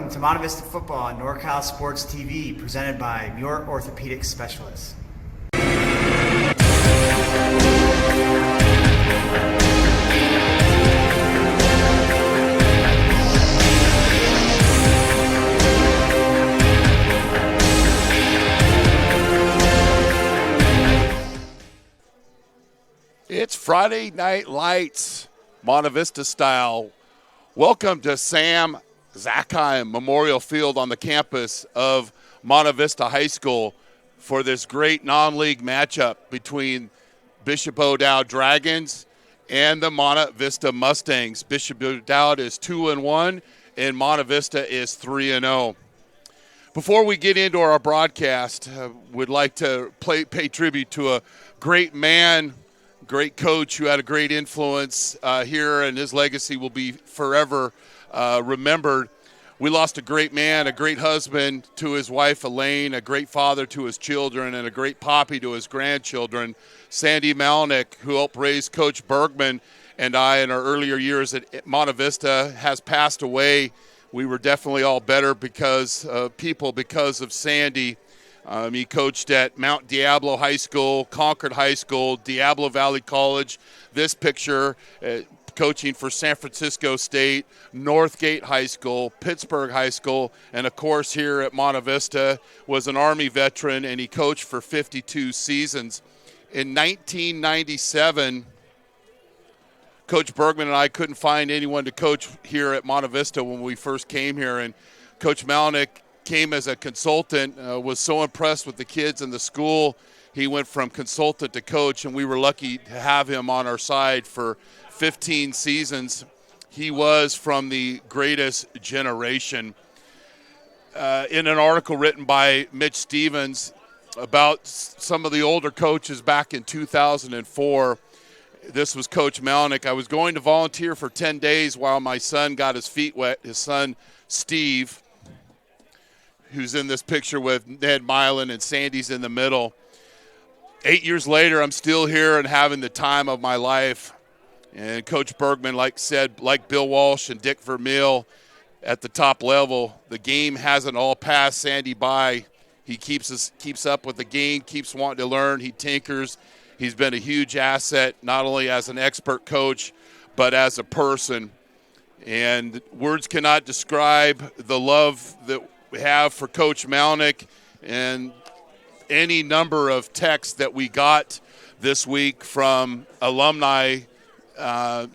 Welcome to Monte Vista Football on NorCal Sports TV, presented by Muir Orthopedic Specialists. It's Friday Night Lights, Monte Vista style. Welcome to Sam Zackheim Memorial Field on the campus of Monte Vista High School for this great non-league matchup between Bishop O'Dowd Dragons and the Monte Vista Mustangs. Bishop O'Dowd is 2-1 and Monte Vista is 3-0. Before we get into our broadcast, we'd like to pay tribute to a great man, great coach who had a great influence here, and his legacy will be forever remembered. We lost a great man, a great husband to his wife Elaine, a great father to his children, and a great poppy to his grandchildren. Sandy Malnick, who helped raise Coach Bergman and I in our earlier years at Monte Vista, has passed away. We were definitely all better because of Sandy. He coached at Mount Diablo High School, Concord High School, Diablo Valley College. This picture, coaching for San Francisco State, Northgate High School, Pittsburgh High School, and of course here at Monte Vista, was an Army veteran, and he coached for 52 seasons. In 1997, Coach Bergman and I couldn't find anyone to coach here at Monte Vista when we first came here, and Coach Malnick came as a consultant, was so impressed with the kids in the school, he went from consultant to coach, and we were lucky to have him on our side for 15 seasons. He was from the greatest generation. In an article written by Mitch Stevens about some of the older coaches back in 2004, this was Coach Malnick. I was going to volunteer for 10 days while my son got his feet wet. His son, Steve, who's in this picture with Ned Milan, and Sandy's in the middle. 8 years later, I'm still here and having the time of my life. And Coach Bergman, like Bill Walsh and Dick Vermeil at the top level, the game hasn't all passed Sandy by. He keeps up with the game, keeps wanting to learn. He tinkers. He's been a huge asset, not only as an expert coach, but as a person. And words cannot describe the love that we have for Coach Malnick, and any number of texts that we got this week from alumni,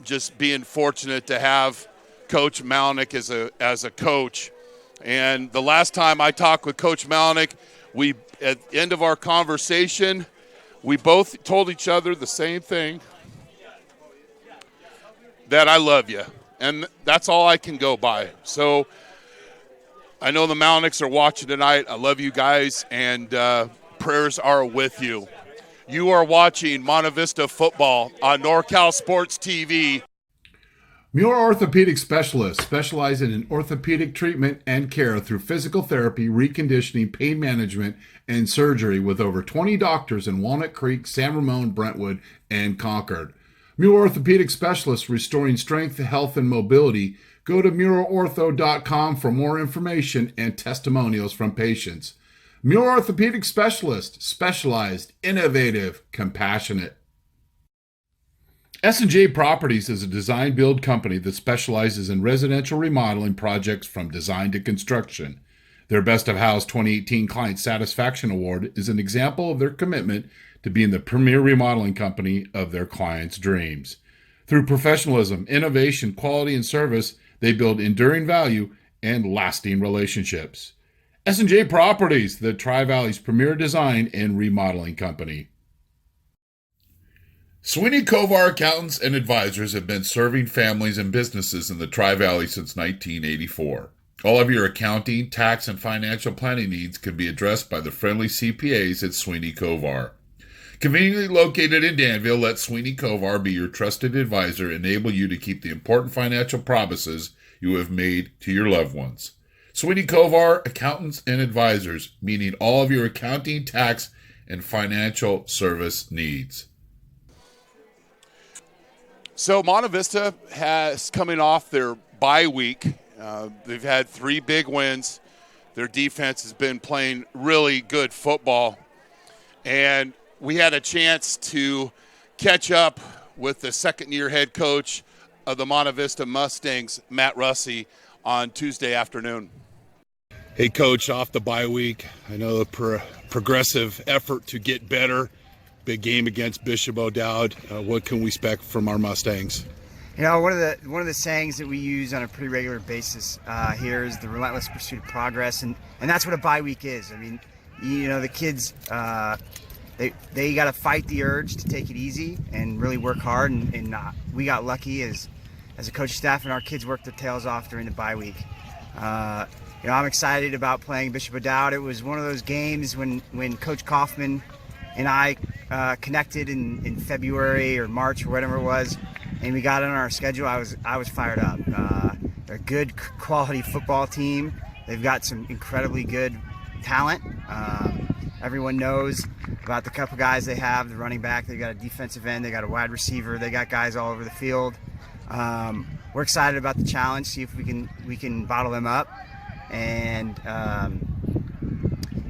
just being fortunate to have Coach Malnick as a coach. And the last time I talked with Coach Malnick, at the end of our conversation, we both told each other the same thing, that I love you. And that's all I can go by. So I know the Malnicks are watching tonight. I love you guys, and prayers are with you. You are watching Monte Vista Football on NorCal Sports TV. Muir Orthopedic Specialists, specializing in orthopedic treatment and care through physical therapy, reconditioning, pain management, and surgery, with over 20 doctors in Walnut Creek, San Ramon, Brentwood, and Concord. Muir Orthopedic Specialists, restoring strength, health, and mobility. Go to MuirOrtho.com for more information and testimonials from patients. Muir Orthopedic Specialist, specialized, innovative, compassionate. S&J Properties is a design-build company that specializes in residential remodeling projects from design to construction. Their Best of House 2018 Client Satisfaction Award is an example of their commitment to being the premier remodeling company of their clients' dreams. Through professionalism, innovation, quality, and service, they build enduring value and lasting relationships. S&J Properties, the Tri-Valley's premier design and remodeling company. Sweeney Kovar Accountants and Advisors have been serving families and businesses in the Tri-Valley since 1984. All of your accounting, tax, and financial planning needs can be addressed by the friendly CPAs at Sweeney Kovar. Conveniently located in Danville, let Sweeney Kovar be your trusted advisor, enable you to keep the important financial promises you have made to your loved ones. Sweeney Kovar Accountants and Advisors, meeting all of your accounting, tax, and financial service needs. So Monte Vista has coming off their bye week They've had 3 big wins. Their defense has been playing really good football. And we had a chance to catch up with the second-year head coach of the Monte Vista Mustangs, Matt Russi, on Tuesday afternoon. Hey, Coach, off the bye week, I know a progressive effort to get better. Big game against Bishop O'Dowd. What can we expect from our Mustangs? You know, one of the sayings that we use on a pretty regular basis here is the relentless pursuit of progress, and that's what a bye week is. I mean, you know, the kids they got to fight the urge to take it easy and really work hard, and we got lucky as a coaching staff, and our kids worked their tails off during the bye week. You know, I'm excited about playing Bishop O'Dowd. It was one of those games when Coach Kaufman and I connected in February or March or whatever it was, and we got it on our schedule. I was fired up. They're a good quality football team. They've got some incredibly good talent. Everyone knows about the couple guys they have. The running back, they got a defensive end, they got a wide receiver, they got guys all over the field. We're excited about the challenge. See if we can bottle them up. And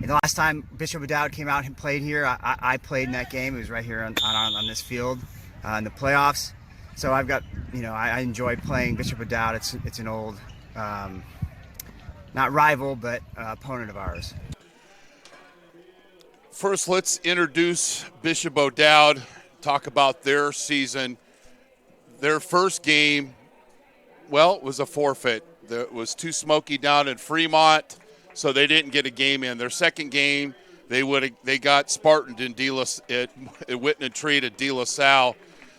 the last time Bishop O'Dowd came out and played here, I played in that game. It was right here on this field in the playoffs. So I've got, you know, I enjoy playing Bishop O'Dowd. It's an old, not rival, but opponent of ours. First, let's introduce Bishop O'Dowd, talk about their season. Their first game, well, it was a forfeit. It was too smoky down in Fremont, so they didn't get a game in. Their second game, they got Spartan at Whitman Treat at De La Salle.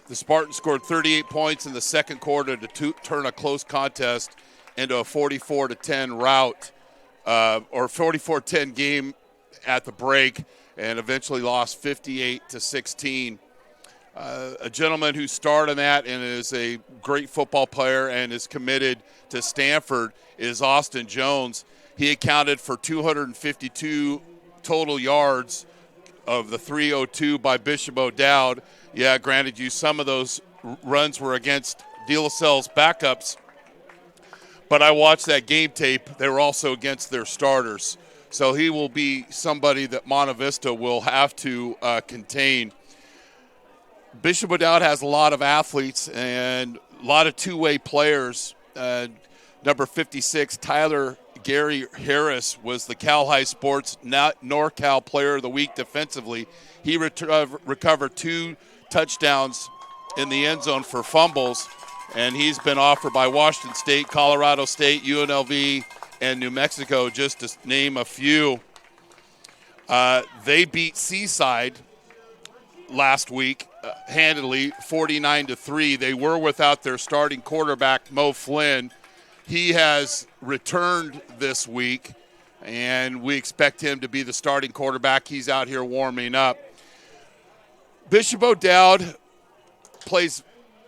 The Spartans scored 38 points in the second quarter to turn a close contest into a 44-10 rout, or 44-10 game at the break, and eventually lost 58-16. A gentleman who starred in that and is a great football player and is committed to Stanford is Austin Jones. He accounted for 252 total yards of the 302 by Bishop O'Dowd. Yeah, granted you, some of those runs were against De La Salle's backups, but I watched that game tape. They were also against their starters. So he will be somebody that Monte Vista will have to contain. Bishop O'Dowd has a lot of athletes and a lot of two-way players. Number 56, Tyler Gary Harris, was the Cal High Sports NorCal Player of the Week defensively. He recovered 2 touchdowns in the end zone for fumbles, and he's been offered by Washington State, Colorado State, UNLV, and New Mexico, just to name a few. They beat Seaside last week handily, 49-3. They were without their starting quarterback, Mo Flynn. He has returned this week, and we expect him to be the starting quarterback. He's out here warming up. Bishop O'Dowd plays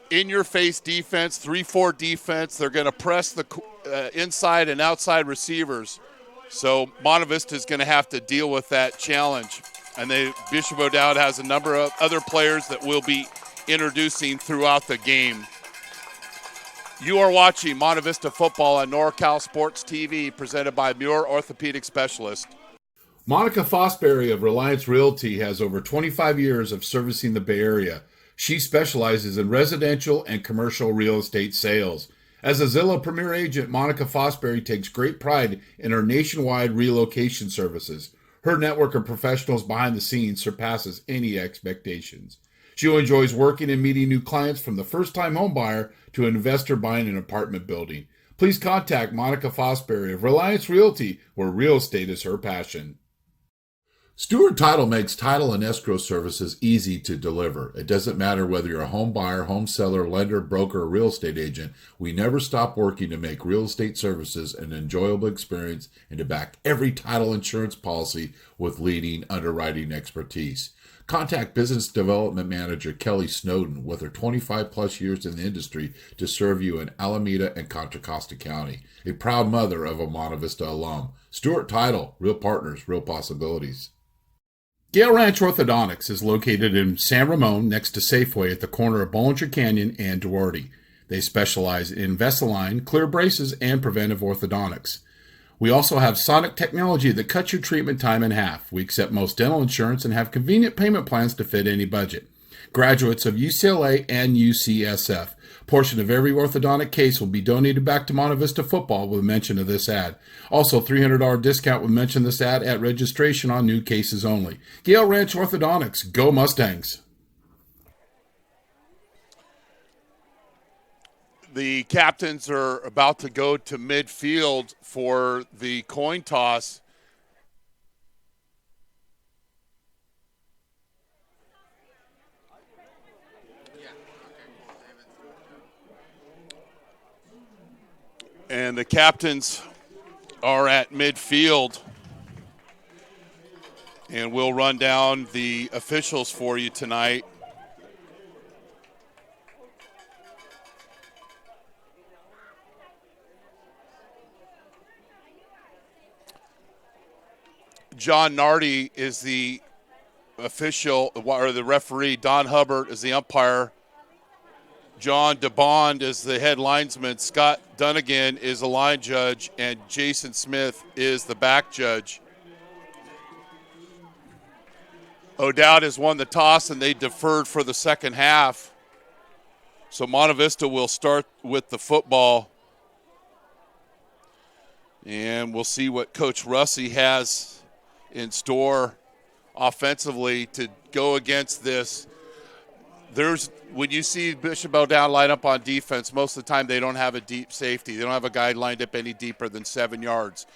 in-your-face defense, 3-4 defense. They're going to press the inside and outside receivers. So Monte Vista is going to have to deal with that challenge. And Bishop O'Dowd has a number of other players that we'll be introducing throughout the game. You are watching Monte Vista football on NorCal Sports TV, presented by Muir Orthopedic Specialist. Monica Fosbury of Reliance Realty has over 25 years of servicing the Bay Area. She specializes in residential and commercial real estate sales. As a Zillow Premier Agent, Monica Fosbury takes great pride in her nationwide relocation services. Her network of professionals behind the scenes surpasses any expectations. She enjoys working and meeting new clients, from the first-time home buyer to an investor buying an apartment building. Please contact Monica Fosbury of Reliance Realty, where real estate is her passion. Stewart Title makes title and escrow services easy to deliver. It doesn't matter whether you're a home buyer, home seller, lender, broker, or real estate agent. We never stop working to make real estate services an enjoyable experience and to back every title insurance policy with leading underwriting expertise. Contact Business Development Manager Kelly.Snowden with her 25-plus years in the industry to serve you in Alameda and Contra Costa County. A proud mother of a Monte Vista alum. Stewart Title, real partners, real possibilities. Gale Ranch Orthodontics is located in San Ramon next to Safeway at the corner of Bollinger Canyon and Duarte. They specialize in Invisalign, clear braces, and preventive orthodontics. We also have Sonic technology that cuts your treatment time in half. We accept most dental insurance and have convenient payment plans to fit any budget. Graduates of UCLA and UCSF. Portion of every orthodontic case will be donated back to Monte Vista football with mention of this ad. Also, $300 discount with mention of this ad at registration on new cases only. Gale Ranch Orthodontics. Go Mustangs! The captains are about to go to midfield for the coin toss. And the captains are at midfield. And we'll run down the officials for you tonight. John Nardi is the official, or the referee. Don Hubbard is the umpire. John DeBond is the head linesman. Scott Dunnigan is the line judge, and Jason Smith is the back judge. O'Dowd has won the toss, and they deferred for the second half. So Monte Vista will start with the football. And we'll see what Coach Russi has in store offensively to go against this. When you see Bishop O'Dowd line up on defense, most of the time they don't have a deep safety. They don't have a guy lined up any deeper than 7 yards.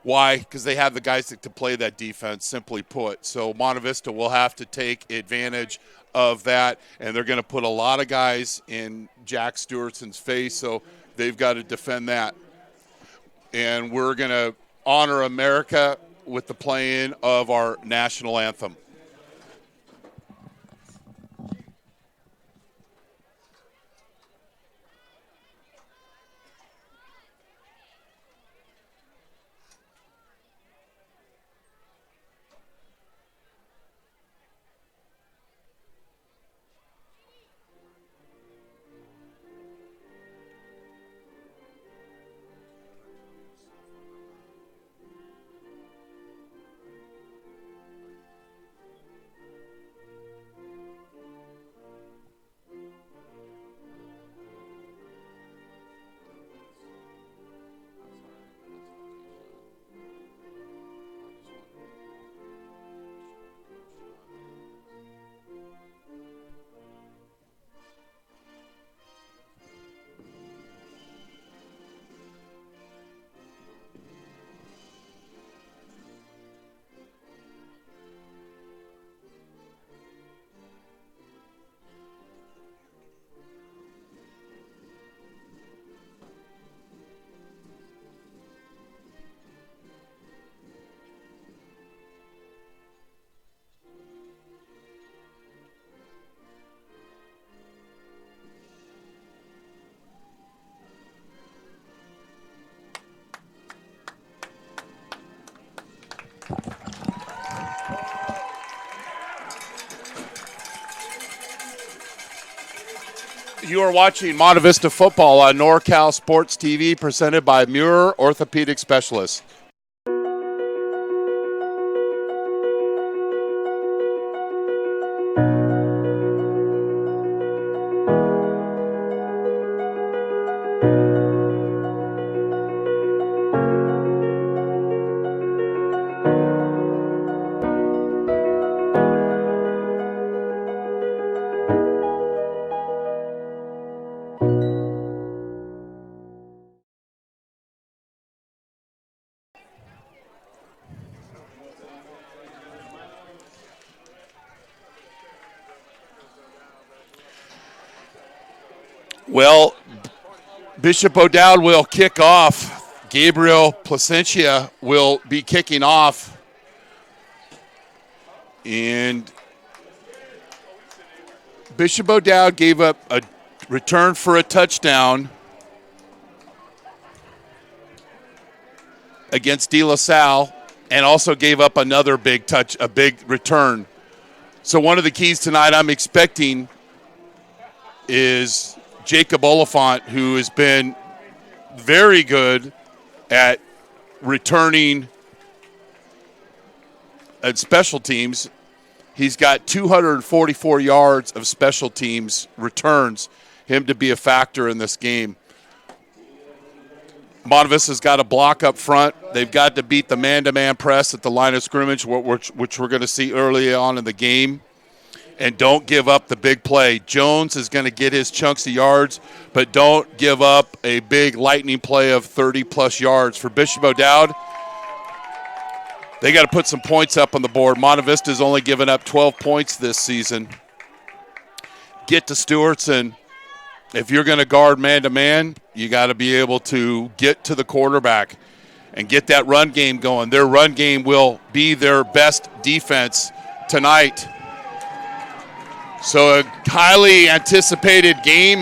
Why? Because they have the guys to play that defense, simply put. So Monte Vista will have to take advantage of that, and they're going to put a lot of guys in Jack Stewartson's face, so they've got to defend that. And we're going to honor America with the playing of our national anthem. You are watching Monte Vista football on NorCal Sports TV, presented by Muir Orthopedic Specialists. Well, Bishop O'Dowd will kick off. Gabriel Placentia will be kicking off. And Bishop O'Dowd gave up a return for a touchdown against De La Salle, and also gave up another big return. So one of the keys tonight I'm expecting is Jacob Oliphant, who has been very good at returning at special teams. He's got 244 yards of special teams returns, him to be a factor in this game. Monte Vista's got a block up front. They've got to beat the man-to-man press at the line of scrimmage, which we're going to see early on in the game. And don't give up the big play. Jones is going to get his chunks of yards, but don't give up a big lightning play of 30-plus yards. For Bishop O'Dowd, they got to put some points up on the board. Monte Vista's only given up 12 points this season. Get to Stewart's, and if you're going to guard man-to-man, you got to be able to get to the quarterback and get that run game going. Their run game will be their best defense tonight. So a highly anticipated game.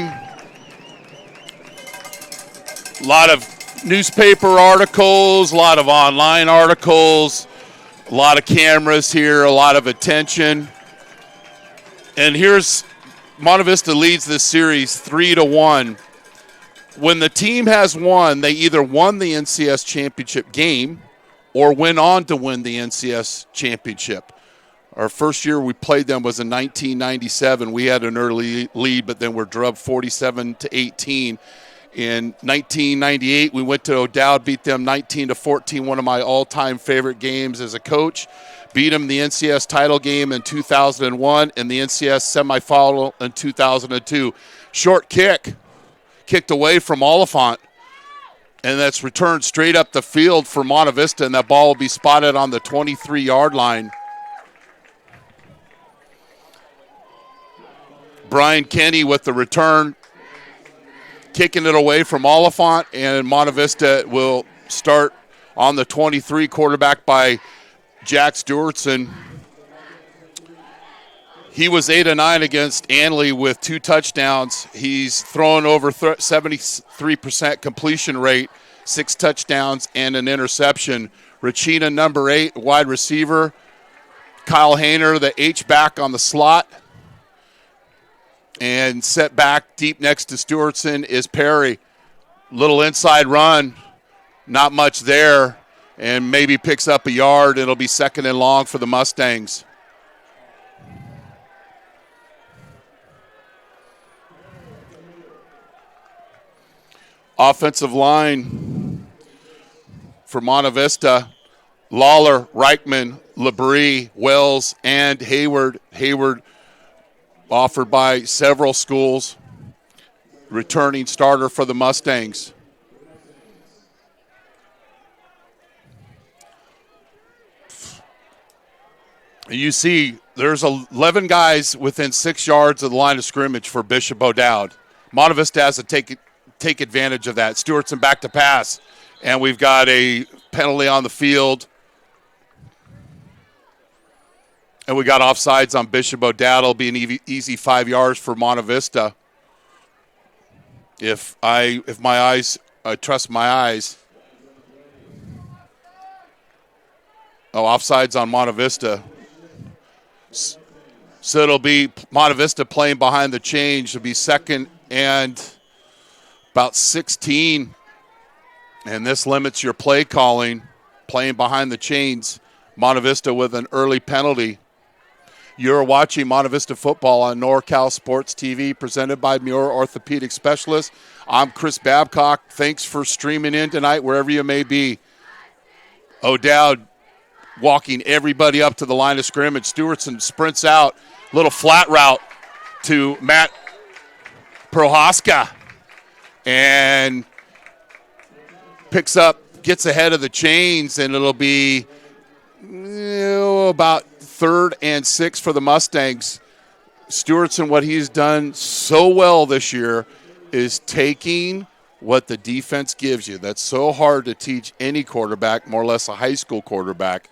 A lot of newspaper articles, a lot of online articles, a lot of cameras here, a lot of attention. And here's Monte Vista leads this series 3-1. When the team has won, they either won the NCS championship game or went on to win the NCS championship. Our first year we played them was in 1997. We had an early lead, but then we're drubbed 47-18. In 1998, we went to O'Dowd, beat them 19-14, one of my all-time favorite games as a coach. Beat them the NCS title game in 2001 and the NCS semifinal in 2002. Short kick, kicked away from Oliphant, and that's returned straight up the field for Monte Vista, and that ball will be spotted on the 23-yard line. Brian Kenny with the return, kicking it away from Oliphant, and Monte Vista will start on the 23, quarterback by Jack Stewartson. He was 8-9 against Anley with 2 touchdowns. He's thrown over 73% completion rate, 6 touchdowns, and an interception. Rachina, number 8, wide receiver. Kyle Hayner, the H-back on the slot. And set back deep next to Stewartson is Perry. Little inside run, not much there, and maybe picks up a yard. It'll be 2nd and long for the Mustangs. Offensive line for Monte Vista, Lawler, Reichman, Labrie, Wells, and Hayward. Hayward offered by several schools, returning starter for the Mustangs. You see there's 11 guys within 6 yards of the line of scrimmage for Bishop O'Dowd. Monte Vista has to take advantage of that. Stewartson back to pass, and we've got a penalty on the field. And we got offsides on Bishop O'Dowd. It'll be an easy 5 yards for Monte Vista. If I trust my eyes. Oh, offsides on Monte Vista. So it'll be Monte Vista playing behind the chains. It'll be 2nd and about 16. And this limits your play calling, playing behind the chains. Monte Vista with an early penalty. You're watching Monte Vista football on NorCal Sports TV, presented by Muir Orthopedic Specialists. I'm Chris Babcock. Thanks for streaming in tonight, wherever you may be. O'Dowd walking everybody up to the line of scrimmage. Stewartson sprints out, little flat route to Matt Prohaska, and gets ahead of the chains, and it'll be about 3rd and 6 for the Mustangs. Stewartson, what he's done so well this year is taking what the defense gives you. That's so hard to teach any quarterback, more or less a high school quarterback.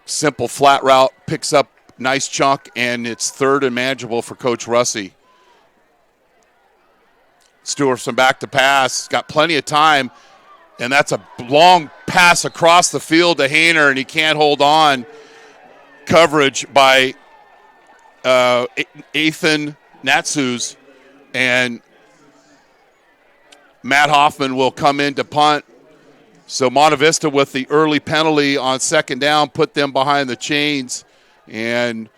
Simple flat route, picks up nice chunk, and it's 3rd and manageable for Coach Russi. Stewartson back to pass, got plenty of time, and that's a long pass across the field to Hayner, and he can't hold on. Coverage by Ethan Natsus, and Matt Hoffman will come in to punt. So Monte Vista with the early penalty on second down put them behind the chains. And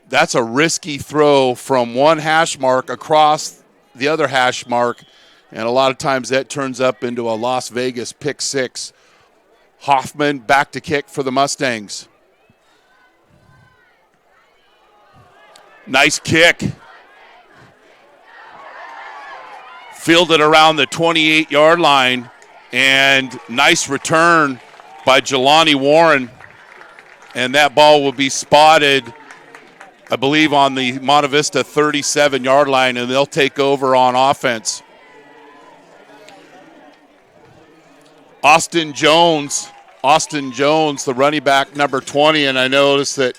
that's a risky throw from one hash mark across the other hash mark. And a lot of times that turns up into a Las Vegas pick six. Hoffman back to kick for the Mustangs. Nice kick. Fielded around the 28-yard line. And nice return by Jelani Warren. And that ball will be spotted, I believe, on the Monte Vista 37-yard line, and they'll take over on offense. Austin Jones, the running back, number 20, and I noticed that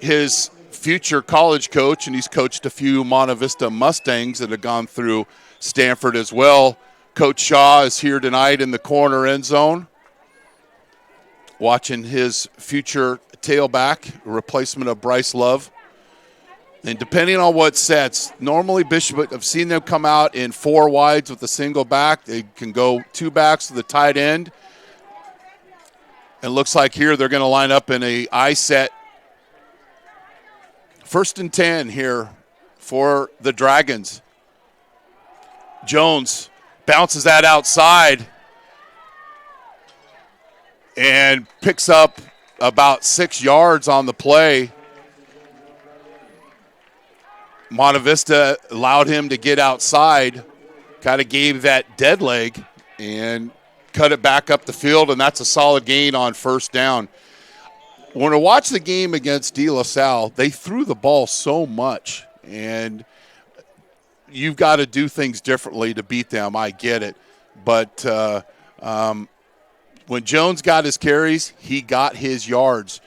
his future college coach, and he's coached a few Monte Vista Mustangs that have gone through Stanford as well. Coach Shaw is here tonight in the corner end zone, watching his future tailback, replacement of Bryce Love. And depending on what sets, normally Bishop, I've seen them come out in four wides with a single back. They can go two backs to the tight end. It looks like here they're going to line up in a I set. 1st and 10 here for the Dragons. Jones bounces that outside and picks up about 6 yards on the play. Monte Vista allowed him to get outside, kind of gave that dead leg, and cut it back up the field, and that's a solid gain on 1st down. When I watched the game against De La Salle, they threw the ball so much, and you've got to do things differently to beat them. I get it. But when Jones got his carries, he got his yards.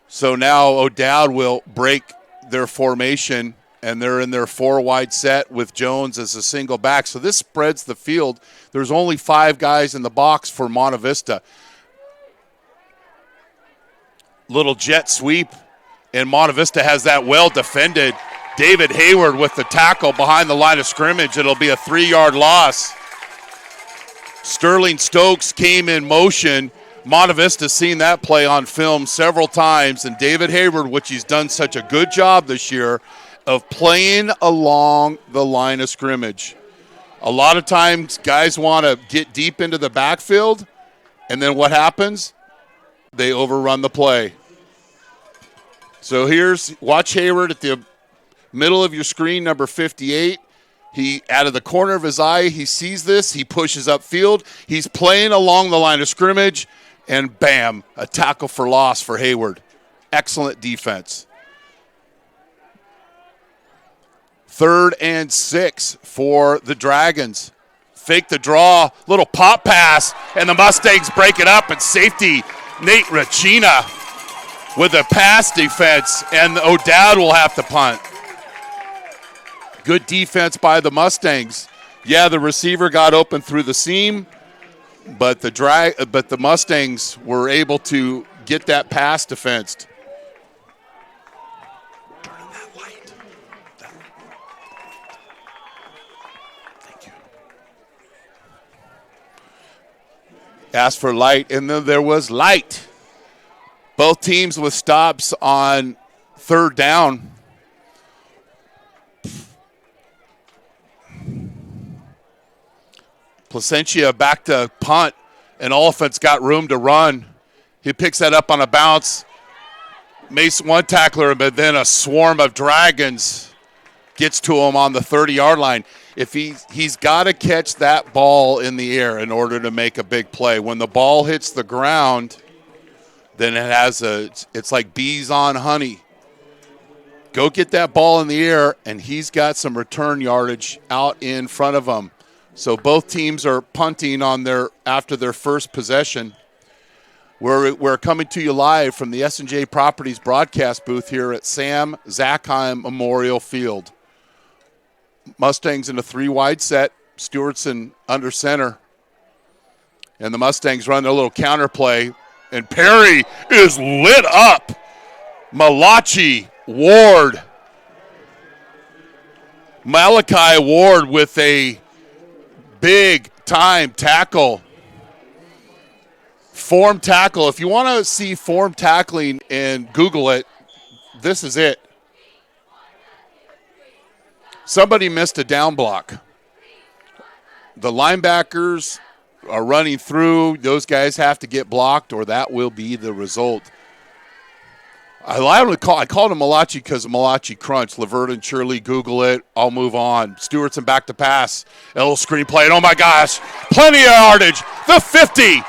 So now O'Dowd will break their formation, and they're in their four-wide set with Jones as a single back. So this spreads the field. There's only 5 guys in the box for Monte Vista. Little jet sweep, and Monte Vista has that well defended. David Hayward with the tackle behind the line of scrimmage. It'll be a 3-yard loss. Sterling Stokes came in motion. Monte Vista's seen that play on film several times, and David Hayward, which he's done such a good job this year, of playing along the line of scrimmage. A lot of times guys want to get deep into the backfield, and then what happens? They overrun the play. So watch Hayward at the middle of your screen, number 58. He, out of the corner of his eye, he sees this. He pushes upfield. He's playing along the line of scrimmage, and bam, a tackle for loss for Hayward. Excellent defense. 3rd and 6 for the Dragons. Fake the draw, little pop pass, and the Mustangs break it up, and safety Nate Racina with a pass defense, and O'Dowd will have to punt. Good defense by the Mustangs. Yeah, the receiver got open through the seam, but the Mustangs were able to get that pass defensed. Turning that light. Thank you. Asked for light, and then there was light. Both teams with stops on 3rd down. Placentia back to punt, and Oliphant's got room to run. He picks that up on a bounce. Mason one tackler, but then a swarm of Dragons gets to him on the 30-yard line. If he's got to catch that ball in the air in order to make a big play. When the ball hits the ground, then it's like bees on honey. Go get that ball in the air, and he's got some return yardage out in front of him. So both teams are punting after their first possession. We're coming to you live from the S&J Properties broadcast booth here at Sam Zackheim Memorial Field. Mustangs in a 3-wide set. Stewart's under center. And the Mustangs run their little counter play. And Perry is lit up. Malachi Ward. Malachi Ward with a big time tackle. Form tackle. If you want to see form tackling and Google it, this is it. Somebody missed a down block. The linebackers are running through. Those guys have to get blocked, or that will be the result. I called him Malachi because of Malachi Crunch. Lavert and Shirley, Google it. I'll move on. Stewartson back to pass. A little screen play. And oh, my gosh. Plenty of yardage. The 50.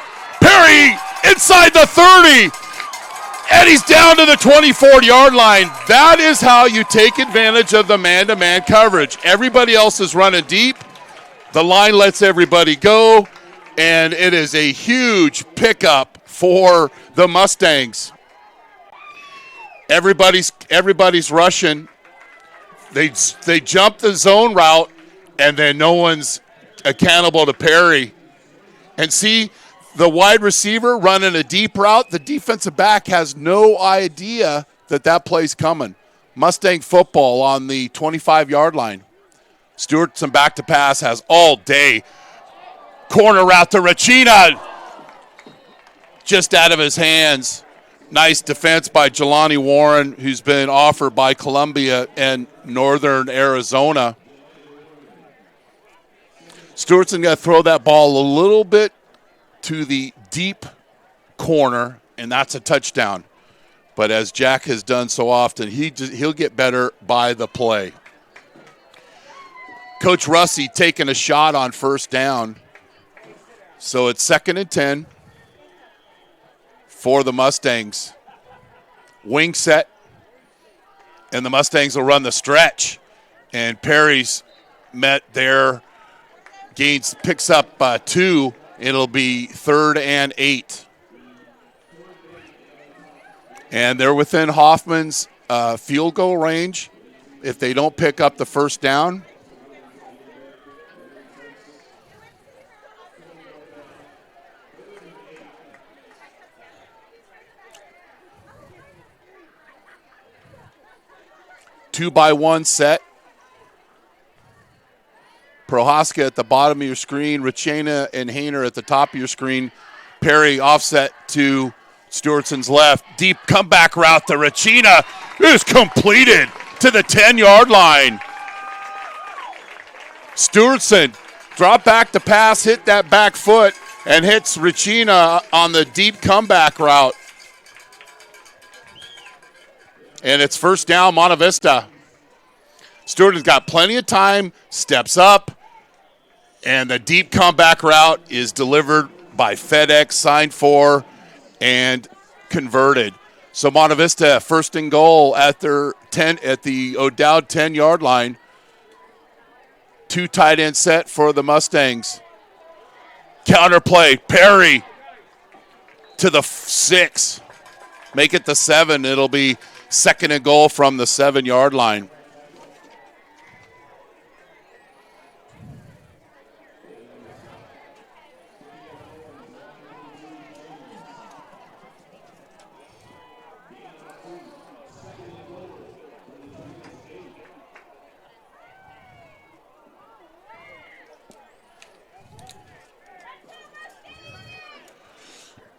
Perry inside the 30. And he's down to the 24-yard line. That is how you take advantage of the man-to-man coverage. Everybody else is running deep. The line lets everybody go. And it is a huge pickup for the Mustangs. Everybody's rushing. They jump the zone route, and then no one's accountable to Perry. And see the wide receiver running a deep route. The defensive back has no idea that play's coming. Mustang football on the 25-yard line. Stewartson back to pass, has all day. Corner route to Racina. Just out of his hands. Nice defense by Jelani Warren, who's been offered by Columbia and Northern Arizona. Stewartson got to throw that ball a little bit to the deep corner, and that's a touchdown. But as Jack has done so often, he'll get better by the play. Coach Russi taking a shot on first down. So it's 2nd and 10. For the Mustangs. Wing set, and the Mustangs will run the stretch. And Perry's met there, picks up 2. It'll be 3rd and 8. And they're within Hoffman's field goal range if they don't pick up the first down. Two-by-one set. Prohaska at the bottom of your screen. Rachena and Hayner at the top of your screen. Perry offset to Stewartson's left. Deep comeback route to Rachena. Is completed to the 10-yard line. Stewardson drop back to pass, hit that back foot, and hits Rachena on the deep comeback route. And it's first down, Monte Vista. Stewart has got plenty of time, steps up, and the deep comeback route is delivered by FedEx, signed for, and converted. So Monte Vista, 1st and goal at the O'Dowd 10-yard line. 2 tight end set for the Mustangs. Counter play, Perry to the 6. Make it the 7. It'll be 2nd and goal from the 7-yard line.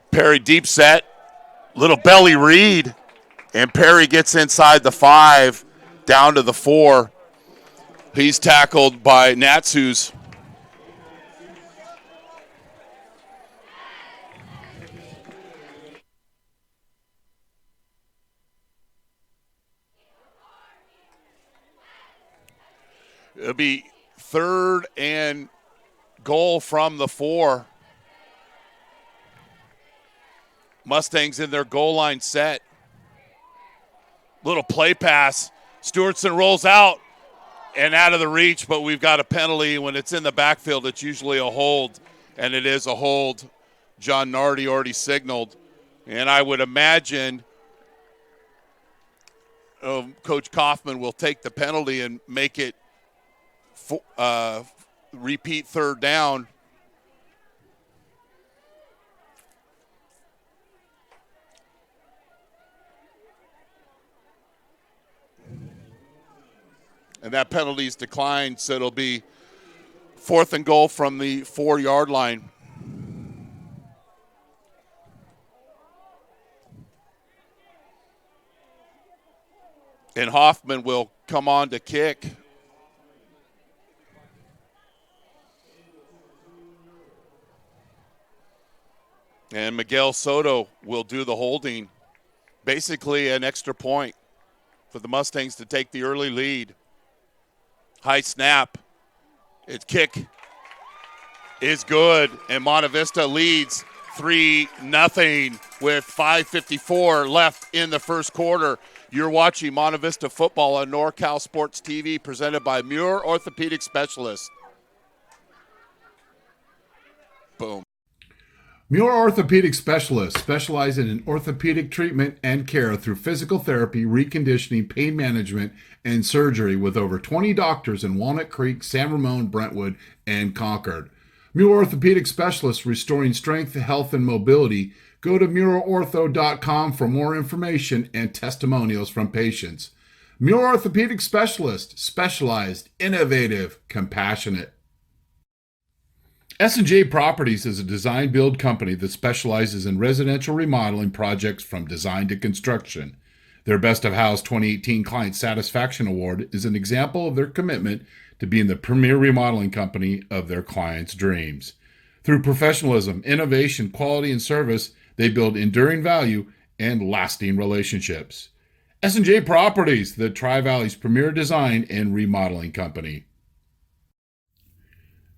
Perry deep set, little belly read, and Perry gets inside the 5, down to the 4. He's tackled by Natsus. It'll be 3rd and goal from the 4. Mustangs in their goal line set. Little play pass. Stewardson rolls out and out of the reach, but we've got a penalty. When it's in the backfield, it's usually a hold, and it is a hold. John Nardi already signaled. And I would imagine Coach Kaufman will take the penalty and make it repeat 3rd down. And that penalty is declined, so it'll be 4th and goal from the 4-yard line. And Hoffman will come on to kick. And Miguel Soto will do the holding. Basically an extra point for the Mustangs to take the early lead. High snap. Its kick is good, and Monte Vista leads 3-0 with 5:54 left in the first quarter. You're watching Monte Vista football on NorCal Sports TV, presented by Muir Orthopedic Specialists. Boom. Muir Orthopedic Specialists specialize in orthopedic treatment and care through physical therapy, reconditioning, pain management, and surgery with over 20 doctors in Walnut Creek, San Ramon, Brentwood, and Concord. Muir Orthopedic Specialists, restoring strength, health, and mobility. Go to MuirOrtho.com for more information and testimonials from patients. Muir Orthopedic Specialist, specialized, innovative, compassionate. S&J Properties is a design-build company that specializes in residential remodeling projects from design to construction. Their Best of House 2018 Client Satisfaction Award is an example of their commitment to being the premier remodeling company of their clients' dreams. Through professionalism, innovation, quality, and service, they build enduring value and lasting relationships. S&J Properties, the Tri-Valley's premier design and remodeling company.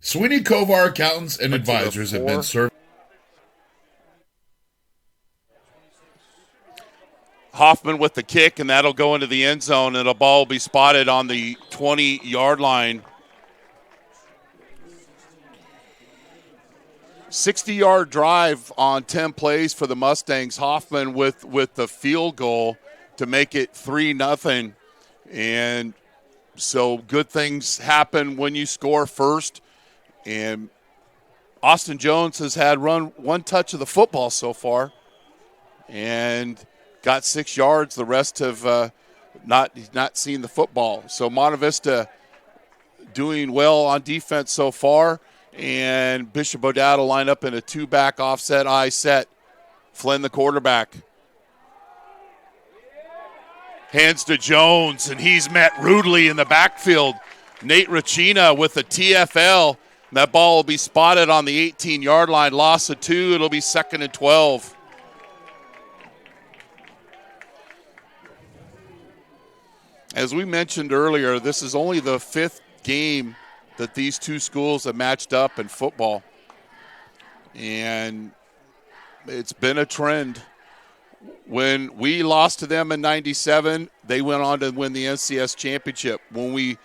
Sweeney Kovar Accountants and Advisors have been served. Hoffman with the kick, and that'll go into the end zone, and the ball will be spotted on the 20-yard line. 60-yard drive on 10 plays for the Mustangs. Hoffman with the field goal to make it 3-0. And so good things happen when you score first. And Austin Jones has had run one touch of the football so far and got 6 yards. The rest have not seen the football. So Monte Vista doing well on defense so far. And Bishop O'Dowd will line up in a 2-back offset I set. Flynn, the quarterback. Hands to Jones, and he's met rudely in the backfield. Nate Racina with the TFL. That ball will be spotted on the 18-yard line. Loss of 2. It'll be 2nd and 12. As we mentioned earlier, this is only the 5th game that these two schools have matched up in football. And it's been a trend. When we lost to them in 97, they went on to win the NCS championship. When we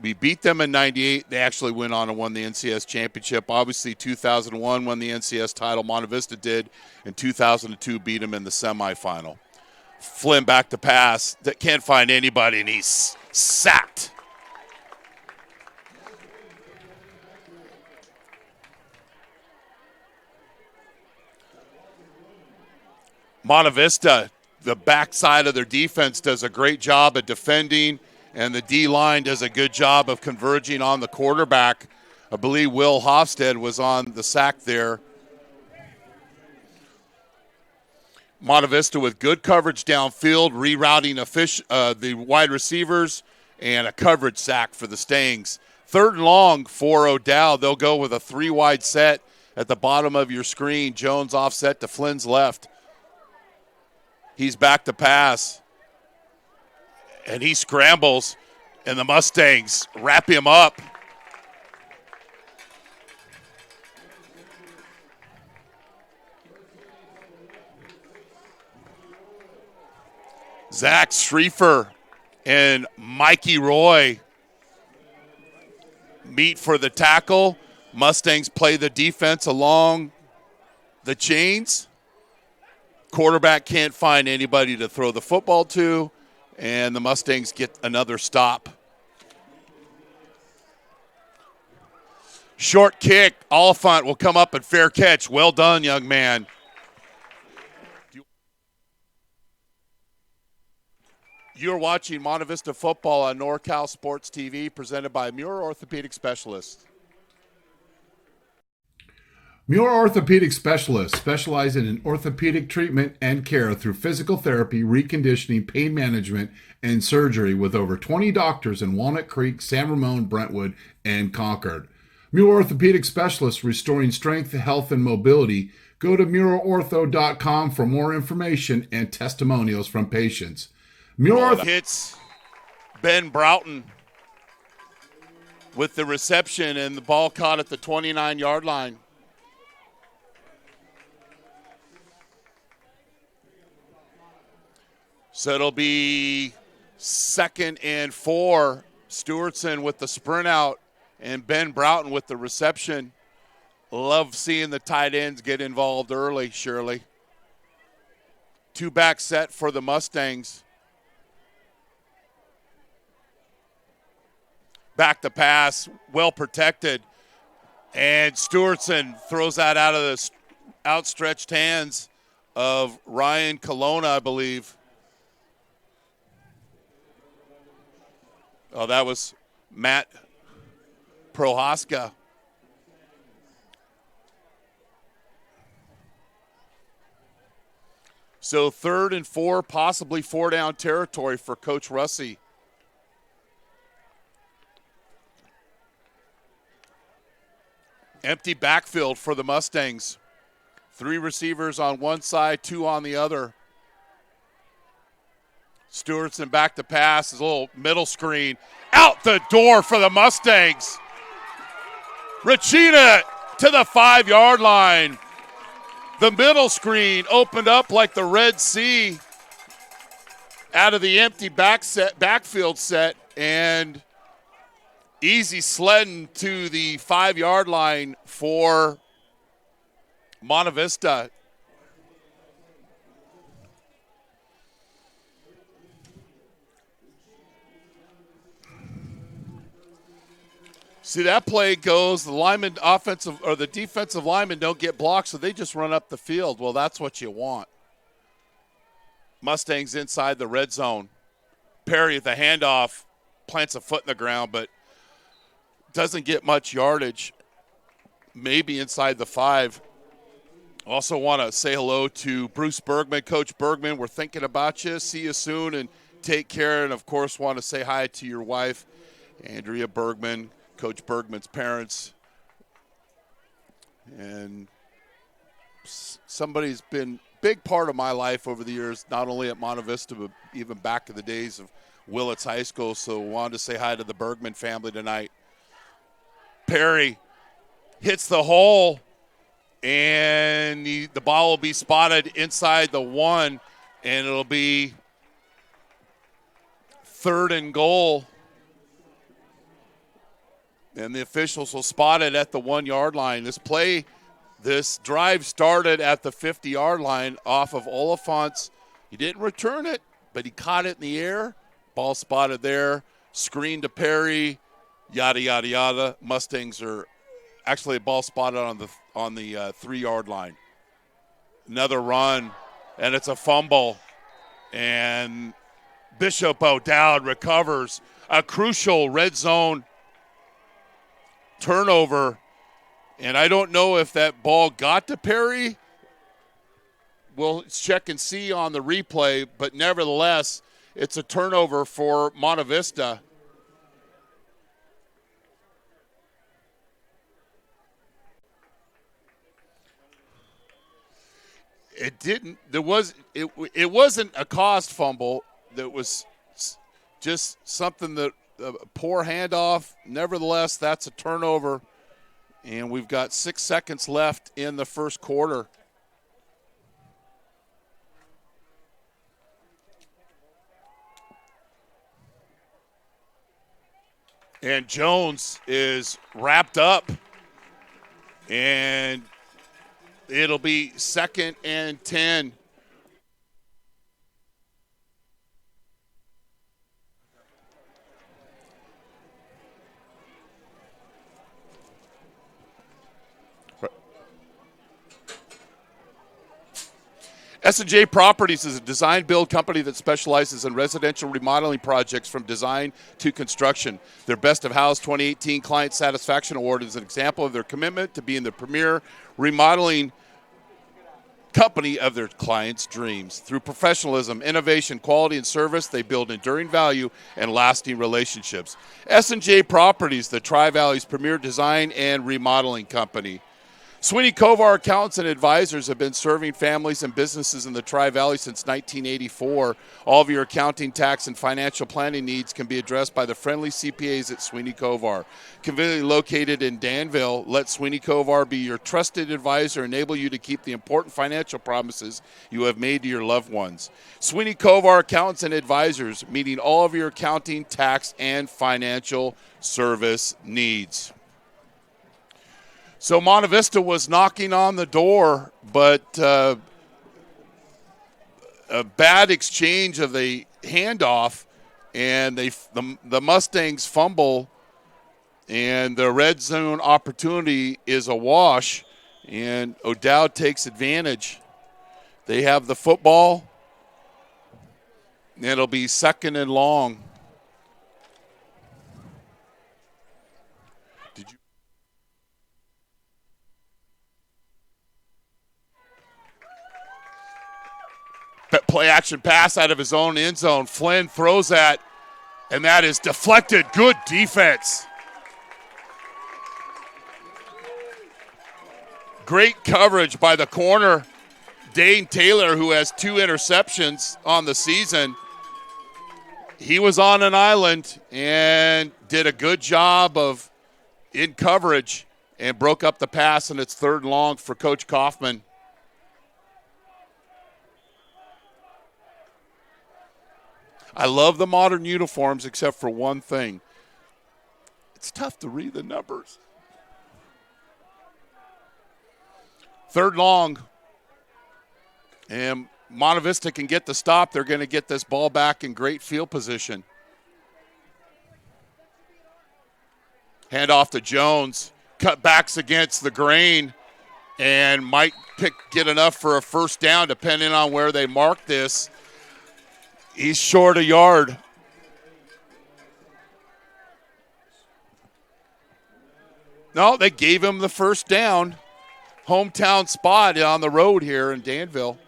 beat them in 98. They actually went on and won the NCS championship. Obviously, 2001 won the NCS title. Monte Vista did. In 2002, beat them in the semifinal. Flynn back to pass. That can't find anybody, and he's sacked. Monte Vista, the backside of their defense, does a great job at defending, and the D-line does a good job of converging on the quarterback. I believe Will Hofstad was on the sack there. Monte Vista with good coverage downfield, rerouting the wide receivers, and a coverage sack for the Stangs. 3rd and long for O'Dowd. They'll go with a 3-wide set at the bottom of your screen. Jones offset to Flynn's left. He's back to pass. And he scrambles, and the Mustangs wrap him up. Zach Schriefer and Mikey Roy meet for the tackle. Mustangs play the defense along the chains. Quarterback can't find anybody to throw the football to, and the Mustangs get another stop. Short kick. Oliphant will come up and fair catch. Well done, young man. You're watching Monte Vista football on NorCal Sports TV, presented by Muir Orthopedic Specialists. Muir Orthopedic Specialists specialize in orthopedic treatment and care through physical therapy, reconditioning, pain management, and surgery with over 20 doctors in Walnut Creek, San Ramon, Brentwood, and Concord. Muir Orthopedic Specialists restoring strength, health, and mobility. Go to muirortho.com for more information and testimonials from patients. Muir hits Ben Broughton with the reception, and the ball caught at the 29-yard line. So it'll be 2nd and 4. Stewartson with the sprint out and Ben Broughton with the reception. Love seeing the tight ends get involved early, Shirley. 2-back set for the Mustangs. Back to pass, well protected. And Stewartson throws that out of the outstretched hands of Ryan Colonna, I believe. Oh, that was Matt Prohaska. So 3rd and 4, possibly 4-down territory for Coach Russi. Empty backfield for the Mustangs. 3 receivers on one side, 2 on the other. Stewartson back to pass, his little middle screen. Out the door for the Mustangs. Rachina to the 5-yard line. The middle screen opened up like the Red Sea out of the empty backfield set, and easy sledding to the 5-yard line for Monte Vista. See, that play goes, the defensive linemen don't get blocked, so they just run up the field. Well, that's what you want. Mustangs inside the red zone. Perry at the handoff plants a foot in the ground, but doesn't get much yardage. Maybe inside the 5. Also want to say hello to Bruce Bergman. Coach Bergman, we're thinking about you. See you soon and take care. And, of course, want to say hi to your wife, Andrea Bergman, Coach Bergman's parents. And somebody's been a big part of my life over the years, not only at Monte Vista, but even back in the days of Willits High School. So wanted to say hi to the Bergman family tonight. Perry hits the hole, and the ball will be spotted inside the 1, and it'll be 3rd and goal. And the officials will spot it at the 1-yard line. This drive started at the 50-yard line off of Oliphant's. He didn't return it, but he caught it in the air. Ball spotted there, screen to Perry, yada, yada, yada. Mustangs are actually a ball spotted on the 3-yard line. Another run, and it's a fumble. And Bishop O'Dowd recovers a crucial red zone turnover, and I don't know if that ball got to Perry. We'll check and see on the replay, but nevertheless, it's a turnover for Monte Vista. It wasn't a caused fumble. That was just something that poor handoff. Nevertheless, that's a turnover, and we've got 6 seconds left in the first quarter. And Jones is wrapped up, and it'll be 2nd and 10. S&J Properties is a design-build company that specializes in residential remodeling projects from design to construction. Their Best of House 2018 Client Satisfaction Award is an example of their commitment to being the premier remodeling company of their clients' dreams. Through professionalism, innovation, quality, and service, they build enduring value and lasting relationships. S&J Properties, the Tri-Valley's premier design and remodeling company. Sweeney Kovar Accountants and Advisors have been serving families and businesses in the Tri-Valley since 1984. All of your accounting, tax, and financial planning needs can be addressed by the friendly CPAs at Sweeney Kovar. Conveniently located in Danville, let Sweeney Kovar be your trusted advisor, enable you to keep the important financial promises you have made to your loved ones. Sweeney Kovar Accountants and Advisors, meeting all of your accounting, tax, and financial service needs. So Monte Vista was knocking on the door, but a bad exchange of the handoff, and the Mustangs fumble, and the red zone opportunity is a wash, and O'Dowd takes advantage. They have the football, and it'll be 2nd and long. Play action pass out of his own end zone. Flynn throws that, and that is deflected. Good defense. Great coverage by the corner, Dane Taylor, who has 2 interceptions on the season. He was on an island and did a good job of in coverage and broke up the pass, and it's 3rd and long for Coach Kaufman. I love the modern uniforms except for one thing. It's tough to read the numbers. 3rd long. And Monte Vista can get the stop. They're going to get this ball back in great field position. Hand off to Jones. Cutbacks against the grain. And might get enough for a 1st down depending on where they mark this. He's short a yard. No, they gave him the 1st down. Hometown spot on the road here in Danville.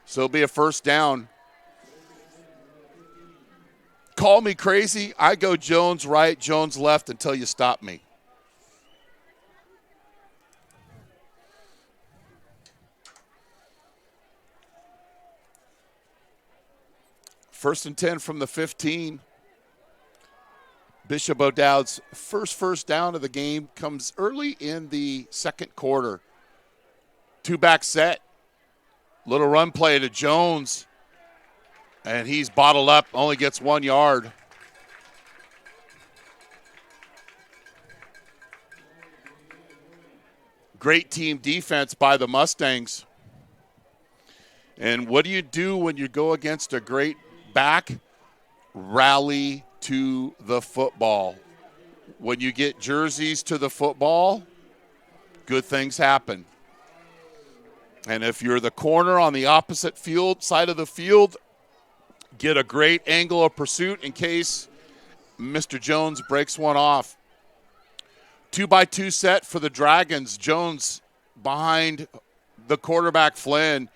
So it'll be a 1st down. Call me crazy. I go Jones right, Jones left until you stop me. First and 10 from the 15. Bishop O'Dowd's first down of the game comes early in the 2nd quarter. 2-back set. Little run play to Jones. And he's bottled up, only gets 1 yard. Great team defense by the Mustangs. And what do you do when you go against a great back? Rally to the football. When you get jerseys to the football, good things happen. And if you're the corner on the opposite side of the field, get a great angle of pursuit in case Mr. Jones breaks one off. 2-by-2 set for the Dragons. Jones behind the quarterback Flynn.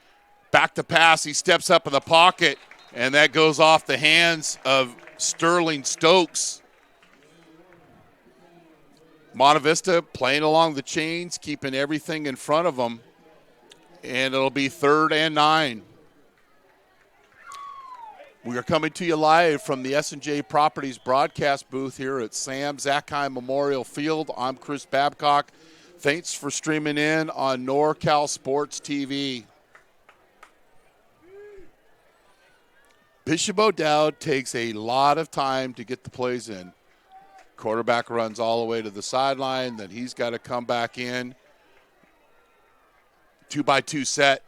Back to pass. He steps up in the pocket. And that goes off the hands of Sterling Stokes. Monte Vista playing along the chains, keeping everything in front of them. And it'll be 3rd and 9. We are coming to you live from the S&J Properties broadcast booth here at Sam Zackheim Memorial Field. I'm Chris Babcock. Thanks for streaming in on NorCal Sports TV. Bishop O'Dowd takes a lot of time to get the plays in. Quarterback runs all the way to the sideline, then he's got to come back in. 2-by-2 set.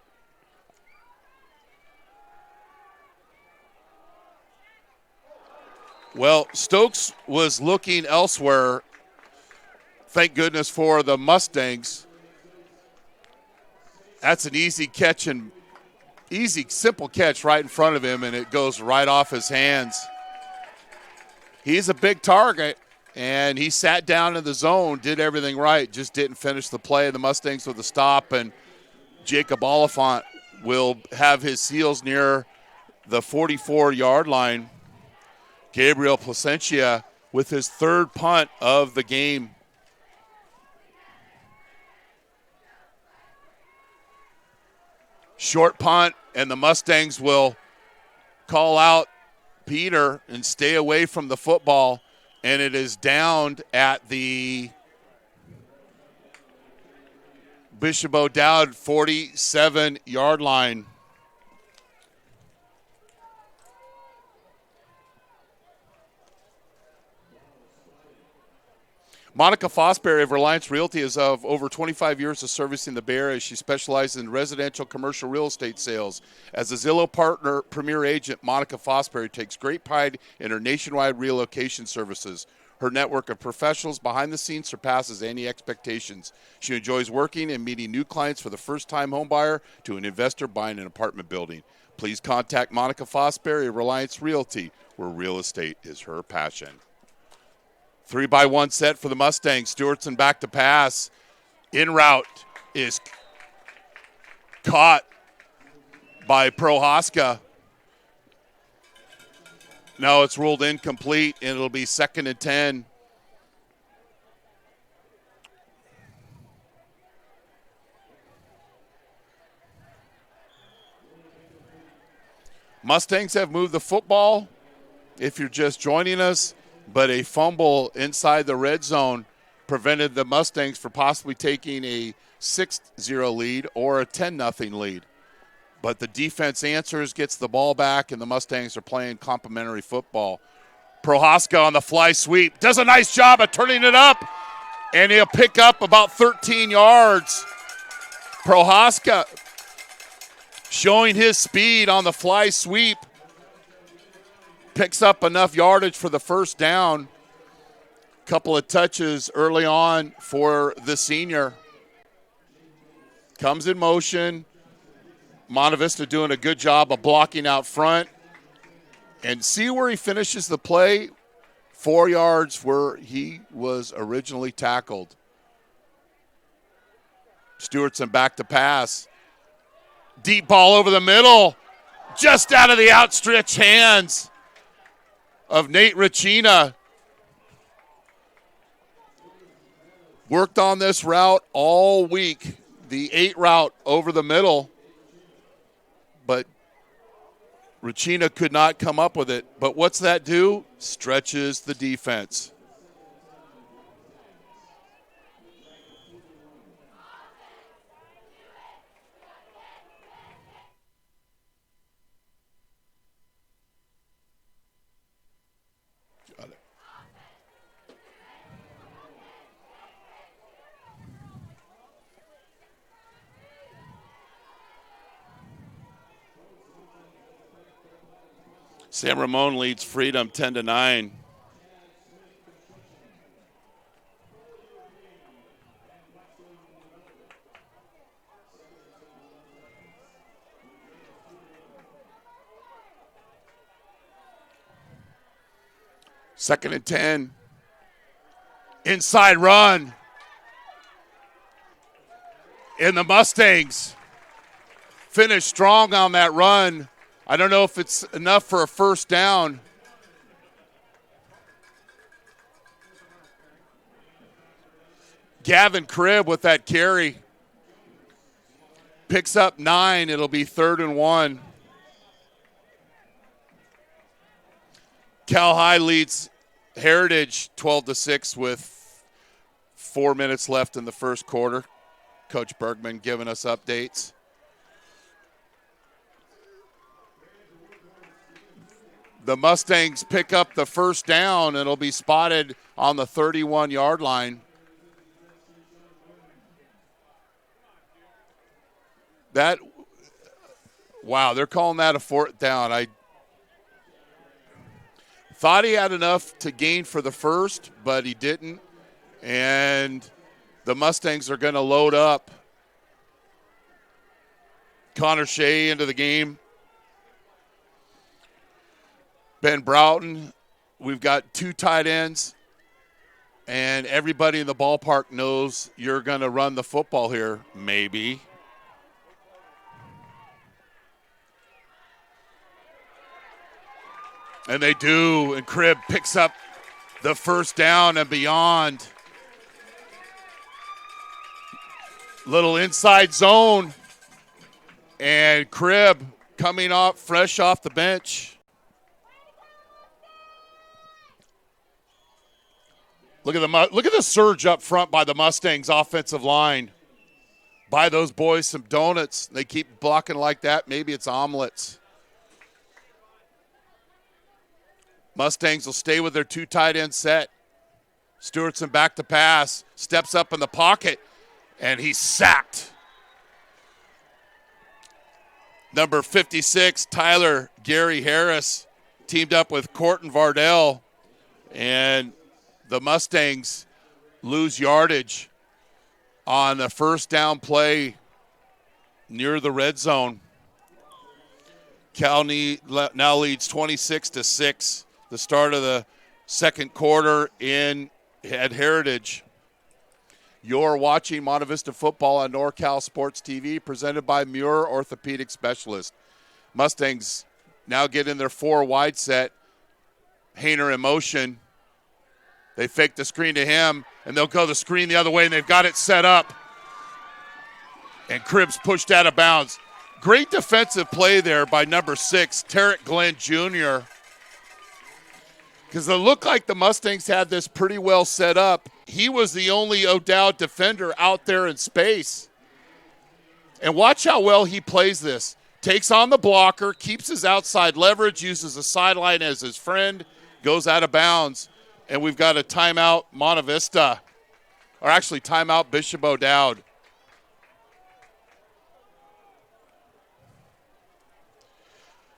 Well, Stokes was looking elsewhere. Thank goodness for the Mustangs. That's an easy catch and Easy, simple catch right in front of him, and it goes right off his hands. He's a big target, and he sat down in the zone, did everything right, just didn't finish the play. The Mustangs with a stop, and Jacob Oliphant will have his Seals near the 44-yard line. Gabriel Placentia with his third punt of the game. Short punt, and the Mustangs will call out Peter and stay away from the football, and it is downed at the Bishop O'Dowd 47-yard line. Monica Fosbury of Reliance Realty is of over 25 years of servicing the Bay Area. She specializes in residential commercial real estate sales. As a Zillow partner premier agent, Monica Fosbury takes great pride in her nationwide relocation services. Her network of professionals behind the scenes surpasses any expectations. She enjoys working and meeting new clients, for the first-time home buyer to an investor buying an apartment building. Please contact Monica Fosbury of Reliance Realty, where real estate is her passion. 3-by-1 set for the Mustangs. Stewartson back to pass. In route is caught by Prohaska. No, it's ruled incomplete, and it'll be 2nd and 10. Mustangs have moved the football, if you're just joining us, but a fumble inside the red zone prevented the Mustangs from possibly taking a 6-0 lead or a 10-0 lead. But the defense answers, gets the ball back, and the Mustangs are playing complimentary football. Prohaska on the fly sweep does a nice job of turning it up, and he'll pick up about 13 yards. Prohaska showing his speed on the fly sweep. Picks up enough yardage for the first down. Couple of touches early on for the senior. Comes in motion. Monte Vista doing a good job of blocking out front. And see where he finishes the play? 4 yards where he was originally tackled. Stewartson back to pass. Deep ball over the middle. Just out of the outstretched hands of Nate Ricina. Worked on this route all week, the 8 route over the middle, but Ricina could not come up with it. But what's that do? Stretches the defense. San Ramon leads Freedom 10-9. Second and 10. Inside run. And the Mustangs finish strong on that run. I don't know if it's enough for a first down. Gavin Cribb with that carry. Picks up 9. It'll be 3rd and 1. Cal High leads Heritage 12-6 with 4 minutes left in the first quarter. Coach Bergman giving us updates. The Mustangs pick up the first down, and it'll be spotted on the 31-yard line. Wow, they're calling that a 4th down. I thought he had enough to gain for the first, but he didn't. And the Mustangs are going to load up. Connor Shea into the game. Ben Broughton. We've got 2 tight ends. And everybody in the ballpark knows you're going to run the football here, maybe. And they do, and Cribb picks up the first down and beyond. Little inside zone, and Cribb coming off fresh off the bench. Look at the surge up front by the Mustangs offensive line. Buy those boys some donuts. They keep blocking like that. Maybe it's omelets. Mustangs will stay with their 2 tight end set. Stewartson back to pass, steps up in the pocket, and he's sacked. Number 56, Tyler Gary Harris, teamed up with Corton Vardell, and the Mustangs lose yardage on the first down play near the red zone. Cal now leads 26-6. The start of the second quarter at Heritage. You're watching Monte Vista football on NorCal Sports TV, presented by Muir Orthopedic Specialist. Mustangs now get in their 4 wide set. Hayner in motion. They fake the screen to him, and they'll go the screen the other way, and they've got it set up. And Cribb's pushed out of bounds. Great defensive play there by number 6, Tarek Glenn Jr., because it looked like the Mustangs had this pretty well set up. He was the only O'Dowd defender out there in space. And watch how well he plays this. Takes on the blocker, keeps his outside leverage, uses the sideline as his friend, goes out of bounds. And we've got a timeout, Monte Vista. Or actually, timeout, Bishop O'Dowd.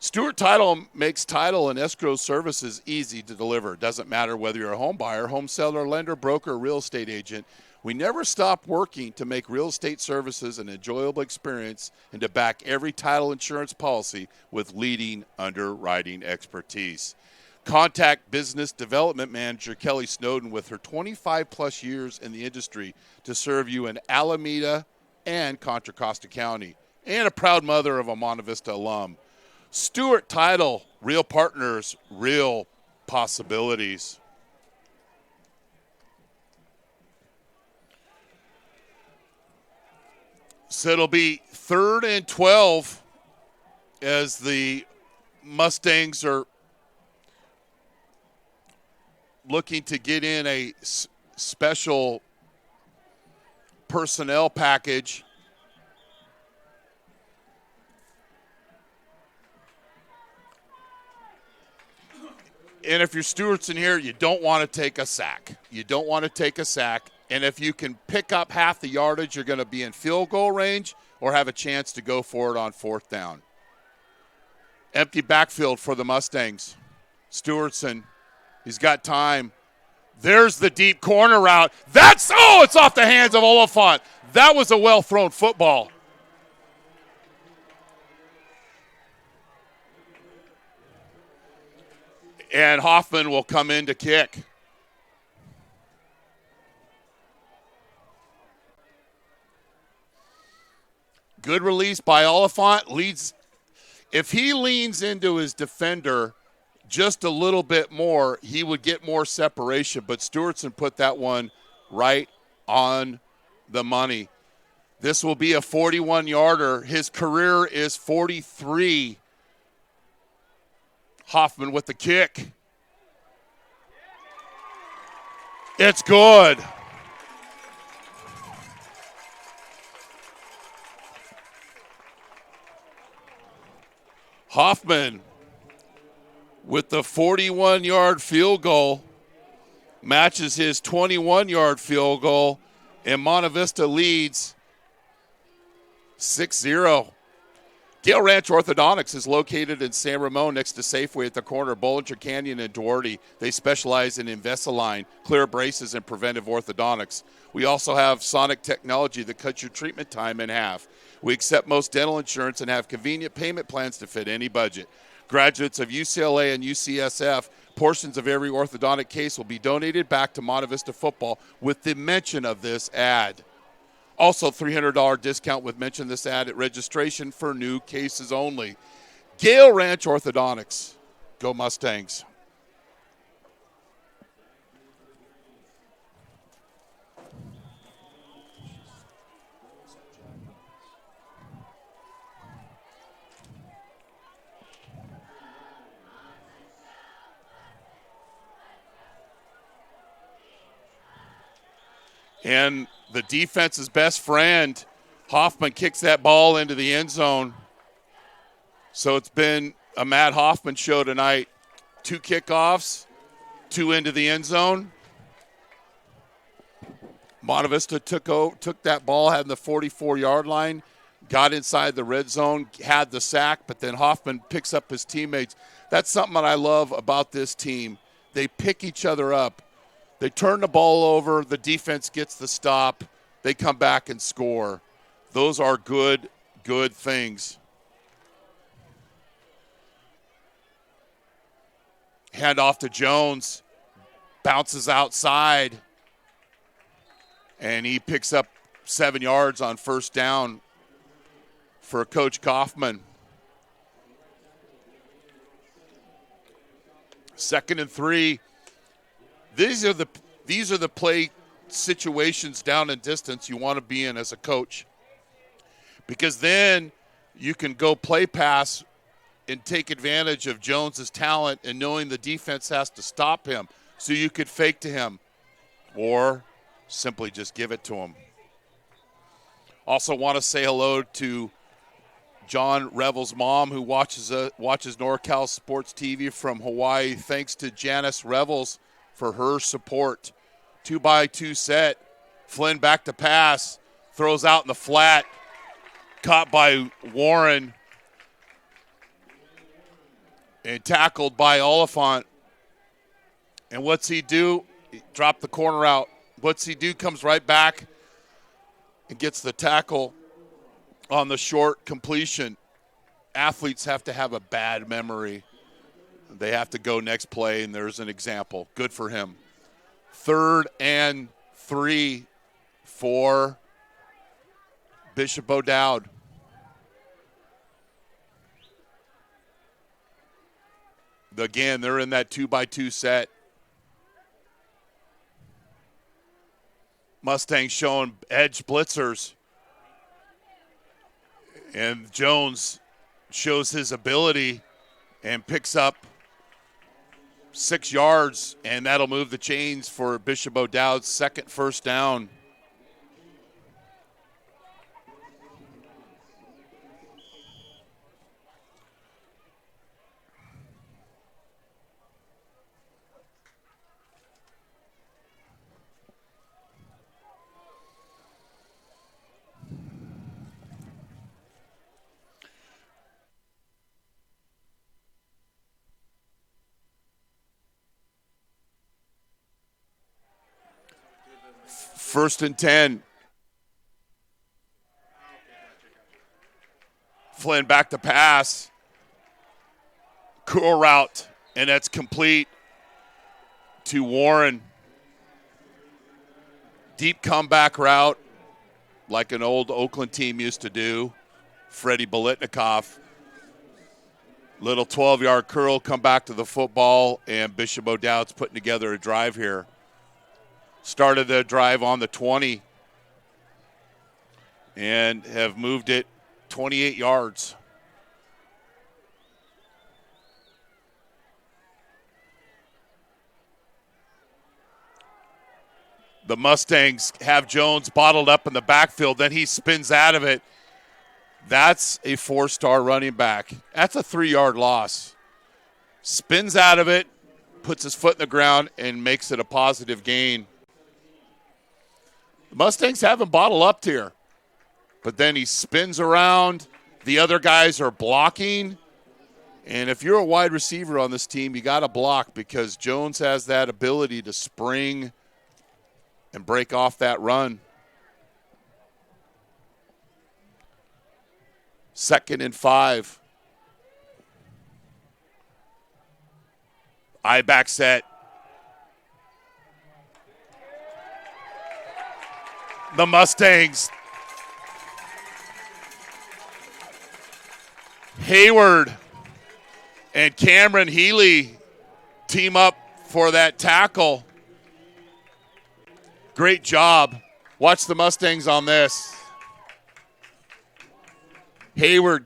Stewart Title makes title and escrow services easy to deliver. Doesn't matter whether you're a home buyer, home seller, lender, broker, or real estate agent. We never stop working to make real estate services an enjoyable experience and to back every title insurance policy with leading underwriting expertise. Contact Business Development Manager Kelly.Snowden with her 25-plus years in the industry to serve you in Alameda and Contra Costa County, and a proud mother of a Monte Vista alum. Stewart Title, real partners, real possibilities. So it'll be 3rd and 12 as the Mustangs are looking to get in a special personnel package. And if you're Stewartson here, you don't want to take a sack. You don't want to take a sack. And if you can pick up half the yardage, you're going to be in field goal range or have a chance to go for it on 4th down. Empty backfield for the Mustangs. Stewartson, he's got time. There's the deep corner route. It's off the hands of Oliphant. That was a well-thrown football. And Hoffman will come in to kick. Good release by Oliphant. Leads. If he leans into his defender just a little bit more, he would get more separation. But Stewartson put that one right on the money. This will be a 41-yarder. His career is 43. Hoffman with the kick. It's good. Hoffman with the 41-yard field goal matches his 21-yard field goal, and Monte Vista leads 6-0. Gale Ranch Orthodontics is located in San Ramon next to Safeway at the corner of Bollinger Canyon and Duarte. They specialize in Invisalign, clear braces, and preventive orthodontics. We also have sonic technology that cuts your treatment time in half. We accept most dental insurance and have convenient payment plans to fit any budget. Graduates of UCLA and UCSF, portions of every orthodontic case will be donated back to Monte Vista football with the mention of this ad. Also, $300 discount with mention of this ad at registration for new cases only. Gale Ranch Orthodontics. Go Mustangs. And the defense's best friend, Hoffman, kicks that ball into the end zone. So it's been a Matt Hoffman show tonight. 2 kickoffs, 2 into the end zone. Monte Vista took that ball, had the 44-yard line, got inside the red zone, had the sack, but then Hoffman picks up his teammates. That's something that I love about this team. They pick each other up. They turn the ball over. The defense gets the stop. They come back and score. Those are good things. Hand off to Jones. Bounces outside. And he picks up 7 yards on first down for Coach Kaufman. 2nd and 3. These are the play situations down and distance you want to be in as a coach, because then you can go play pass and take advantage of Jones's talent and knowing the defense has to stop him, so you could fake to him or simply just give it to him. Also want to say hello to John Revel's mom, who watches NorCal Sports TV from Hawaii. Thanks to Janice Revels for her support. 2-by-2 set. Flynn back to pass. Throws out in the flat. Caught by Warren. And tackled by Oliphant. And what's he do? He dropped the corner out. What's he do? Comes right back and gets the tackle on the short completion. Athletes have to have a bad memory. They have to go next play, and there's an example. Good for him. 3rd and 3 for Bishop O'Dowd. Again, they're in that 2-by-2 set. Mustangs showing edge blitzers. And Jones shows his ability and picks up 6 yards, and that'll move the chains for Bishop O'Dowd's 2nd first down. First and 10. Flynn back to pass. Curl route, and that's complete to Warren. Deep comeback route, like an old Oakland team used to do. Freddie Bolitnikoff. Little 12-yard curl, come back to the football, and Bishop O'Dowd's putting together a drive here. Started the drive on the 20 and have moved it 28 yards. The Mustangs have Jones bottled up in the backfield. Then he spins out of it. That's a 4-star running back. That's a 3-yard loss. Spins out of it, puts his foot in the ground, and makes it a positive gain. The Mustangs have him bottled up here. But then he spins around. The other guys are blocking. And if you're a wide receiver on this team, you got to block, because Jones has that ability to spring and break off that run. 2nd and 5. I back set. The Mustangs. Hayward and Cameron Healy team up for that tackle. Great job. Watch the Mustangs on this. Hayward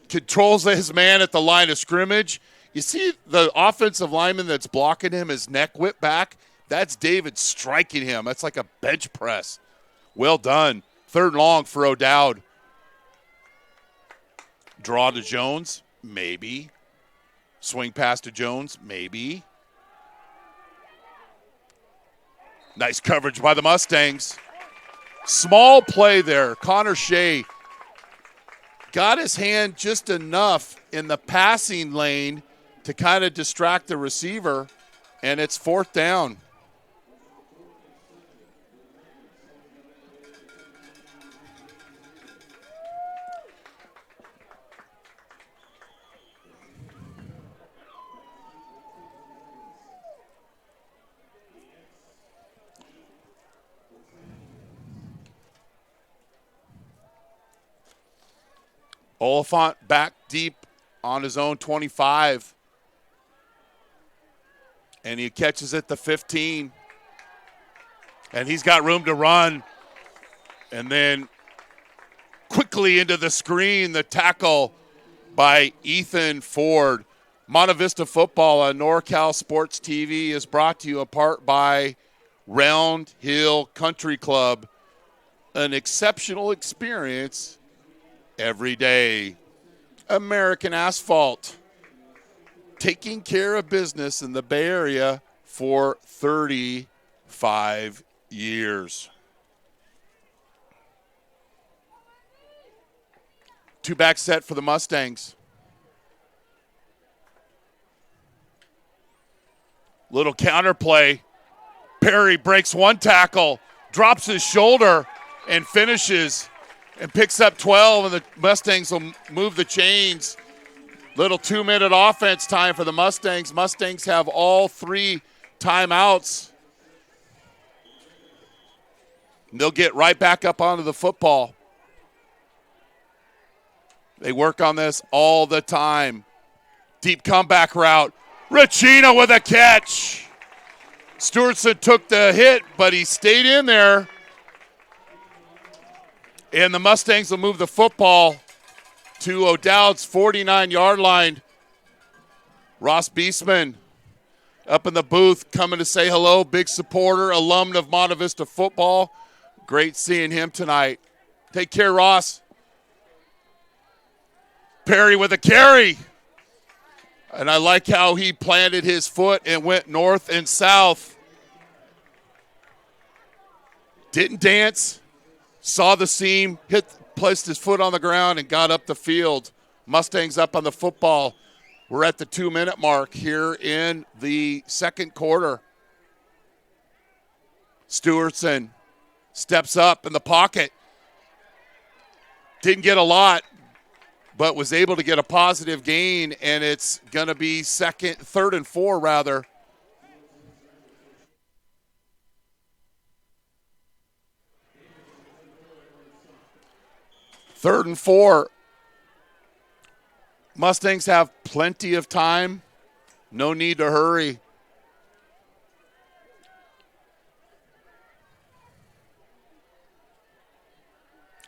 controls his man at the line of scrimmage. You see the offensive lineman that's blocking him, his neck whipped back? That's David striking him. That's like a bench press. Well done. 3rd and long for O'Dowd. Draw to Jones? Maybe. Swing pass to Jones? Maybe. Nice coverage by the Mustangs. Small play there. Connor Shea got his hand just enough in the passing lane to kind of distract the receiver, and it's 4th down. Oliphant back deep on his own 25. And he catches it the 15. And he's got room to run. And then quickly into the screen, the tackle by Ethan Ford. Monte Vista football on NorCal Sports TV is brought to you in part by Round Hill Country Club. An exceptional experience every day. American Asphalt, taking care of business in the Bay Area for 35 years. 2-back set for the Mustangs. Little counter play. Perry breaks one tackle, drops his shoulder, and finishes and picks up 12, and the Mustangs will move the chains. Little 2-minute offense time for the Mustangs. Mustangs have all 3 timeouts. And they'll get right back up onto the football. They work on this all the time. Deep comeback route. Racina with a catch. Stewartson took the hit, but he stayed in there. And the Mustangs will move the football to O'Dowd's 49-yard line. Ross Beastman up in the booth coming to say hello. Big supporter, alum of Monte Vista football. Great seeing him tonight. Take care, Ross. Perry with a carry. And I like how he planted his foot and went north and south. Didn't dance. Saw the seam, placed his foot on the ground, and got up the field. Mustangs up on the football. We're at the 2-minute mark here in the 2nd quarter. Stewartson steps up in the pocket. Didn't get a lot, but was able to get a positive gain, and it's going to be 3rd and 4 rather. Third and 4. Mustangs have plenty of time. No need to hurry.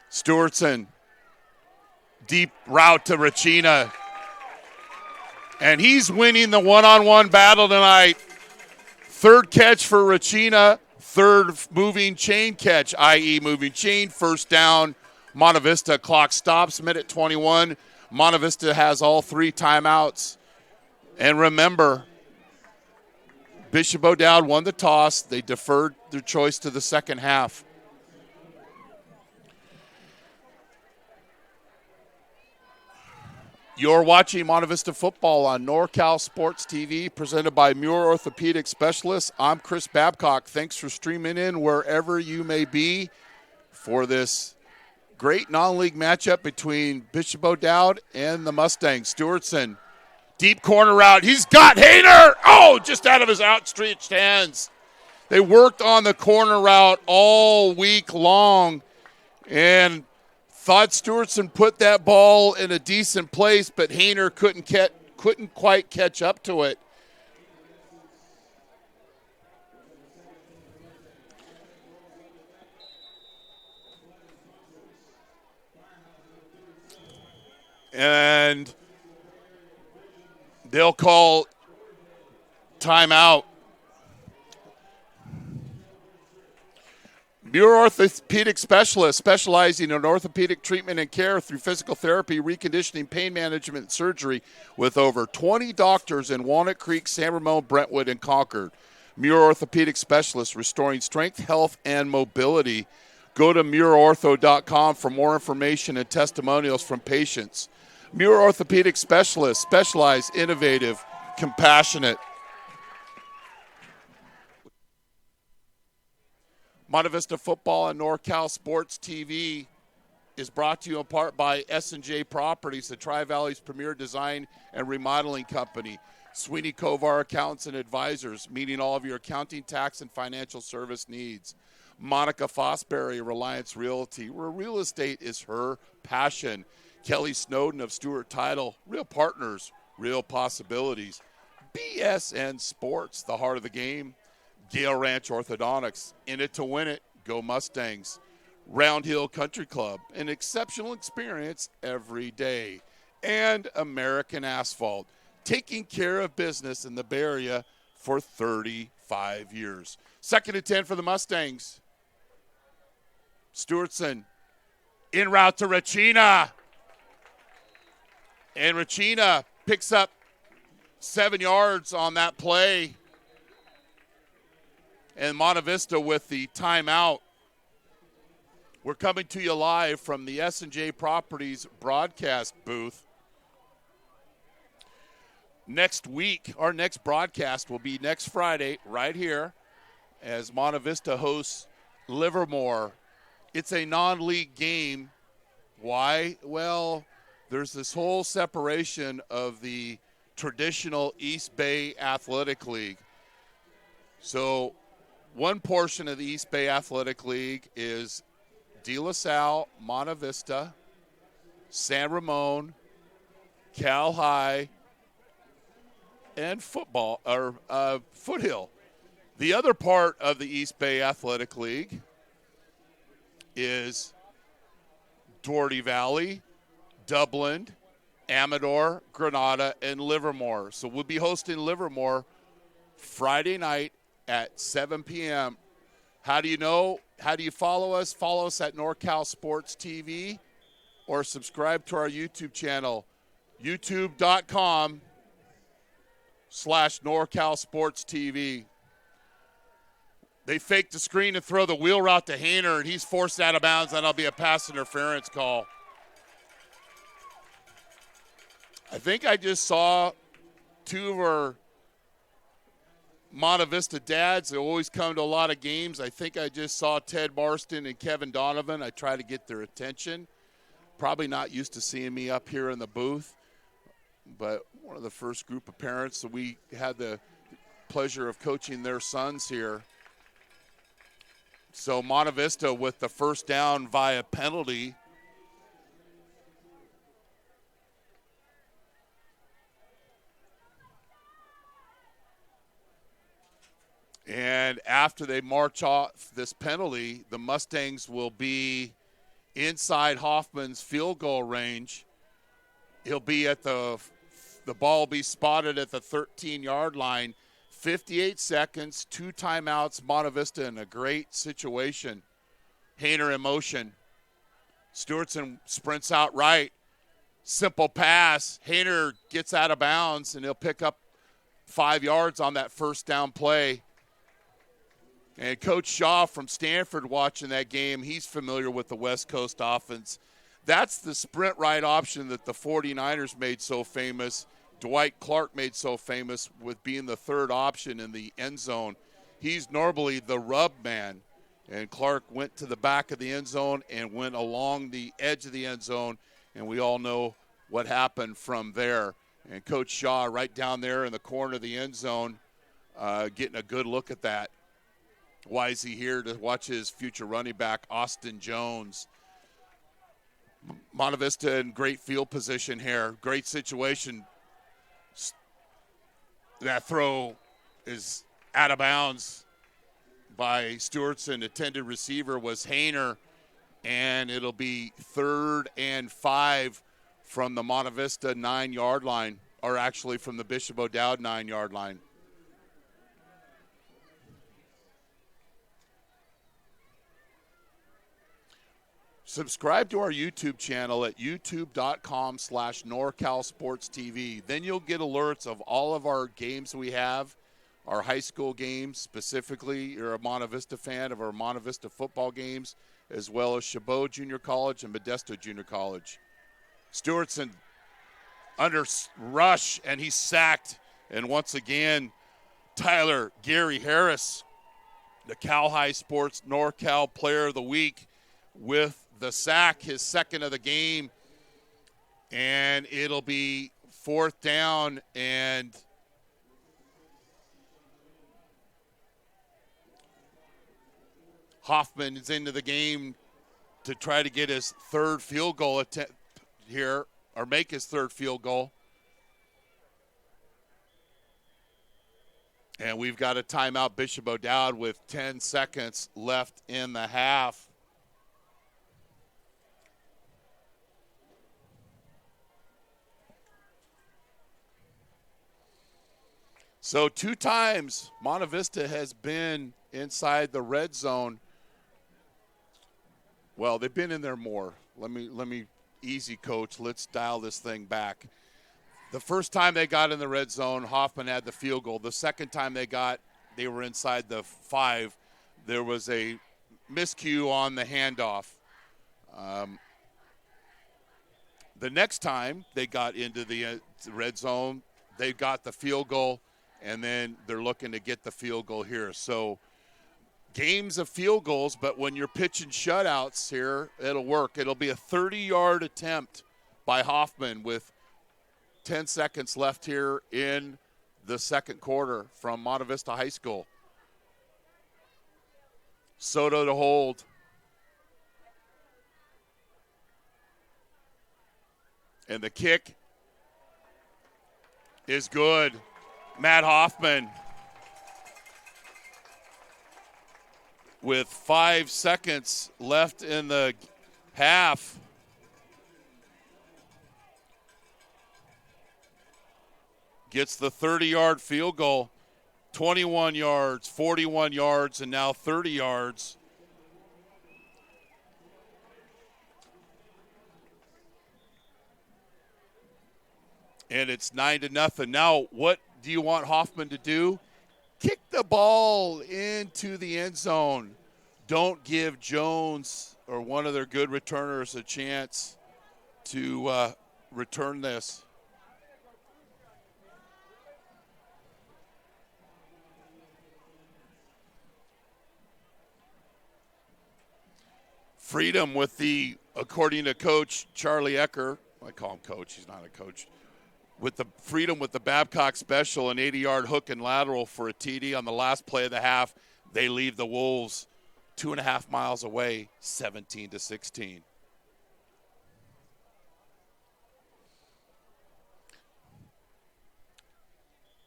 Stewartson. Deep route to Racina. And he's winning the one-on-one battle tonight. 3rd catch for Racina. 3rd moving chain catch, i.e. moving chain. 1st down. Monte Vista clock stops, minute 21. Monte Vista has all 3 timeouts. And remember, Bishop O'Dowd won the toss. They deferred their choice to the second half. You're watching Monte Vista football on NorCal Sports TV, presented by Muir Orthopedic Specialists. I'm Chris Babcock. Thanks for streaming in wherever you may be for this great non-league matchup between Bishop O'Dowd and the Mustangs. Stewartson, deep corner route. He's got Hayner. Oh, just out of his outstretched hands. They worked on the corner route all week long and thought Stewartson put that ball in a decent place, but Hayner couldn't quite catch up to it. And they'll call timeout. Muir Orthopedic Specialist, specializing in orthopedic treatment and care through physical therapy, reconditioning, pain management, and surgery, with over 20 doctors in Walnut Creek, San Ramon, Brentwood, and Concord. Muir Orthopedic Specialist, restoring strength, health, and mobility. Go to muirortho.com for more information and testimonials from patients. Muir Orthopedic Specialist, specialized, innovative, compassionate. Monte Vista Football and NorCal Sports TV is brought to you in part by S&J Properties, the Tri-Valley's premier design and remodeling company. Sweeney Kovar Accountants and Advisors, meeting all of your accounting, tax, and financial service needs. Monica Fosbury, Reliance Realty, where real estate is her passion. Kelly.Snowden of Stewart Title, real partners, real possibilities. BSN Sports, the heart of the game. Gale Ranch Orthodontics, in it to win it, go Mustangs. Round Hill Country Club, an exceptional experience every day. And American Asphalt, taking care of business in the Bay Area for 35 years. 2nd and 10 for the Mustangs. Stewartson, en route to Rachina. And Rachina picks up 7 yards on that play. And Monte Vista with the timeout. We're coming to you live from the S&J Properties broadcast booth. Next week, our next broadcast will be next Friday right here as Monte Vista hosts Livermore. It's a non-league game. Why? Well, there's this whole separation of the traditional East Bay Athletic League. So one portion of the East Bay Athletic League is De La Salle, Monte Vista, San Ramon, Cal High, and Foothill. The other part of the East Bay Athletic League is Doherty Valley, Dublin, Amador, Granada, and Livermore. So we'll be hosting Livermore Friday night at 7 p.m. How do you know? How do you follow us? Follow us at NorCal Sports TV or subscribe to our YouTube channel, youtube.com/NorCal Sports TV. They fake the screen and throw the wheel route to Hayner, and he's forced out of bounds, and that'll be a pass interference call. I think I just saw two of our Monte Vista dads. They always come to a lot of games. I think I just saw Ted Marston and Kevin Donovan. I try to get their attention. Probably not used to seeing me up here in the booth, but one of the first group of parents. So we had the pleasure of coaching their sons here. So Monte Vista with the first down via penalty. And after they march off this penalty, the Mustangs will be inside Hoffman's field goal range. He'll be at the ball will be spotted at the 13-yard line. 58 seconds, 2 timeouts, Monte Vista in a great situation. Hayner in motion. Stewartson sprints out right. Simple pass. Hayner gets out of bounds, and he'll pick up 5 yards on that first down play. And Coach Shaw from Stanford watching that game, he's familiar with the West Coast offense. That's the sprint right option that the 49ers made so famous. Dwight Clark made so famous with being the third option in the end zone. He's normally the rub man. And Clark went to the back of the end zone and went along the edge of the end zone, and we all know what happened from there. And Coach Shaw right down there in the corner of the end zone getting a good look at that. Why is he here? To watch his future running back, Austin Jones. Monte Vista in great field position here. Great situation. That throw is out of bounds by Stewart's intended receiver was Hayner, and it'll be 3rd and 5 from the Monte Vista 9-yard line, or actually from the Bishop O'Dowd 9-yard line. Subscribe to our YouTube channel at youtube.com/NorCalSportsTV. Then you'll get alerts of all of our games we have, our high school games specifically. You're a Monte Vista fan of our Monte Vista football games, as well as Chabot Junior College and Modesto Junior College. Stewartson under rush, and he's sacked. And once again, Tyler Gary Harris, the Cal High Sports NorCal Player of the Week, with the sack, his second of the game. And it'll be 4th down, and Hoffman is into the game to try to get his 3rd field goal attempt here, or make his 3rd field goal. And we've got a timeout, Bishop O'Dowd, with 10 seconds left in the half. So 2 times Monte Vista has been inside the red zone. Well, they've been in there more. Let me easy, coach. Let's dial this thing back. The first time they got in the red zone, Hoffman had the field goal. The second time they were inside the 5. There was a miscue on the handoff. The next time they got into the red zone, they got the field goal, and then they're looking to get the field goal here. So games of field goals, but when you're pitching shutouts here, it'll work. It'll be a 30-yard attempt by Hoffman with 10 seconds left here in the second quarter from Monte Vista High School. Soto to hold. And the kick is good. Matt Hoffman with 5 seconds left in the half. Gets the 30-yard field goal. 21 yards, 41 yards, and now 30 yards. And it's 9-0. Now, what do you want Hoffman to do? Kick the ball into the end zone. Don't give Jones or one of their good returners a chance to return this. Freedom with the, according to Coach Charlie Ecker, I call him Coach, he's not a coach, with the freedom with the Babcock special, an 80-yard hook and lateral for a TD on the last play of the half. They leave the Wolves 2.5 miles away, 17-16.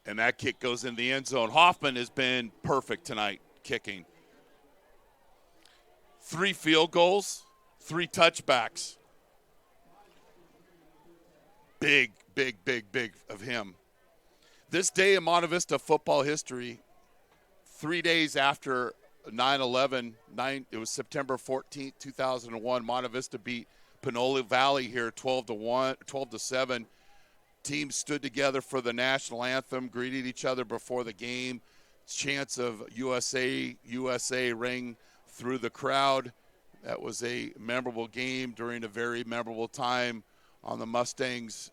And that kick goes in the end zone. Hoffman has been perfect tonight kicking. 3 field goals, 3 touchbacks. Big of him. This day in Monte Vista football history, 3 days after 9/11, it was September 14th, 2001, Monte Vista beat Pinole Valley here 12-7. Teams stood together for the national anthem, greeted each other before the game. Chants of USA, USA rang through the crowd. That was a memorable game during a very memorable time on the Mustangs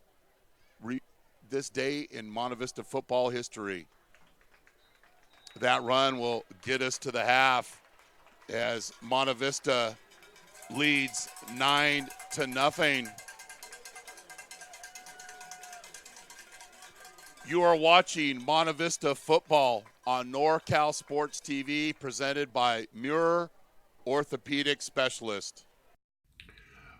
this day in Monte Vista football history. That run will get us to the half. as Monte Vista leads 9-0. You are watching Monte Vista football on NorCal Sports TV, presented by Muir Orthopedic Specialist.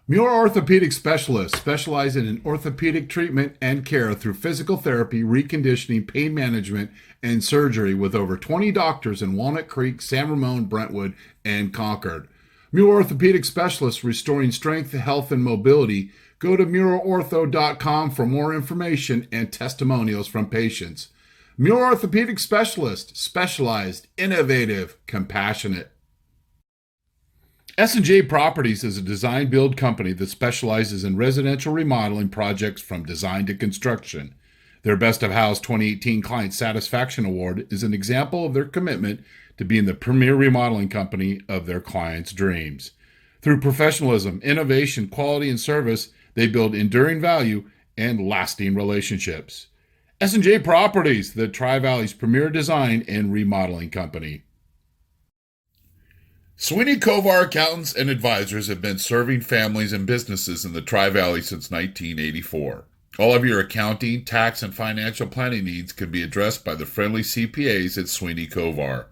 Muir Orthopedic Specialists specialize in orthopedic treatment and care through physical therapy, reconditioning, pain management, and surgery with over 20 doctors in Walnut Creek, San Ramon, Brentwood, and Concord. Muir Orthopedic Specialists, restoring strength, health, and mobility. Go to murortho.com for more information and testimonials from patients. Muir Orthopedic Specialist, specialized, innovative, compassionate. S&J Properties is a design-build company that specializes in residential remodeling projects from design to construction. Their Best of House 2018 Client Satisfaction Award is an example of their commitment to being the premier remodeling company of their clients' dreams. Through professionalism, innovation, quality, and service, they build enduring value and lasting relationships. S&J Properties, the Tri-Valley's premier design and remodeling company. Sweeney Kovar Accountants and Advisors have been serving families and businesses in the Tri-Valley since 1984. All of your accounting, tax, and financial planning needs can be addressed by the friendly CPAs at Sweeney Kovar.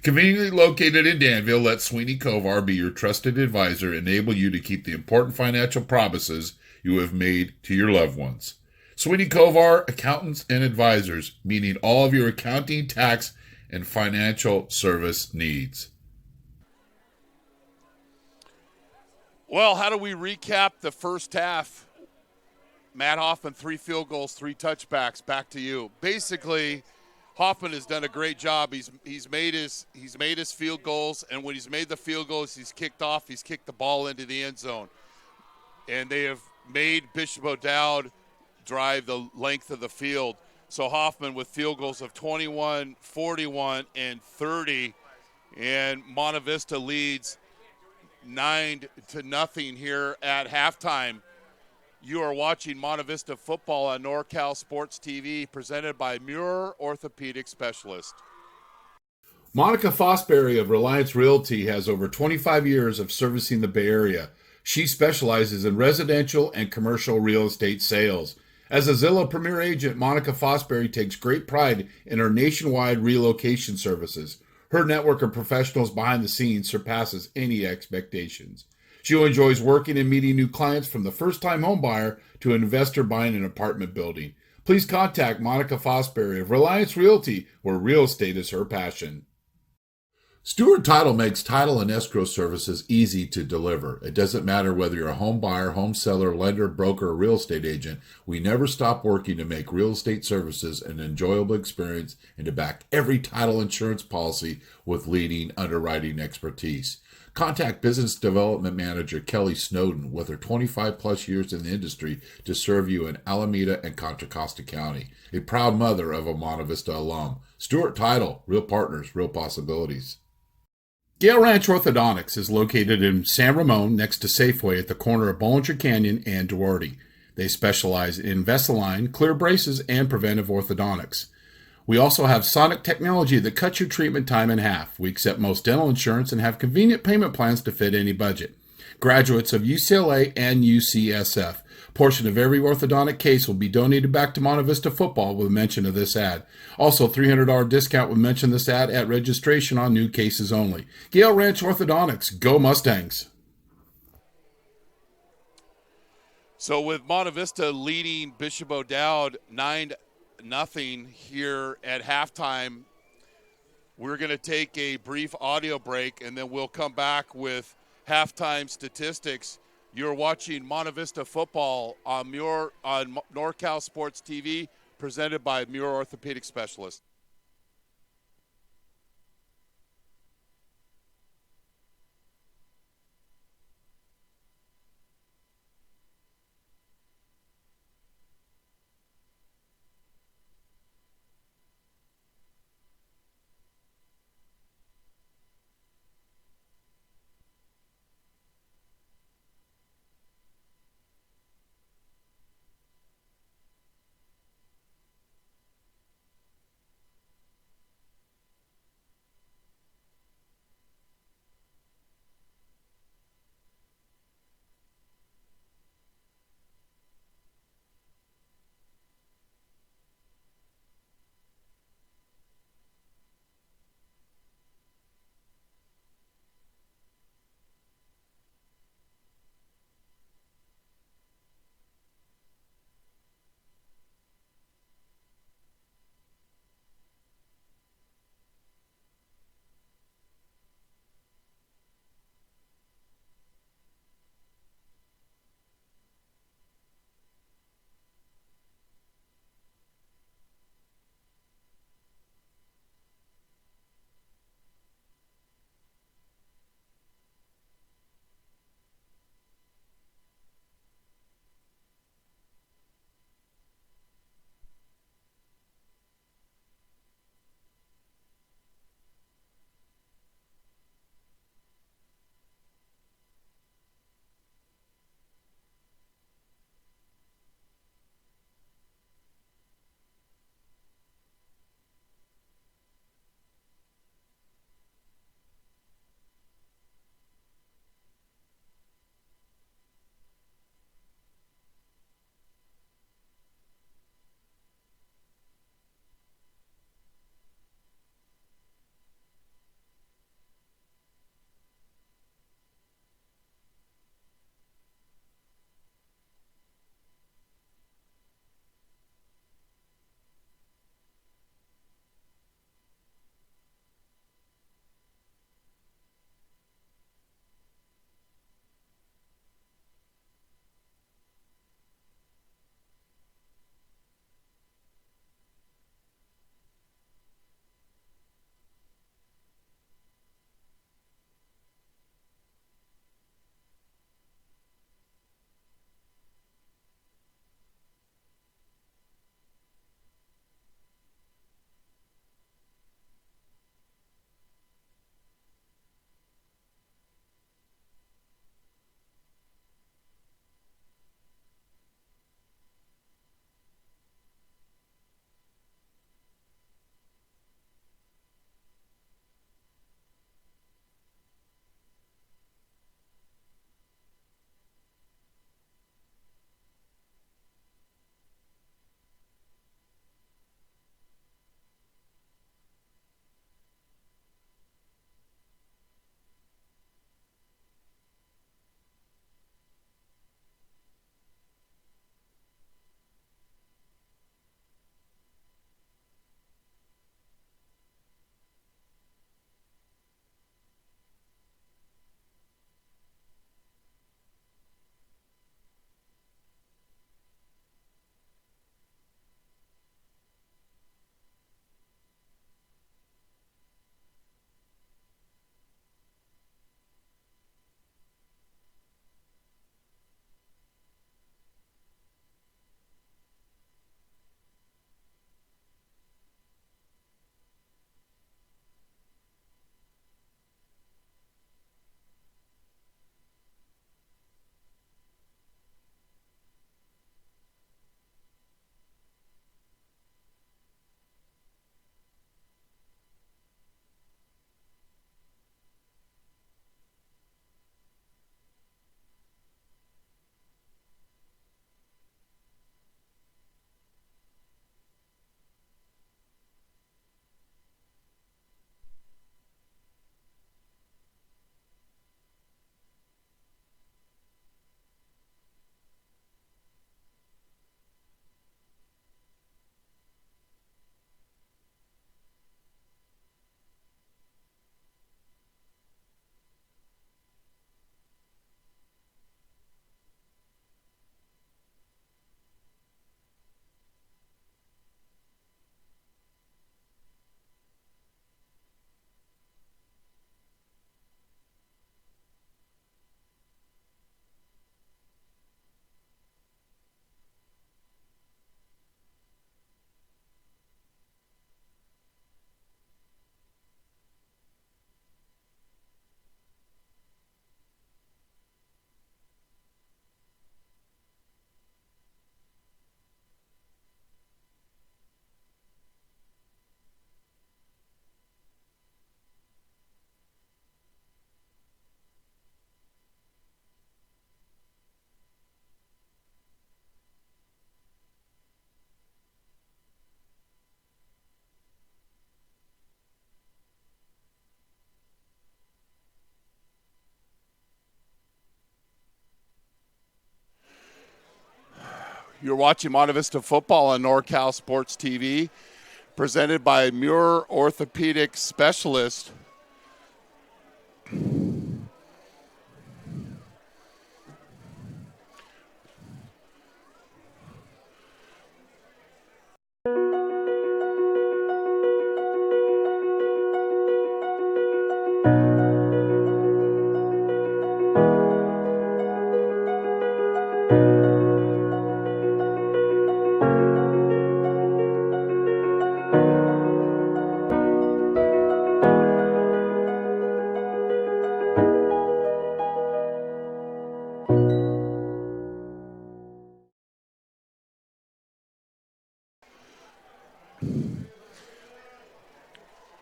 Conveniently located in Danville, let Sweeney Kovar be your trusted advisor, enable you to keep the important financial promises you have made to your loved ones. Sweeney Kovar Accountants and Advisors, meeting all of your accounting, tax, and financial service needs. Well, how do we recap the first half? Matt Hoffman, 3 field goals, 3 touchbacks. Back to you. Basically, Hoffman has done a great job. He's made his field goals, and when he's made the field goals, he's kicked the ball into the end zone. And they have made Bishop O'Dowd drive the length of the field. So Hoffman with field goals of 21, 41, and 30. And Monte Vista leads 9-0 here at halftime. You are watching Monte Vista football on NorCal Sports TV, presented by Muir Orthopedic Specialist. Monica Fosbury of Reliance Realty has over 25 years of servicing the Bay Area. She specializes in residential and commercial real estate sales. As a Zillow Premier Agent, Monica Fosbury takes great pride in her nationwide relocation services. Her network of professionals behind the scenes surpasses any expectations. She enjoys working and meeting new clients, from the first-time home buyer to an investor buying an apartment building. Please contact Monica Fosbury of Reliance Realty, where real estate is her passion. Stewart Title makes title and escrow services easy to deliver. It doesn't matter whether you're a home buyer, home seller, lender, broker, or real estate agent. We never stop working to make real estate services an enjoyable experience and to back every title insurance policy with leading underwriting expertise. Contact Business Development Manager Kelly.Snowden with her 25-plus years in the industry to serve you in Alameda and Contra Costa County. A proud mother of a Monte Vista alum. Stewart Title, real partners, real possibilities. Gale Ranch Orthodontics is located in San Ramon, next to Safeway at the corner of Bollinger Canyon and Duarte. They specialize in Invisalign, clear braces, and preventive orthodontics. We also have sonic technology that cuts your treatment time in half. We accept most dental insurance and have convenient payment plans to fit any budget. Graduates of UCLA and UCSF. Portion of every orthodontic case will be donated back to Monte Vista football with mention of this ad. Also, $300 discount with mention of this ad at registration on new cases only. Gale Ranch Orthodontics, go Mustangs! So with Monte Vista leading Bishop O'Dowd 9-0 here at halftime, we're going to take a brief audio break, and then we'll come back with halftime statistics. You're watching Monte Vista football on NorCal Sports TV, presented by Muir Orthopedic Specialist. You're watching Monte Vista football on NorCal Sports TV, presented by Muir Orthopedic Specialist.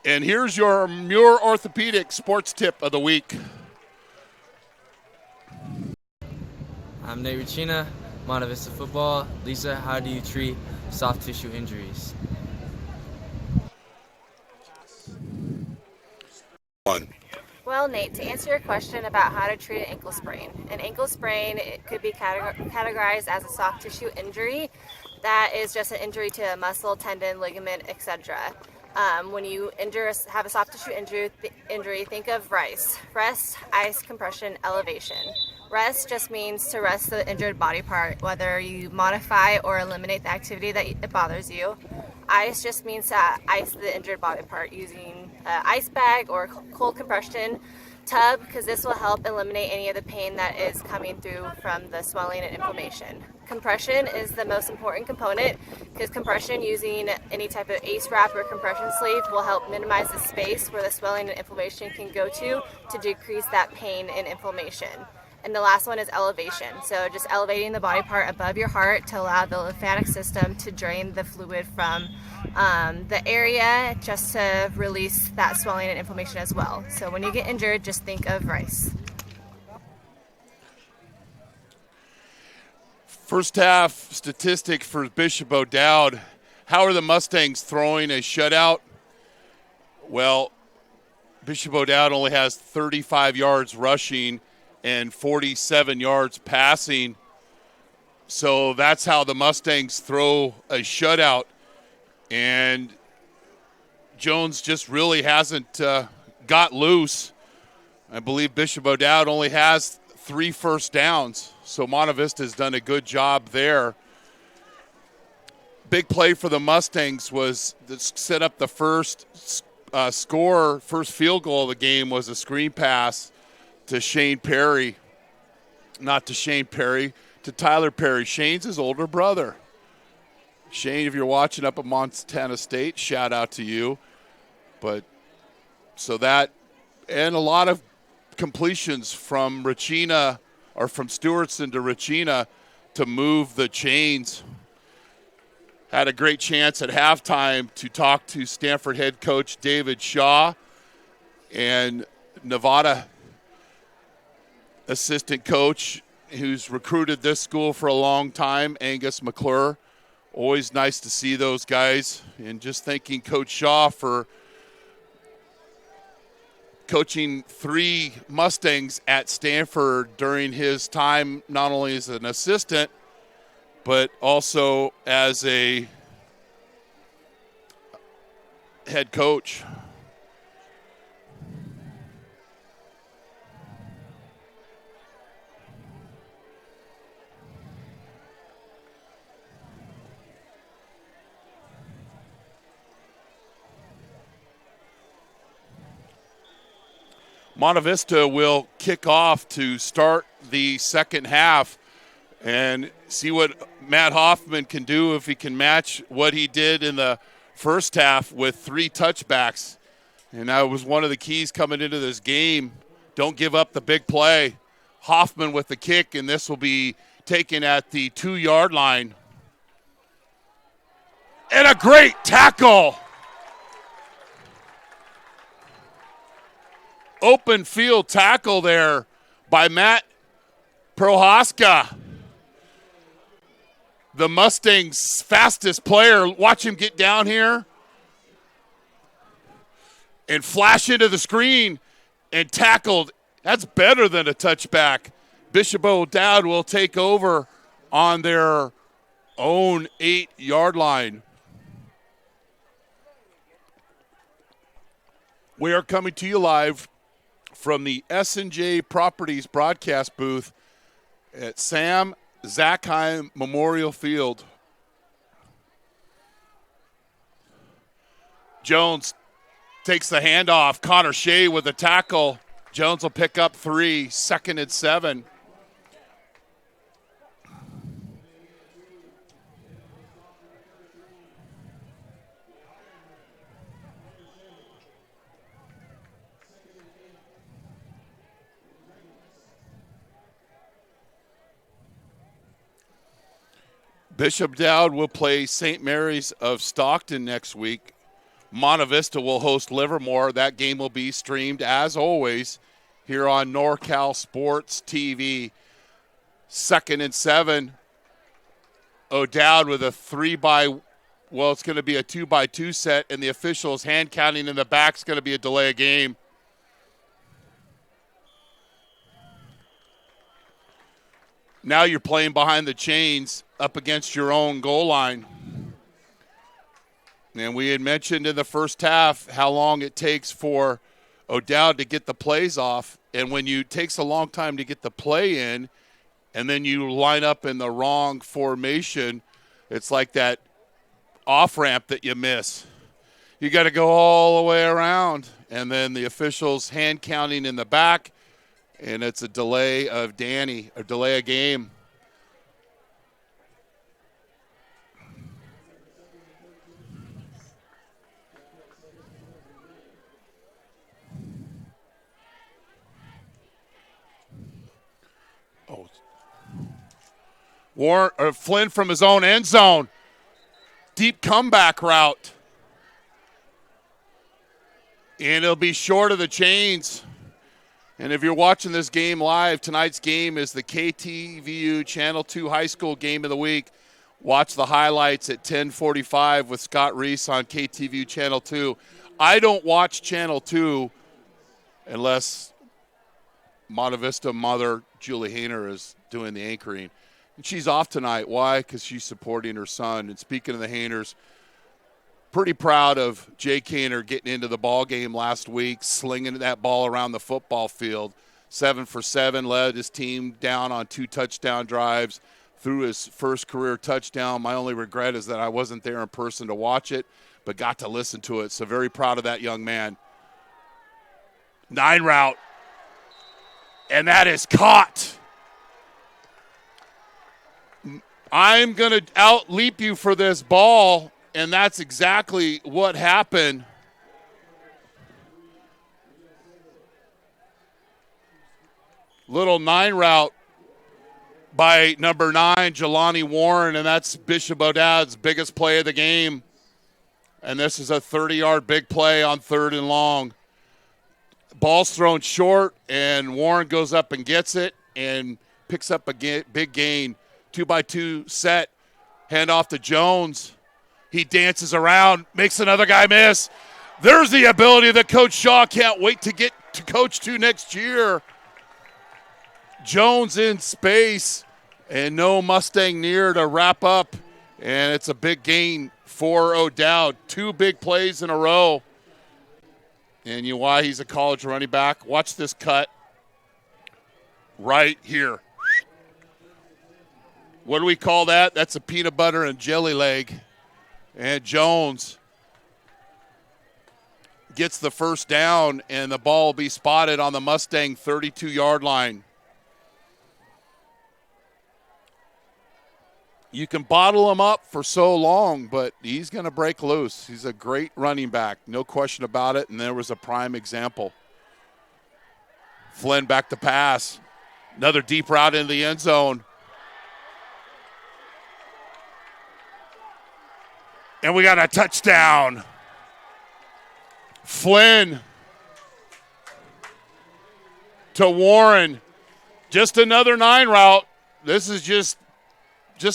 And here's your Muir Orthopedic sports tip of the week. I'm Nate Ricina, Monte Vista football. Lisa, how do you treat soft tissue injuries? Well, Nate, to answer your question about how to treat an ankle sprain it could be categorized as a soft tissue injury. That is just an injury to a muscle, tendon, ligament, etc. When you have a soft tissue injury, think of RICE. Rest, ice, compression, elevation. Rest just means to rest the injured body part, whether you modify or eliminate the activity that bothers you. Ice just means to ice the injured body part using an ice bag or cold compression tub, because this will help eliminate any of the pain that is coming through from the swelling and inflammation. Compression is the most important component, because compression using any type of ACE wrap or compression sleeve will help minimize the space where the swelling and inflammation can go to decrease that pain and inflammation. And the last one is elevation. So just elevating the body part above your heart to allow the lymphatic system to drain the fluid from the area, just to release that swelling and inflammation as well. So when you get injured, just think of RICE. First half statistic for Bishop O'Dowd. How are the Mustangs throwing a shutout? Well, Bishop O'Dowd only has 35 yards rushing and 47 yards passing. So that's how the Mustangs throw a shutout. And Jones just really hasn't got loose. I believe Bishop O'Dowd only has 3 first downs. So Monte Vista has done a good job there. Big play for the Mustangs was to set up the first first field goal of the game was a screen pass to Shane Perry. Not to Shane Perry, to Tyler Perry. Shane's his older brother. Shane, if you're watching up at Montana State, shout out to you. But so that, and a lot of completions from Regina, or from Stewartson to Regina, to move the chains. Had a great chance at halftime to talk to Stanford head coach David Shaw and Nevada assistant coach who's recruited this school for a long time, Angus McClure. Always nice to see those guys. And just thanking Coach Shaw for coaching 3 Mustangs at Stanford during his time, not only as an assistant, but also as a head coach. Monte Vista will kick off to start the second half and see what Matt Hoffman can do, if he can match what he did in the first half with 3 touchbacks. And that was one of the keys coming into this game. Don't give up the big play. Hoffman with the kick, and this will be taken at the 2-yard line. And a great tackle. Open field tackle there by Matt Prohaska. The Mustangs' fastest player. Watch him get down here and flash into the screen and tackled. That's better than a touchback. Bishop O'Dowd will take over on their own 8-yard line. We are coming to you live from the S&J Properties broadcast booth at Sam Zackheim Memorial Field. Jones takes the handoff. Connor Shea with a tackle. Jones will pick up 3, 2nd and 7. Bishop Dowd will play St. Mary's of Stockton next week. Monte Vista will host Livermore. That game will be streamed, as always, here on NorCal Sports TV. 2nd and 7. O'Dowd with a it's going to be a 2-by-2 set, and the officials hand counting in the back is going to be a delay of game. Now you're playing behind the chains up against your own goal line. And we had mentioned in the first half how long it takes for O'Dowd to get the plays off. And when it takes a long time to get the play in, and then you line up in the wrong formation, it's like that off-ramp that you miss. You got to go all the way around. And then the officials hand counting in the back, and it's a delay of delay of game. Flynn from his own end zone. Deep comeback route. And it'll be short of the chains. And if you're watching this game live, tonight's game is the KTVU Channel 2 High School Game of the Week. Watch the highlights at 10:45 with Scott Reese on KTVU Channel 2. I don't watch Channel 2 unless Monte Vista mother Julie Hayner is doing the anchoring. And she's off tonight. Why? Because she's supporting her son. And speaking of the Hayners, pretty proud of Jake Hayner getting into the ball game last week, slinging that ball around the football field. 7 for 7, led his team down on 2 touchdown drives, threw his first career touchdown. My only regret is that I wasn't there in person to watch it, but got to listen to it. So very proud of that young man. 9 route. And that is caught. I'm going to out-leap you for this ball, and that's exactly what happened. Little 9 route by number 9, Jelani Warren, and that's Bishop O'Dowd's biggest play of the game. And this is a 30-yard big play on 3rd and long. Ball's thrown short, and Warren goes up and gets it and picks up a big gain. 2-by-2 set, hand off to Jones. He dances around, makes another guy miss. There's the ability that Coach Shaw can't wait to get to coach to next year. Jones in space, and no Mustang near to wrap up. And it's a big gain for O'Dowd. 2 big plays in a row. And you know why he's a college running back? Watch this cut right here. What do we call that? That's a peanut butter and jelly leg. And Jones gets the first down, and the ball will be spotted on the Mustang 32-yard line. You can bottle him up for so long, but he's going to break loose. He's a great running back, no question about it, and there was a prime example. Flynn back to pass. Another deep route into the end zone. And we got a touchdown. Flynn to Warren. Just another 9 route. This is just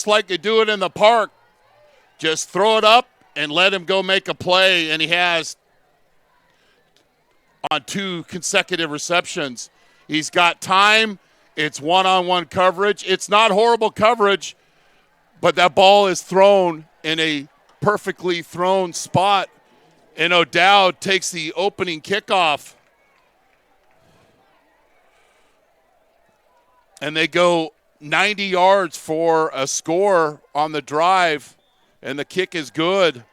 like they do it in the park. Just throw it up and let him go make a play. And he has on 2 consecutive receptions. He's got time. It's one-on-one coverage. It's not horrible coverage, But that ball is thrown in a perfectly thrown spot, and O'Dowd takes the opening kickoff. And they go 90 yards for a score on the drive, and the kick is good.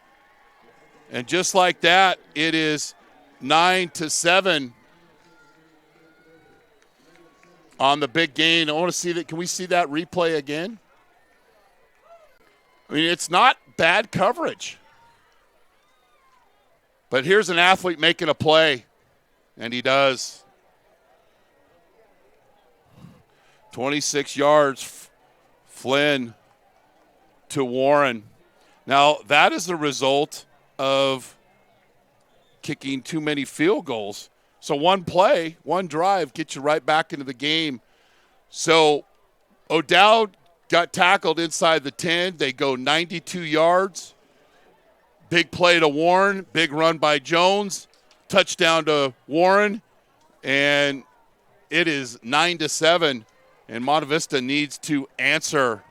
And just like that, it is 9-7 on the big gain. I want to see that. Can we see that replay again? I mean, it's not bad coverage. But here's an athlete making a play, and he does. 26 yards, Flynn to Warren. Now, that is the result of kicking too many field goals. So one play, one drive gets you right back into the game. So O'Dowd got tackled inside the 10. They go 92 yards. Big play to Warren. Big run by Jones. Touchdown to Warren. And it is 9-7. And Monte Vista needs to answer.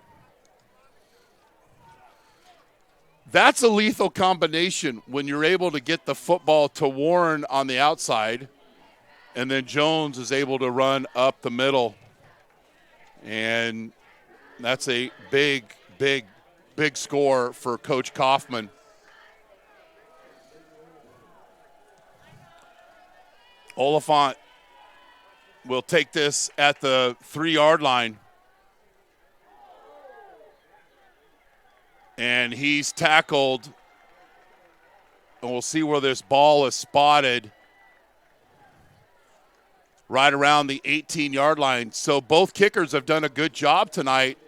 That's a lethal combination when you're able to get the football to Warren on the outside, and then Jones is able to run up the middle. And that's a big, big, big score for Coach Kaufman. Oliphant will take this at the 3-yard line. And he's tackled. And we'll see where this ball is spotted. Right around the 18-yard line. So both kickers have done a good job tonight.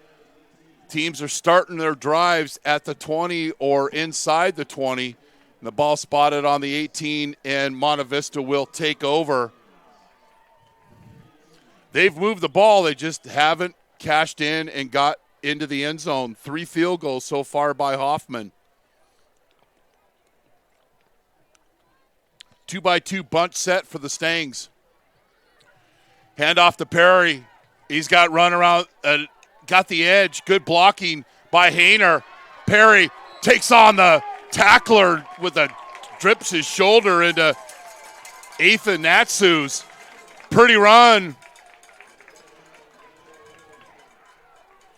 Teams are starting their drives at the 20 or inside the 20. And the ball spotted on the 18, and Monte Vista will take over. They've moved the ball. They just haven't cashed in and got into the end zone. 3 field goals so far by Hoffman. 2-by-2 bunch set for the Stangs. Hand off to Perry. He's got run around, got the edge. Good blocking by Hayner. Perry takes on the tackler drips his shoulder into Ethan Natsu's. Pretty run.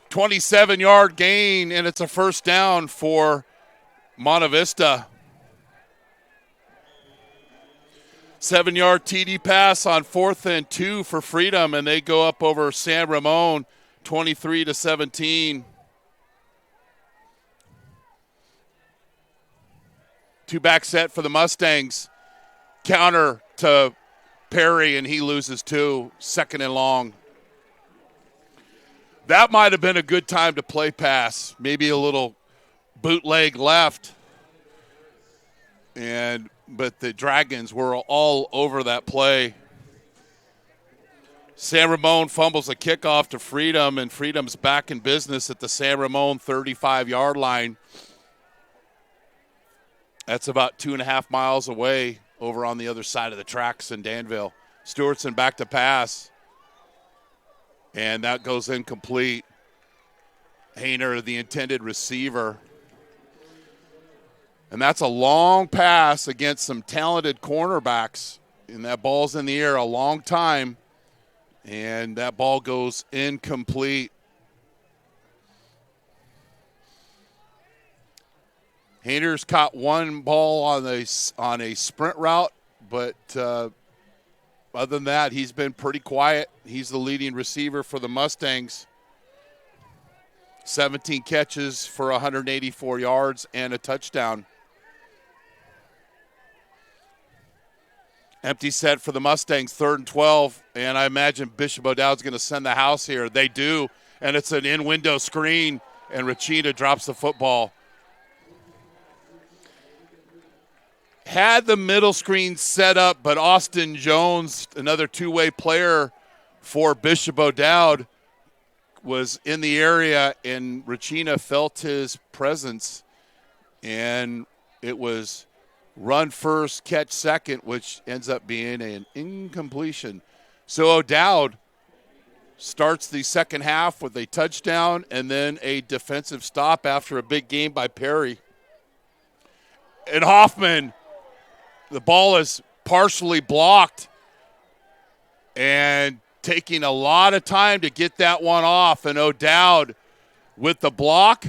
27-yard gain, and it's a first down for Monte Vista. 7-yard TD pass on 4th and 2 for Freedom, and they go up over San Ramon, 23-17. 2-back set for the Mustangs. Counter to Perry, and he loses 2. 2nd and long. That might have been a good time to play pass. Maybe a little bootleg left. But the Dragons were all over that play. San Ramon fumbles a kickoff to Freedom, and Freedom's back in business at the San Ramon 35-yard line. That's about 2.5 miles away over on the other side of the tracks in Danville. Stewartson back to pass. And that goes incomplete. Hayner, the intended receiver. And that's a long pass against some talented cornerbacks. And that ball's in the air a long time. And that ball goes incomplete. Hayner's caught one ball on a sprint route, but other than that, he's been pretty quiet. He's the leading receiver for the Mustangs. 17 catches for 184 yards and a touchdown. Empty set for the Mustangs, 3rd and 12. And I imagine Bishop O'Dowd's going to send the house here. They do, and it's an in-window screen, and Rachita drops the football. Had the middle screen set up, but Austin Jones, another two-way player for Bishop O'Dowd, was in the area, and Rachina felt his presence, and it was run first, catch second, which ends up being an incompletion. So O'Dowd starts the second half with a touchdown and then a defensive stop after a big game by Perry. And Hoffman, the ball is partially blocked and taking a lot of time to get that one off. And O'Dowd with the block,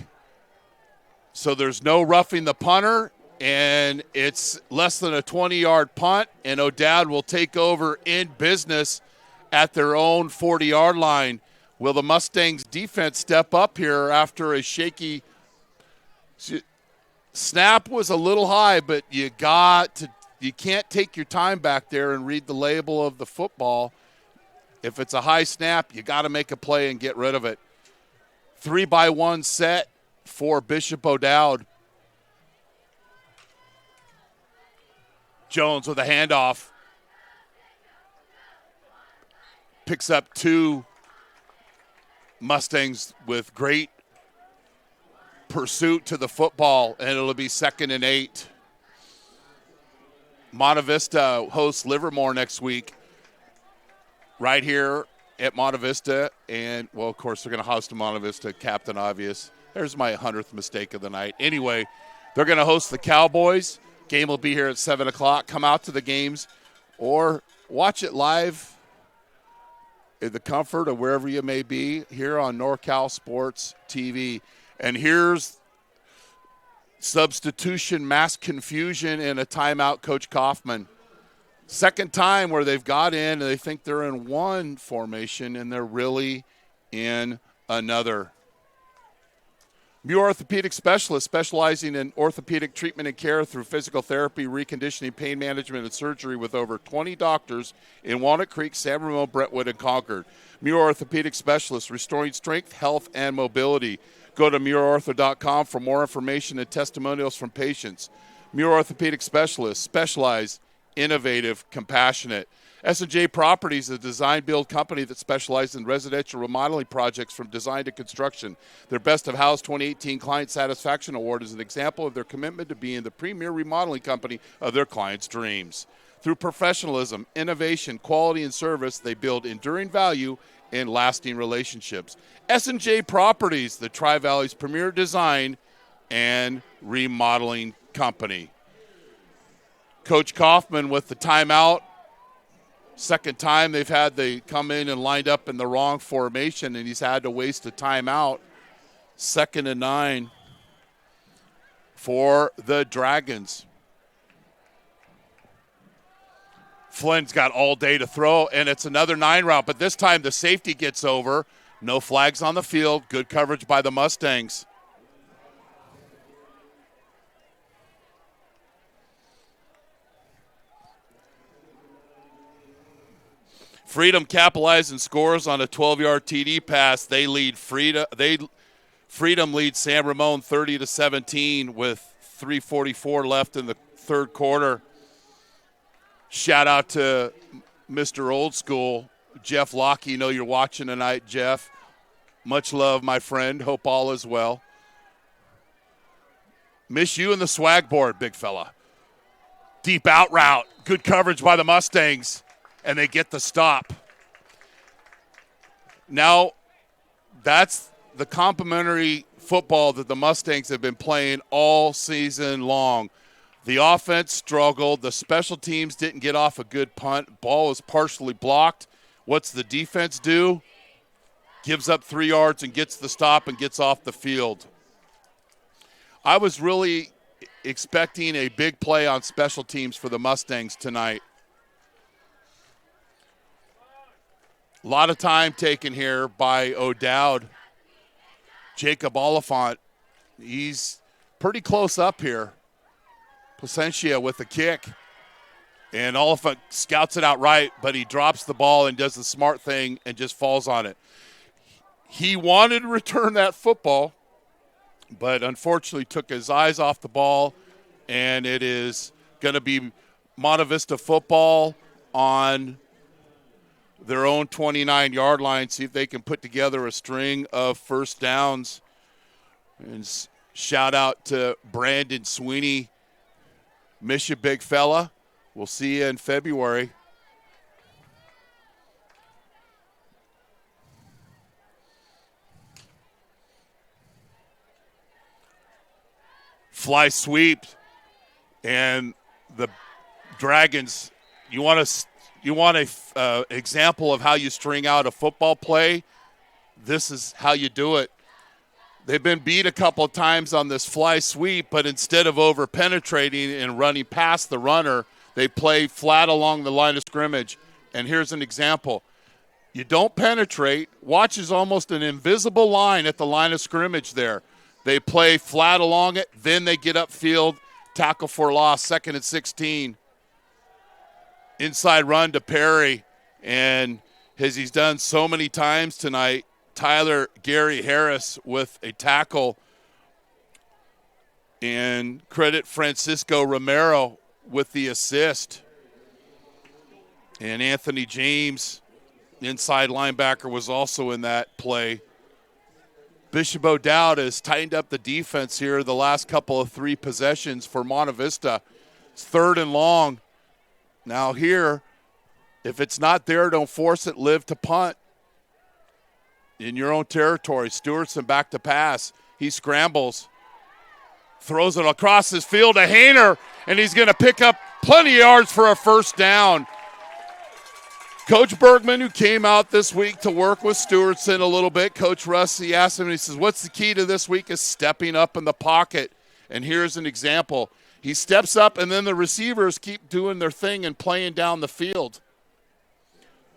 so there's no roughing the punter, and it's less than a 20-yard punt, and O'Dowd will take over in business at their own 40-yard line. Will the Mustangs defense step up here after a shaky snap? Was a little high, but you can't take your time back there and read the label of the football. If it's a high snap, you got to make a play and get rid of it. 3-by-1 set for Bishop O'Dowd. Jones with a handoff. Picks up 2 Mustangs with great pursuit to the football, and it'll be 2nd and 8. Monte Vista hosts Livermore next week right here at Monte Vista. And, well, of course, they're going to host Monte Vista, Captain Obvious. There's my 100th mistake of the night. Anyway, they're going to host the Cowboys. Game will be here at 7 o'clock. Come out to the games or watch it live in the comfort of wherever you may be here on NorCal Sports TV. And here's substitution, mass confusion, and a timeout, Coach Kaufman. Second time where they've got in and they think they're in one formation and they're really in another. Muir Orthopedic Specialist, specializing in orthopedic treatment and care through physical therapy, reconditioning, pain management, and surgery with over 20 doctors in Walnut Creek, San Ramon, Brentwood, and Concord. Muir Orthopedic Specialist, restoring strength, health, and mobility. Go to MuirOrtho.com for more information and testimonials from patients. Muir Orthopedic Specialist, specialized, innovative, compassionate. S&J Properties, a design-build company that specializes in residential remodeling projects from design to construction. Their Best of House 2018 Client Satisfaction Award is an example of their commitment to being the premier remodeling company of their clients' dreams. Through professionalism, innovation, quality, and service, they build enduring value and lasting relationships. S&J Properties, the Tri-Valley's premier design and remodeling company. Coach Kaufman with the timeout. Second time they come in and lined up in the wrong formation, and he's had to waste a timeout. 2nd and 9 for the Dragons. Flynn's got all day to throw, and it's another 9 route, but this time the safety gets over. No flags on the field. Good coverage by the Mustangs. Freedom capitalized and scores on a 12-yard TD pass. They lead Freedom leads San Ramon 30-17 with 3:44 left in the third quarter. Shout out to Mr. Old School, Jeff Locke. You know you're watching tonight, Jeff. Much love, my friend. Hope all is well. Miss you in the swag board, big fella. Deep out route. Good coverage by the Mustangs. And they get the stop. Now, that's the complimentary football that the Mustangs have been playing all season long. The offense struggled. The special teams didn't get off a good punt. Ball was partially blocked. What's the defense do? Gives up 3 yards and gets the stop and gets off the field. I was really expecting a big play on special teams for the Mustangs tonight. A lot of time taken here by O'Dowd. Jacob Oliphant, he's pretty close up here. Placentia with the kick. And Oliphant scouts it out right, but he drops the ball and does the smart thing and just falls on it. He wanted to return that football, but unfortunately took his eyes off the ball, and it is going to be Monte Vista football on their own 29-yard line, see if they can put together a string of first downs. And shout out to Brandon Sweeney. Miss you, big fella. We'll see you in February. Fly sweep, and the Dragons, you want a example of how you string out a football play? This is how you do it. They've been beat a couple of times on this fly sweep, but instead of over penetrating and running past the runner, they play flat along the line of scrimmage. And here's an example. You don't penetrate. Watch is almost an invisible line at the line of scrimmage there. They play flat along it, then they get upfield, tackle for loss, 2nd and 16. Inside run to Perry, and as he's done so many times tonight, Tyler Gary Harris with a tackle, and credit Francisco Romero with the assist. And Anthony James, inside linebacker, was also in that play. Bishop O'Dowd has tightened up the defense here the last couple of 3 possessions for Monte Vista. It's 3rd and long. Now here, if it's not there, don't force it. Live to punt in your own territory. Stewartson back to pass. He scrambles, throws it across his field to Hayner, and he's going to pick up plenty of yards for a first down. Coach Bergman, who came out this week to work with Stewardson a little bit, Coach Russ, he asked him, and he says, what's the key to this week is stepping up in the pocket. And here's an example. He steps up, and then the receivers keep doing their thing and playing down the field.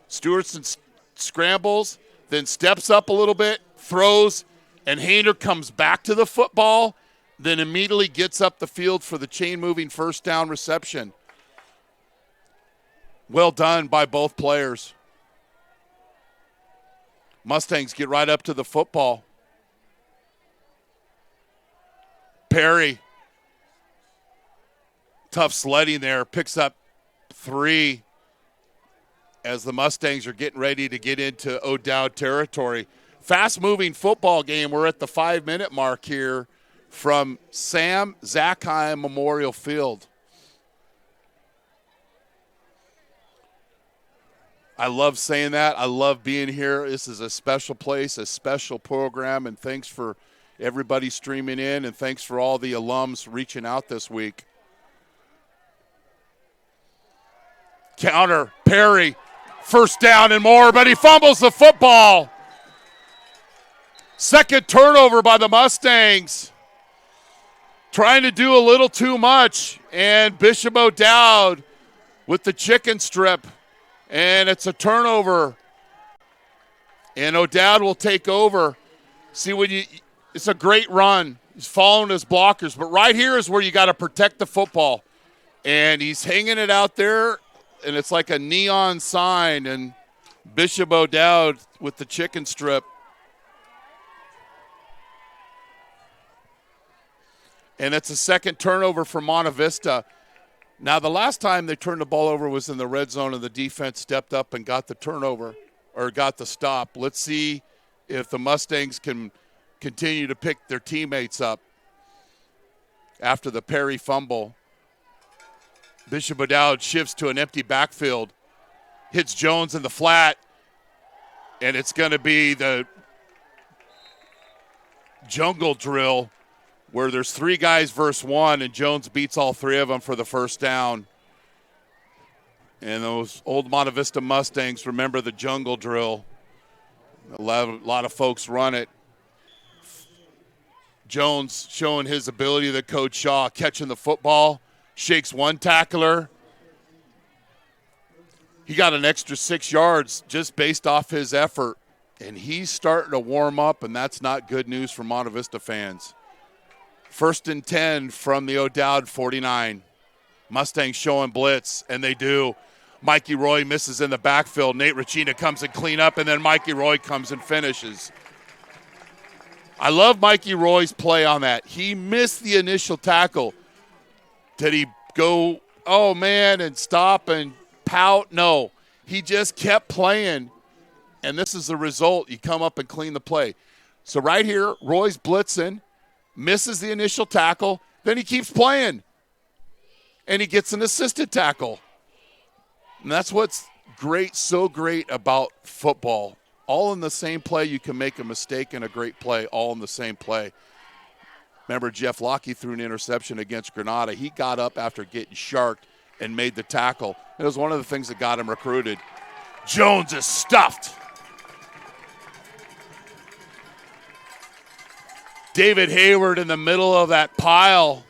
Stewardson scrambles, then steps up a little bit, throws, and Hayner comes back to the football, then immediately gets up the field for the chain-moving first down reception. Well done by both players. Mustangs get right up to the football. Perry, tough sledding there, picks up 3 as the Mustangs are getting ready to get into O'Dowd territory. Fast-moving football game. We're at the 5-minute mark here from Sam Zackheim Memorial Field. I love saying that. I love being here. This is a special place, a special program, and thanks for everybody streaming in, and thanks for all the alums reaching out this week. Counter, Perry, first down and more, but he fumbles the football. Second turnover by the Mustangs. Trying to do a little too much, and Bishop O'Dowd with the chicken strip. And it's a turnover. And O'Dowd will take over. See, it's a great run. He's following his blockers. But right here is where you got to protect the football. And he's hanging it out there, and it's like a neon sign. And Bishop O'Dowd with the chicken strip. And it's a second turnover for Monte Vista. Now, the last time they turned the ball over was in the red zone, and the defense stepped up and got the turnover or got the stop. Let's see if the Mustangs can continue to pick their teammates up after the Perry fumble. Bishop O'Dowd shifts to an empty backfield, hits Jones in the flat, and it's going to be the jungle drill where there's 3 guys versus 1, and Jones beats all 3 of them for the first down. And those old Monte Vista Mustangs remember the jungle drill. A lot of folks run it. Jones showing his ability to Coach Shaw, catching the football, shakes one tackler. He got an extra 6 yards just based off his effort, and he's starting to warm up, and that's not good news for Monte Vista fans. 1st and 10 from the O'Dowd 49. Mustangs showing blitz, and they do. Mikey Roy misses in the backfield. Nate Ricina comes and clean up, and then Mikey Roy comes and finishes. I love Mikey Roy's play on that. He missed the initial tackle. Did he go, oh, man, and stop and pout? No. He just kept playing, and this is the result. You come up and clean the play. So right here, Roy's blitzing. Misses the initial tackle, then he keeps playing, and he gets an assisted tackle. And that's what's great, so great about football. All in the same play, you can make a mistake and a great play, all in the same play. Remember, Jeff Locke threw an interception against Granada. He got up after getting sharked and made the tackle. It was one of the things that got him recruited. Jones is stuffed. David Hayward in the middle of that pile.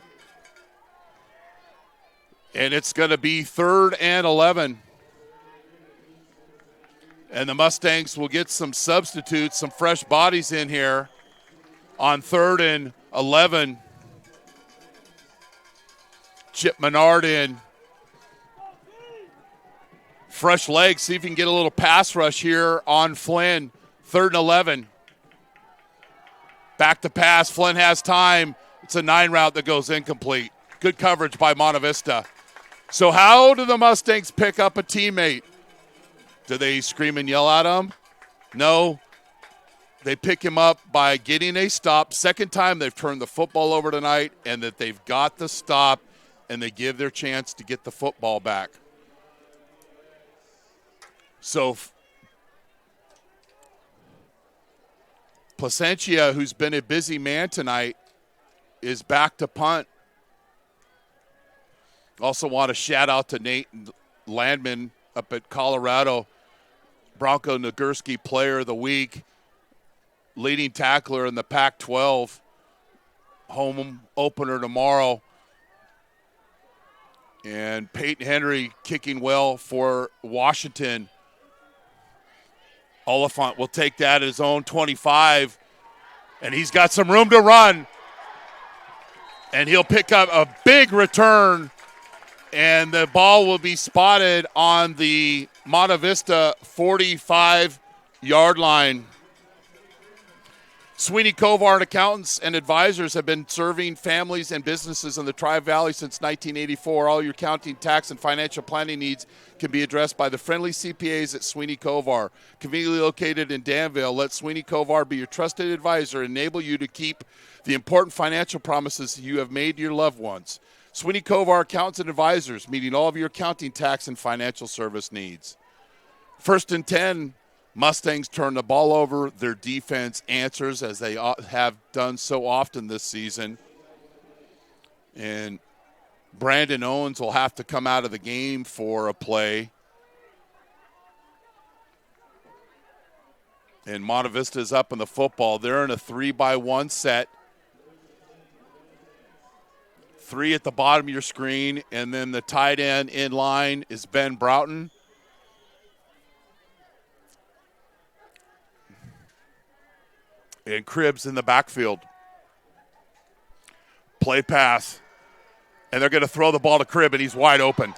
And it's going to be 3rd and 11. And the Mustangs will get some substitutes, some fresh bodies in here on 3rd and 11. Chip Menard in. Fresh legs, see if you can get a little pass rush here on Flynn. 3rd and 11. Back to pass. Flynn has time. It's a 9 route that goes incomplete. Good coverage by Monte Vista. So how do the Mustangs pick up a teammate? Do they scream and yell at him? No. They pick him up by getting a stop. Second time they've turned the football over tonight, and that they've got the stop, and they give their chance to get the football back. So Placentia, who's been a busy man tonight, is back to punt. Also want to shout out to Nate Landman up at Colorado. Bronco Nagurski Player of the Week, leading tackler in the Pac-12. Home opener tomorrow. And Peyton Henry kicking well for Washington. Oliphant will take that at his own 25, and he's got some room to run. And he'll pick up a big return, and the ball will be spotted on the Monte Vista 45-yard line. Sweeney Covart Accountants and Advisors have been serving families and businesses in the Tri-Valley since 1984. All your accounting, tax, and financial planning needs can be addressed by the friendly CPAs at Sweeney Covart. Conveniently located in Danville, let Sweeney Covart be your trusted advisor and enable you to keep the important financial promises you have made to your loved ones. Sweeney Covart Accountants and Advisors, meeting all of your accounting, tax, and financial service needs. 1st and 10. Mustangs turn the ball over. Their defense answers, as they have done so often this season. And Brandon Owens will have to come out of the game for a play. And Monte Vista is up in the football. They're in a 3-by-1 set. 3 at the bottom of your screen. And then the tight end in line is Ben Broughton. And Cribbs in the backfield. Play pass. And they're going to throw the ball to Cribb, and he's wide open.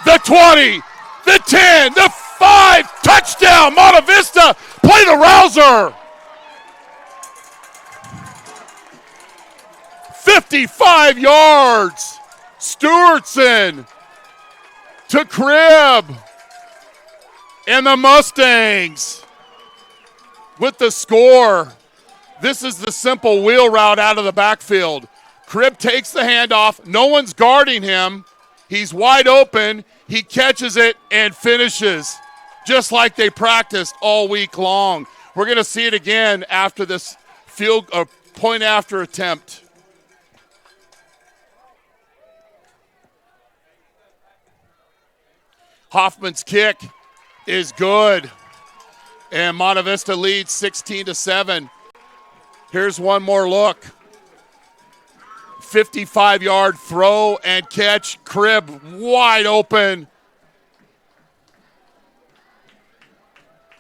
The 20, the 10, the 5, touchdown, Monte Vista. Play the Rouser. 55 yards. Stewartson to Cribb. And the Mustangs with the score. This is the simple wheel route out of the backfield. Cribb takes the handoff. No one's guarding him. He's wide open. He catches it and finishes, just like they practiced all week long. We're going to see it again after this point after attempt. Hoffman's kick is good. And Monte Vista leads 16-7. Here's one more look. 55-yard throw and catch. Cribb wide open.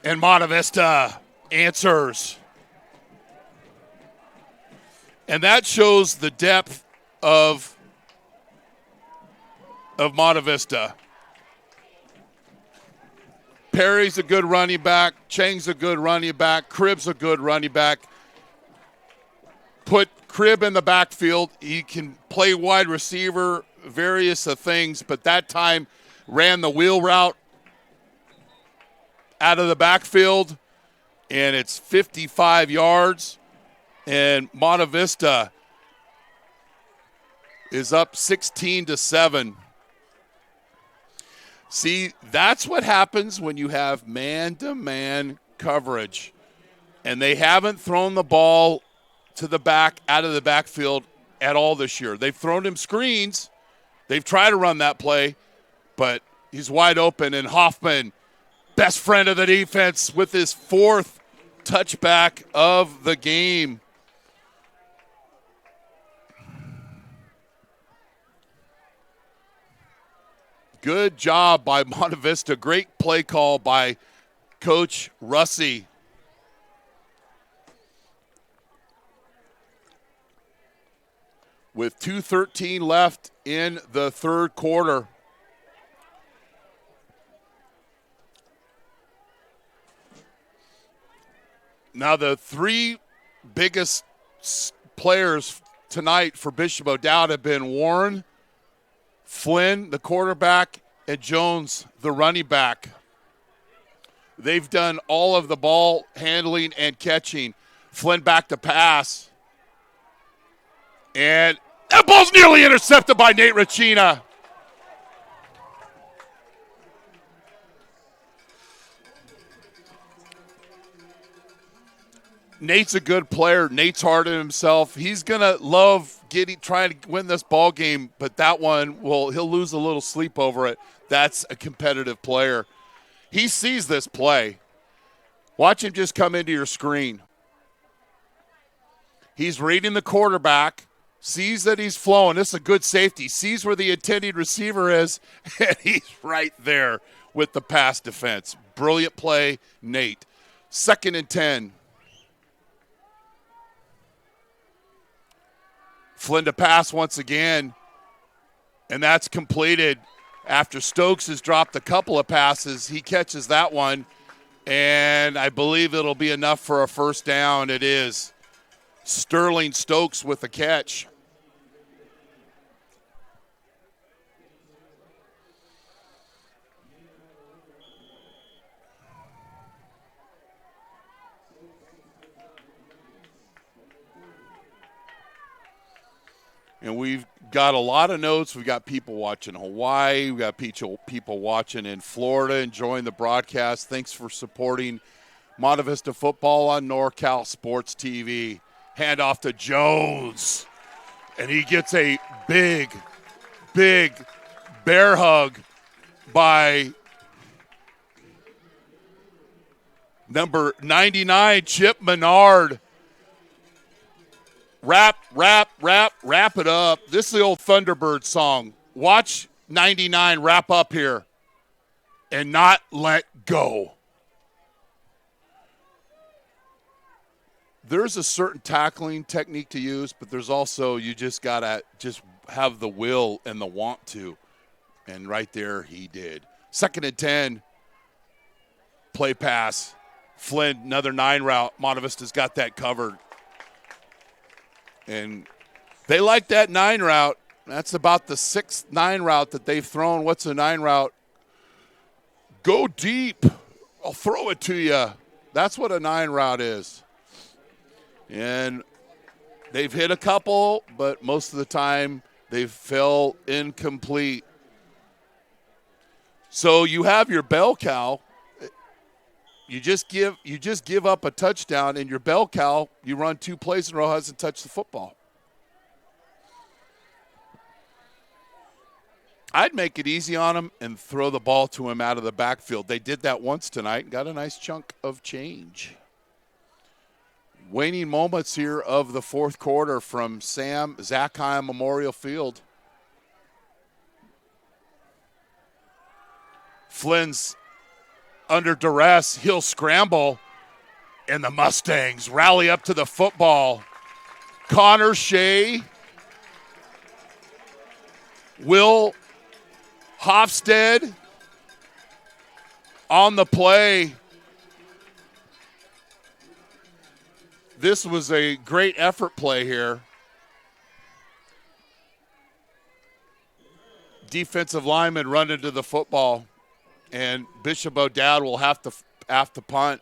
And Monte Vista answers. And that shows the depth of Monte Vista. Perry's a good running back. Chang's a good running back. Cribb's a good running back. Put Cribb in the backfield. He can play wide receiver, various things, but that time ran the wheel route out of the backfield, and it's 55 yards. And Monte Vista is up 16-7. See, that's what happens when you have man-to-man coverage. And they haven't thrown the ball to the back, out of the backfield at all this year. They've thrown him screens. They've tried to run that play, but he's wide open. And Hoffman, best friend of the defense, with his 4th touchback of the game. Good job by Monte Vista. Great play call by Coach Russi. With 2:13 left in the third quarter. Now the 3 biggest players tonight for Bishop O'Dowd have been Warren, Flynn, the quarterback, and Jones, the running back. They've done all of the ball handling and catching. Flynn back to pass. And that ball's nearly intercepted by Nate Racina. Nate's a good player. Nate's hard on himself. He's going to love trying to win this ball game, but that one, he'll lose a little sleep over it. That's a competitive player. He sees this play. Watch him just come into your screen. He's reading the quarterback, sees that he's flowing. This is a good safety. Sees where the intended receiver is, and he's right there with the pass defense. Brilliant play, Nate. 2nd and 10. Flynn to pass once again, and that's completed after Stokes has dropped a couple of passes. He catches that one, and I believe it'll be enough for a first down. It is. Sterling Stokes with the catch. And we've got a lot of notes. We've got people watching Hawaii. We've got people watching in Florida, enjoying the broadcast. Thanks for supporting Monte Vista football on NorCal Sports TV. Hand off to Jones. And he gets a big bear hug by number 99, Chip Menard. Wrap it up. This is the old Thunderbird song. Watch 99 wrap up here and not let go. There's a certain tackling technique to use, but there's also, you just got to just have the will and the want to. And right there he did. 2nd and 10. Play pass. Flynn, another 9 route. Monte Vista's got that covered. And they like that 9 route. That's about the 6th 9 route that they've thrown. What's a 9 route? Go deep. I'll throw it to you. That's what a 9 route is. And they've hit a couple, but most of the time they fell incomplete. So you have your bell cow. You just give up a touchdown, and your bell cow, you run 2 plays in a row, hasn't touched the football. I'd make it easy on him and throw the ball to him out of the backfield. They did that once tonight and got a nice chunk of change. Waning moments here of the fourth quarter from Sam Zackheim Memorial Field. Flynn's under duress. He'll scramble, and the Mustangs rally up to the football. Connor Shea, Will Hofstede on the play. This was a great effort play here. Defensive lineman run into the football, and Bishop O'Dowd will have to punt.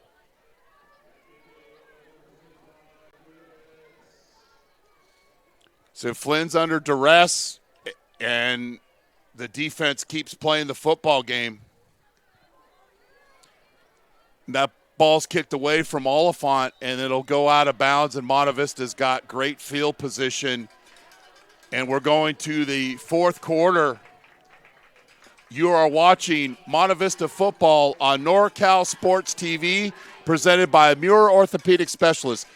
So Flynn's under duress, and the defense keeps playing the football game. That Ball's kicked away from Oliphant, and it'll go out of bounds, and Monte Vista's got great field position. And we're going to the fourth quarter. You are watching Monte Vista football on NorCal Sports TV, presented by Muir Orthopedic Specialists.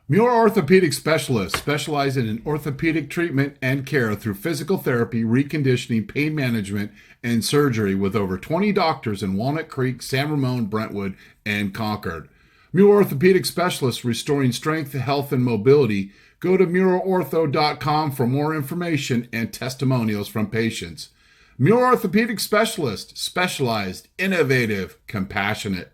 Muir Orthopedic Specialists specialize in orthopedic treatment and care through physical therapy, reconditioning, pain management, and surgery with over 20 doctors in Walnut Creek, San Ramon, Brentwood, and Concord. Muir Orthopedic Specialists, restoring strength, health, and mobility. Go to MuirOrtho.com for more information and testimonials from patients. Muir Orthopedic Specialist, specialized, innovative, compassionate.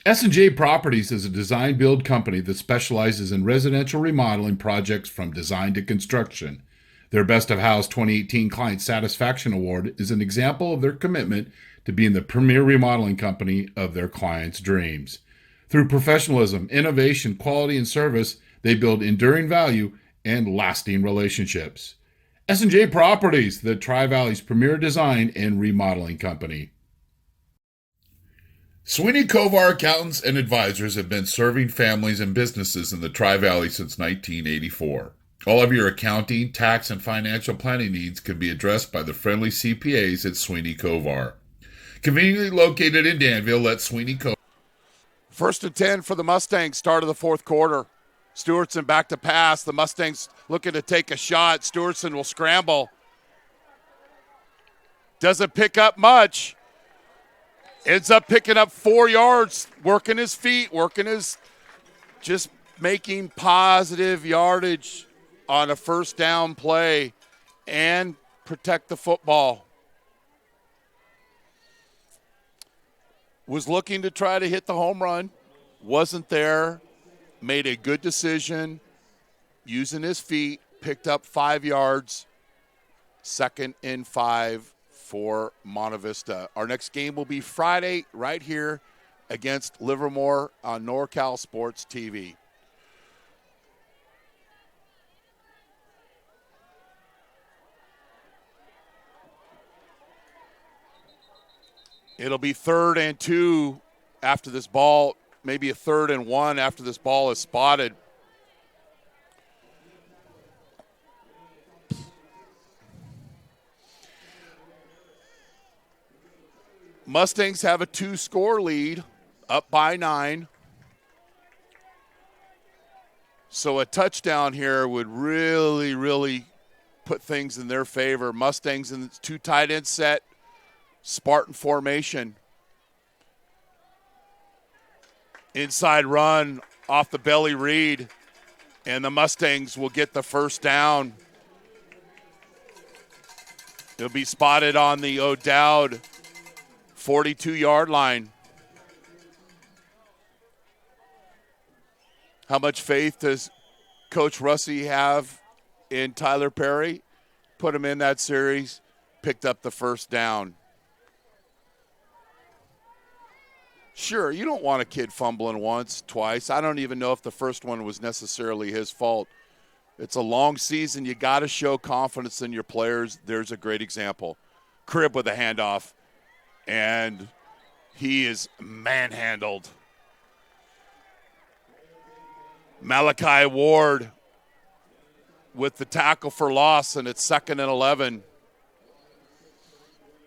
S&J Properties is a design-build company that specializes in residential remodeling projects from design to construction. Their Best of House 2018 Client Satisfaction Award is an example of their commitment to being the premier remodeling company of their clients' dreams. Through professionalism, innovation, quality, and service, they build enduring value and lasting relationships. S&J Properties, the Tri-Valley's premier design and remodeling company. Sweeney Kovar Accountants and Advisors have been serving families and businesses in the Tri-Valley since 1984. All of your accounting, tax, and financial planning needs can be addressed by the friendly CPAs at Sweeney Kovar. Conveniently located in Danville, let Sweeney Kovar. 1st and 10 for the Mustangs, start of the fourth quarter. Stewartson back to pass. The Mustangs looking to take a shot. Stewartson will scramble. Doesn't pick up much. Ends up picking up 4 yards, working his feet, just making positive yardage on a first down play and protect the football. Was looking to try to hit the home run, wasn't there, made a good decision, using his feet, picked up 5 yards, 2nd and 5. For Monte Vista. Our next game will be Friday right here against Livermore on NorCal Sports TV. It'll be 3rd and 2 after this ball, maybe a 3rd and 1 after this ball is spotted. Mustangs have a 2-score lead, up by 9. So a touchdown here would really put things in their favor. Mustangs in 2 tight end set, Spartan formation. Inside run off the belly read, and the Mustangs will get the first down. It'll be spotted on the O'Dowd 42-yard line. How much faith does Coach Russi have in Tyler Perry? Put him in that series, picked up the first down. Sure, you don't want a kid fumbling once, twice. I don't even know if the first one was necessarily his fault. It's a long season. You got to show confidence in your players. There's a great example. Cribb with a handoff. And he is manhandled. Malachi Ward with the tackle for loss, and it's 2nd and 11.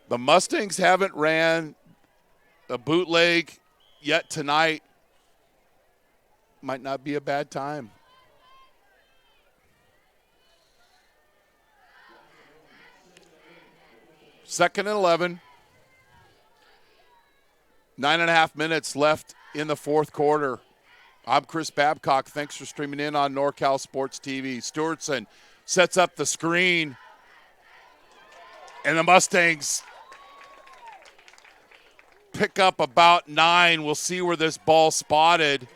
The Mustangs haven't ran a bootleg yet tonight. Might not be a bad time. Second and 11. 9.5 minutes left in the fourth quarter. I'm Chris Babcock. Thanks for streaming in on NorCal Sports TV. Stewartson sets up the screen, and the Mustangs pick up about 9. We'll see where this ball's spotted.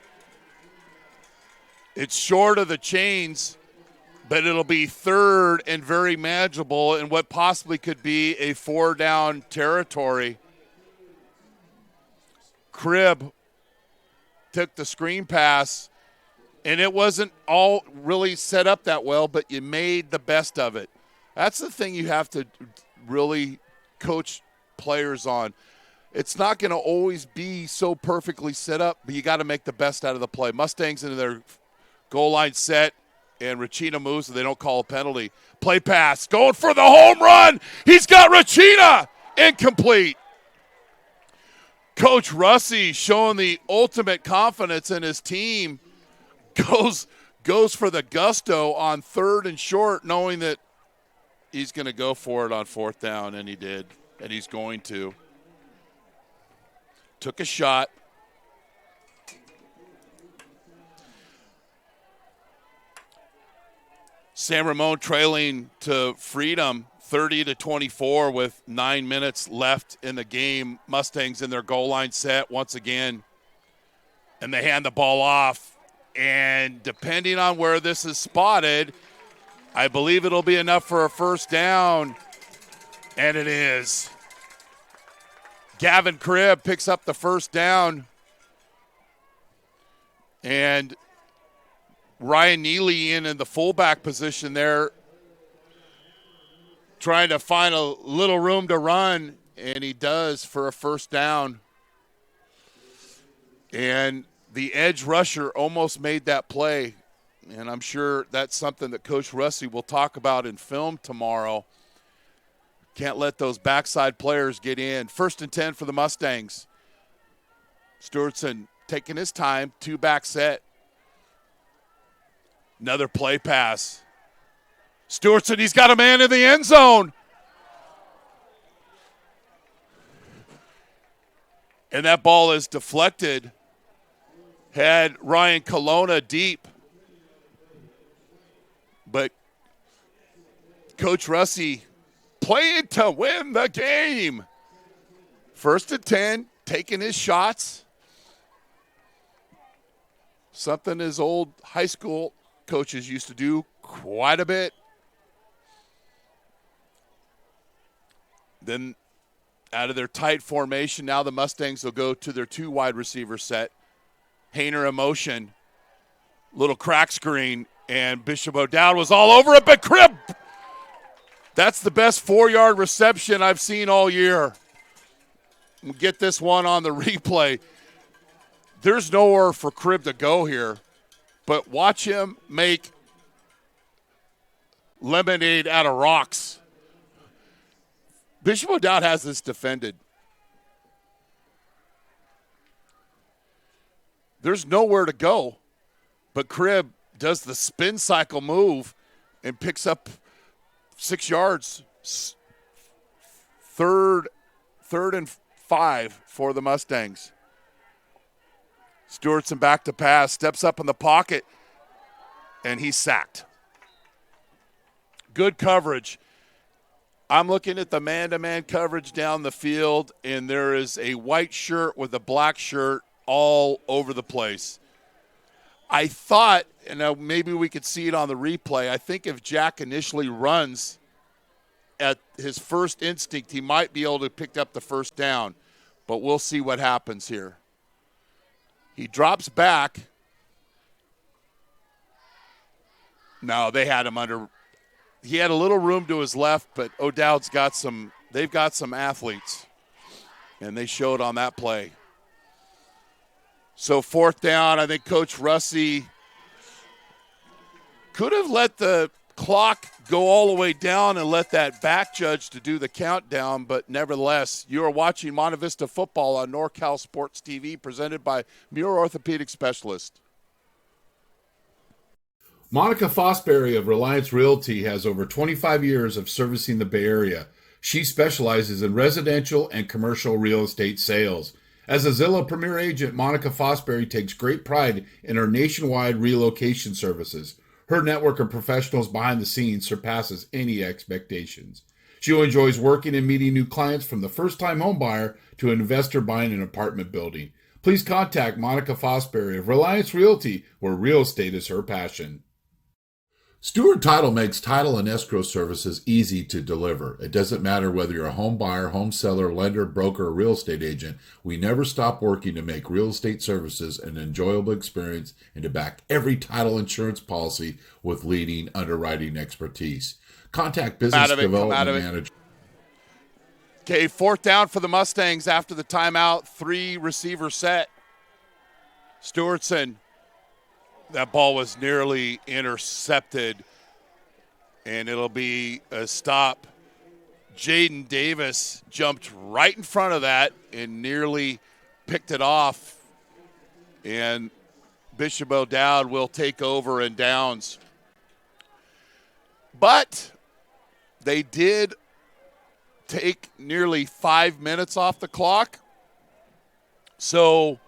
It's short of the chains, but it'll be 3rd and very manageable in what possibly could be a 4-down territory. Cribb took the screen pass, and it wasn't all really set up that well, but you made the best of it. That's the thing you have to really coach players on. It's not going to always be so perfectly set up, but you got to make the best out of the play. Mustangs into their goal line set, and Rachina moves, and they don't call a penalty. Play pass, going for the home run. He's got Rachina. Incomplete. Coach Russi showing the ultimate confidence in his team. Goes for the gusto on 3rd and short, knowing that he's going to go for it on 4th down, and he did, and he's going to. Took a shot. San Ramon trailing to Freedom 30-24 with 9 minutes left in the game. Mustangs in their goal line set once again, and they hand the ball off. And depending on where this is spotted, I believe it'll be enough for a first down, and it is. Gavin Cribb picks up the first down, and Ryan Neely in the fullback position there, trying to find a little room to run, and he does for a first down. And the edge rusher almost made that play, and I'm sure that's something that Coach Russi will talk about in film tomorrow. Can't let those backside players get in. 1st and 10 for the Mustangs. Stewartson taking his time, 2-back set. Another play pass. Stewartson, he's got a man in the end zone. And that ball is deflected. Had Ryan Colonna deep. But Coach Russi playing to win the game. 1st and 10, taking his shots. Something his old high school coaches used to do quite a bit. Then out of their tight formation, now the Mustangs will go to their 2 wide receiver set. Hayner in motion, little crack screen, and Bishop O'Dowd was all over it, but Cribb, that's the best 4-yard reception I've seen all year. We'll get this one on the replay. There's nowhere for Cribb to go here, but watch him make lemonade out of rocks. Bishop O'Dowd has this defended. There's nowhere to go, but Cribb does the spin cycle move and picks up 6 yards. Third and 5 for the Mustangs. Stewartson back to pass, steps up in the pocket, and he's sacked. Good coverage. I'm looking at the man-to-man coverage down the field, and there is a white shirt with a black shirt all over the place. I thought, and maybe we could see it on the replay, I think if Jack initially runs at his first instinct, he might be able to pick up the first down, but we'll see what happens here. He drops back. No, they had him under. He had a little room to his left, but O'Dowd's got some, they've got some athletes, and they showed on that play. So 4th down, I think Coach Russi could have let the clock go all the way down and let that back judge to do the countdown, but nevertheless, you are watching Monte Vista football on NorCal Sports TV, presented by Muir Orthopedic Specialist. Monica Fosbury of Reliance Realty has over 25 years of servicing the Bay Area. She specializes in residential and commercial real estate sales. As a Zillow Premier Agent, Monica Fosbury takes great pride in her nationwide relocation services. Her network of professionals behind the scenes surpasses any expectations. She enjoys working and meeting new clients, from the first-time home buyer to an investor buying an apartment building. Please contact Monica Fosbury of Reliance Realty, where real estate is her passion. Stewart Title makes title and escrow services easy to deliver. It doesn't matter whether you're a home buyer, home seller, lender, broker, or real estate agent. We never stop working to make real estate services an enjoyable experience and to back every title insurance policy with leading underwriting expertise. Contact Business Development Manager. Okay, 4th down for the Mustangs after the timeout. 3-receiver set. Stewartson. That ball was nearly intercepted, and it'll be a stop. Jaden Davis jumped right in front of that and nearly picked it off. And Bishop O'Dowd will take over in downs. But they did take nearly 5 minutes off the clock. So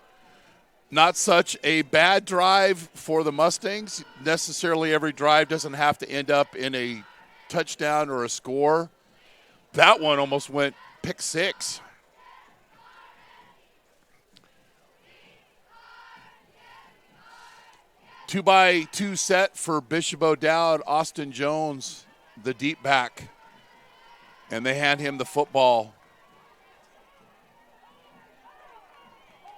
not such a bad drive for the Mustangs. Necessarily every drive doesn't have to end up in a touchdown or a score. That one almost went pick 6. Two-by-two set for Bishop O'Dowd. Austin Jones, the deep back. And they hand him the football.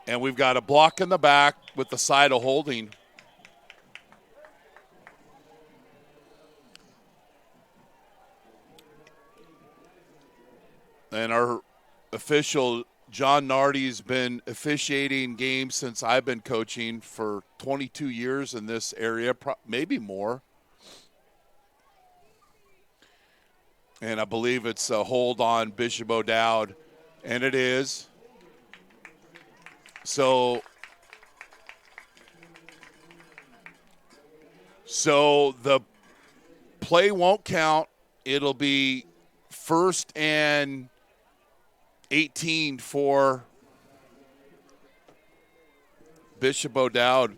And we've got a block in the back with the side of holding. And our official, John Nardy's been officiating games since I've been coaching for 22 years in this area, maybe more. And I believe it's a hold on Bishop O'Dowd, and it is. So the play won't count. It'll be 1st and 18 for Bishop O'Dowd.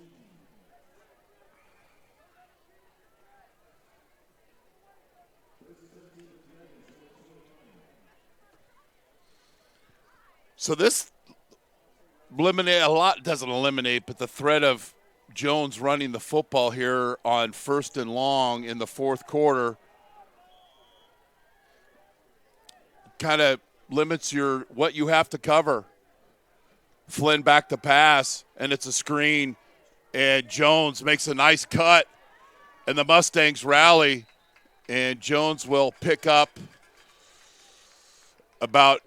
So this doesn't eliminate, but the threat of Jones running the football here on 1st and long in the 4th quarter kind of limits what you have to cover. Flynn back to pass, and it's a screen, and Jones makes a nice cut, and the Mustangs rally, and Jones will pick up about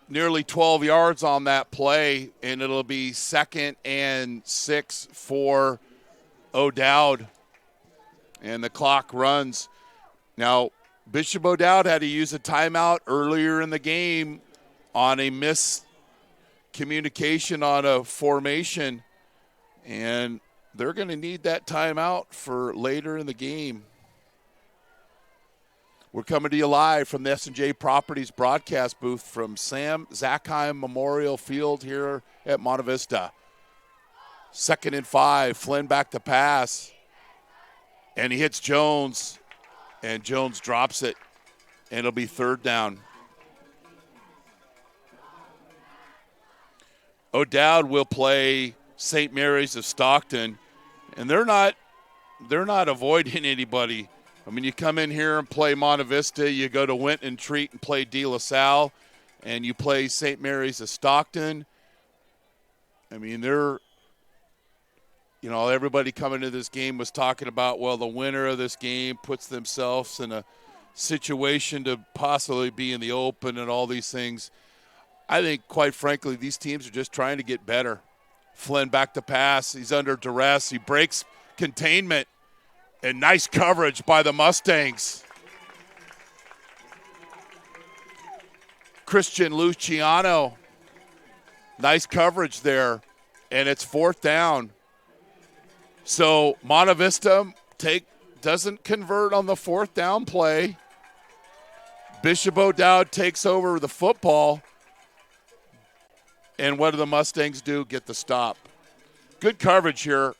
nearly 12 yards on that play, and it'll be 2nd and 6 for O'Dowd, and the clock runs. Now, Bishop O'Dowd had to use a timeout earlier in the game on a miscommunication on a formation, and they're going to need that timeout for later in the game. We're coming to you live from the S&J Properties broadcast booth from Sam Zackheim Memorial Field here at Monte Vista. 2nd and 5, Flynn back to pass, and he hits Jones. And Jones drops it, and it'll be 3rd down. O'Dowd will play St. Mary's of Stockton, and they're not avoiding anybody. I mean, you come in here and play Monte Vista, you go to Winton Treat and play De La Salle, and you play St. Mary's of Stockton. I mean, everybody coming to this game was talking about, well, the winner of this game puts themselves in a situation to possibly be in the open and all these things. I think, quite frankly, these teams are just trying to get better. Flynn back to pass. He's under duress. He breaks containment, and nice coverage by the Mustangs. Christian Luciano. Nice coverage there, and it's 4th down. So Monte Vista doesn't convert on the 4th down play. Bishop O'Dowd takes over the football. And what do the Mustangs do? Get the stop. Good coverage here.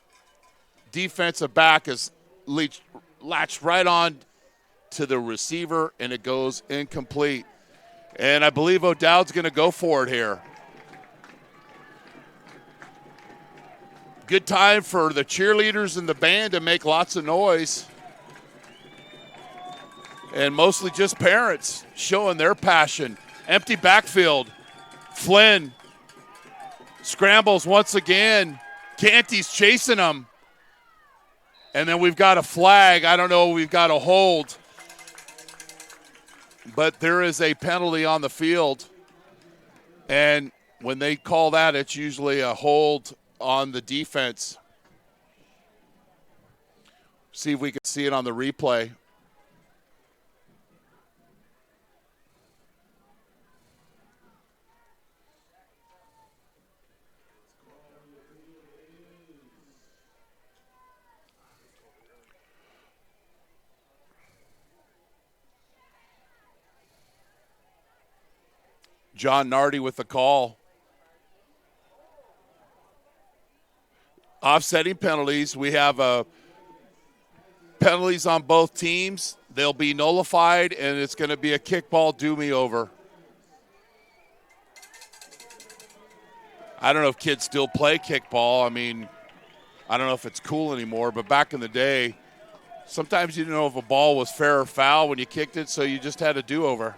Defensive back is latched right on to the receiver, and it goes incomplete. And I believe O'Dowd's going to go for it here. Good time for the cheerleaders and the band to make lots of noise. And mostly just parents showing their passion. Empty backfield. Flynn scrambles once again. Canty's chasing him. And then we've got a flag. I don't know. We've got a hold. but there is a penalty on the field. And when they call that, it's usually a hold on the defense. See if we can see it on the replay. John Nardi with the call. Offsetting penalties. We have penalties on both teams. They'll be nullified, and it's going to be a kickball do-me-over. I don't know if kids still play kickball. I mean, I don't know if it's cool anymore, but back in the day, sometimes you didn't know if a ball was fair or foul when you kicked it, so you just had a do-over.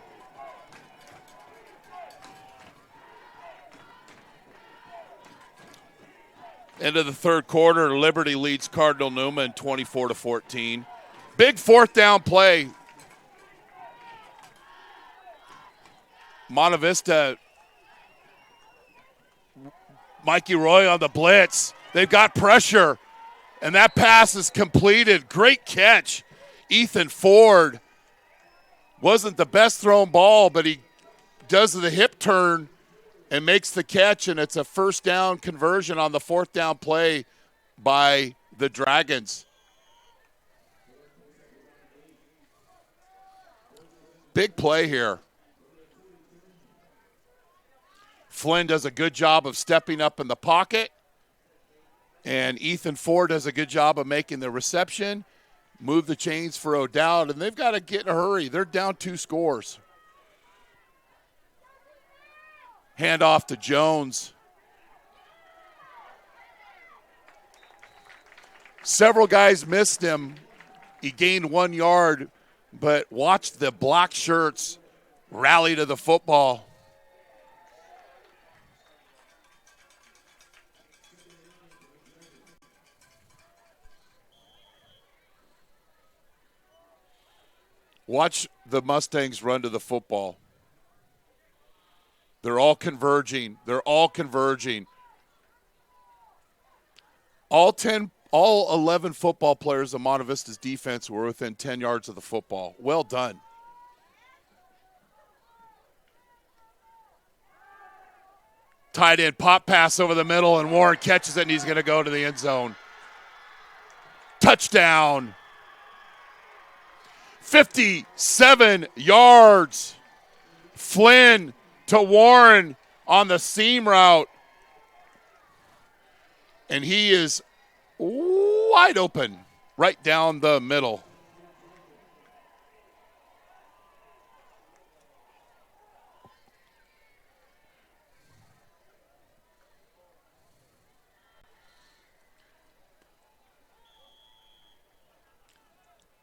End of the third quarter, Liberty leads Cardinal Newman 24-14. Big fourth down play. Monte Vista, Mikey Roy on the blitz. They've got pressure, and that pass is completed. Great catch. Ethan Ford wasn't the best thrown ball, but he does the hip turn and makes the catch, and it's a first down conversion on the fourth down play by the Dragons. Big play here. Flynn does a good job of stepping up in the pocket, and Ethan Ford does a good job of making the reception, move the chains for O'Dowd, and they've got to get in a hurry. They're down 2 scores. Hand off to Jones. Several guys missed him. He gained 1 yard, but watch the black shirts rally to the football. Watch the Mustangs run to the football. They're all converging. All 11 football players of Monte Vista's defense were within 10 yards of the football. Well done. Tight end pop pass over the middle, and Warren catches it, and he's going to go to the end zone. Touchdown. 57 yards. Flynn to Warren on the seam route. And he is wide open right down the middle.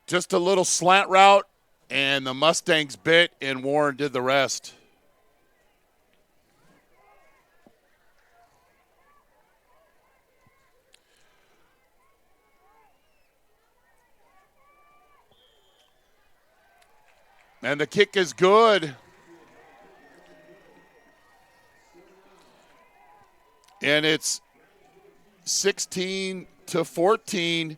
Just a little slant route, and the Mustangs bit, and Warren did the rest. And the kick is good. And it's 16-14,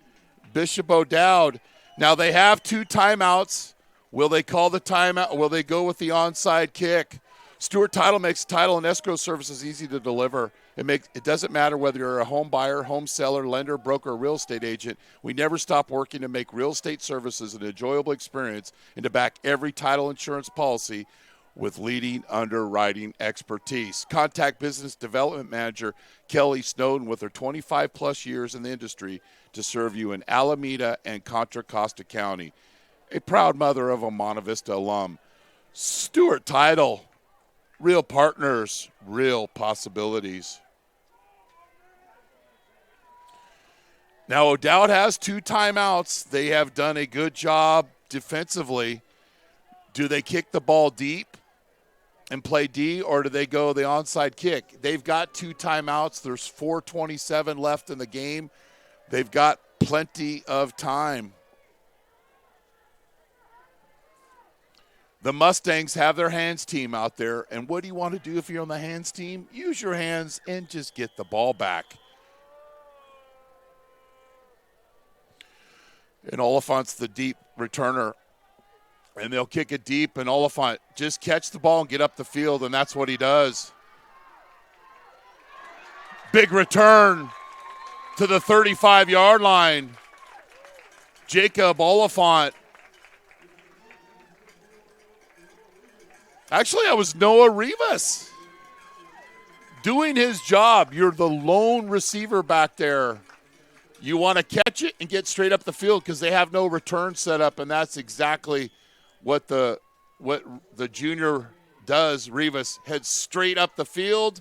Bishop O'Dowd. Now they have 2 timeouts. Will they call the timeout? Will they go with the onside kick? Stewart Title makes title and escrow services easy to deliver. It doesn't matter whether you're a home buyer, home seller, lender, broker, or real estate agent. We never stop working to make real estate services an enjoyable experience and to back every title insurance policy with leading underwriting expertise. Contact Business Development Manager Kelly.Snowden with her 25-plus years in the industry to serve you in Alameda and Contra Costa County. A proud mother of a Monte Vista alum. Stewart Title, real partners, real possibilities. Now, O'Dowd has 2 timeouts. They have done a good job defensively. Do they kick the ball deep and play D, or do they go the onside kick? They've got 2 timeouts. There's 4:27 left in the game. They've got plenty of time. The Mustangs have their hands team out there, and what do you want to do if you're on the hands team? Use your hands and just get the ball back. And Oliphant's the deep returner, and they'll kick it deep, and Oliphant just catch the ball and get up the field, and that's what he does. Big return to the 35-yard line. Jacob Oliphant. Actually, that was Noah Rivas doing his job. You're the lone receiver back there. You want to catch it and get straight up the field because they have no return set up, and that's exactly what the junior does. Rivas heads straight up the field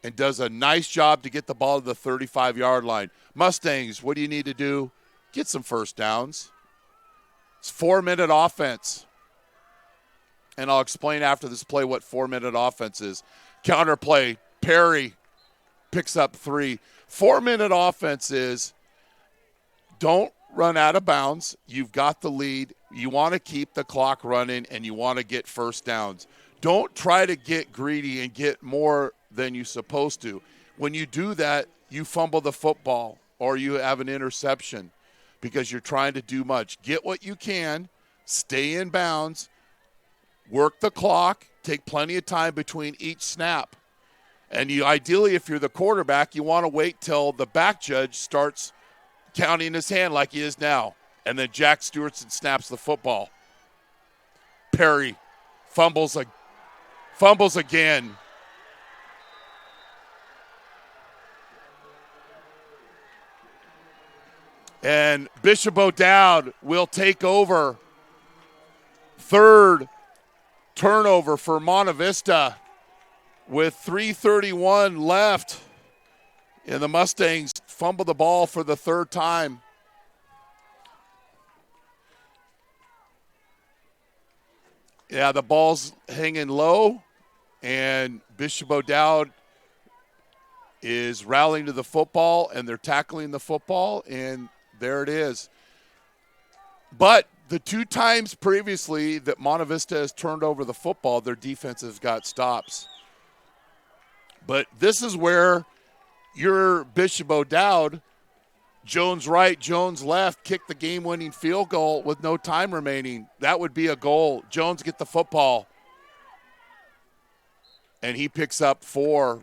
and does a nice job to get the ball to the 35-yard line. Mustangs, what do you need to do? Get some first downs. It's 4-minute offense. And I'll explain after this play what 4-minute offense is. Counter play, Perry picks up 3. 4-minute offense is don't run out of bounds. You've got the lead. You want to keep the clock running, and you want to get first downs. Don't try to get greedy and get more than you're supposed to. When you do that, you fumble the football or you have an interception because you're trying to do much. Get what you can, stay in bounds, work the clock, take plenty of time between each snap. And you ideally, if you're the quarterback, you want to wait till the back judge starts counting his hand like he is now. And then Jack Stewartson snaps the football. Perry fumbles again. And Bishop O'Dowd will take over. Third turnover for Monte Vista with 3:31 left. And the Mustangs fumble the ball for the third time. Yeah, the ball's hanging low, and Bishop O'Dowd is rallying to the football, and they're tackling the football, and there it is. But the 2 times previously that Monte Vista has turned over the football, their defense has got stops. But this is where your Bishop O'Dowd, Jones right, Jones left, kick the game-winning field goal with no time remaining. That would be a goal. Jones get the football, and he picks up 4.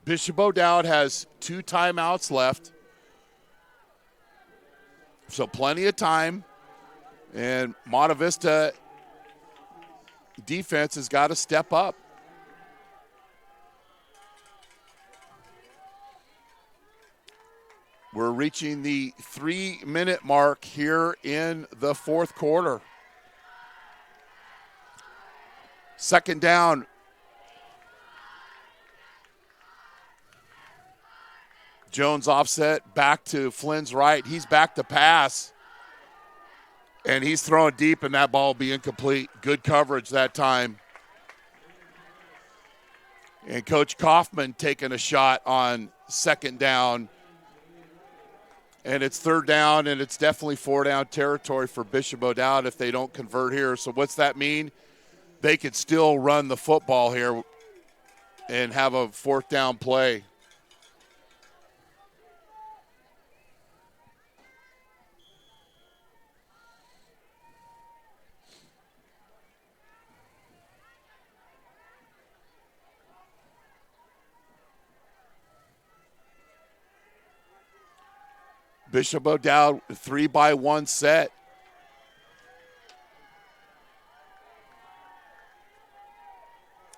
Bishop O'Dowd has 2 timeouts left, so plenty of time. And Monte Vista defense has got to step up. We're reaching the 3-minute mark here in the fourth quarter. Second down. Jones offset, back to Flynn's right. He's back to pass. And he's throwing deep, and that ball will be incomplete. Good coverage that time. And Coach Kaufman taking a shot on second down. And it's third down, and it's definitely 4-down territory for Bishop O'Dowd if they don't convert here. So what's that mean? They could still run the football here and have a 4th down play. Bishop O'Dowd, 3-by-1 set.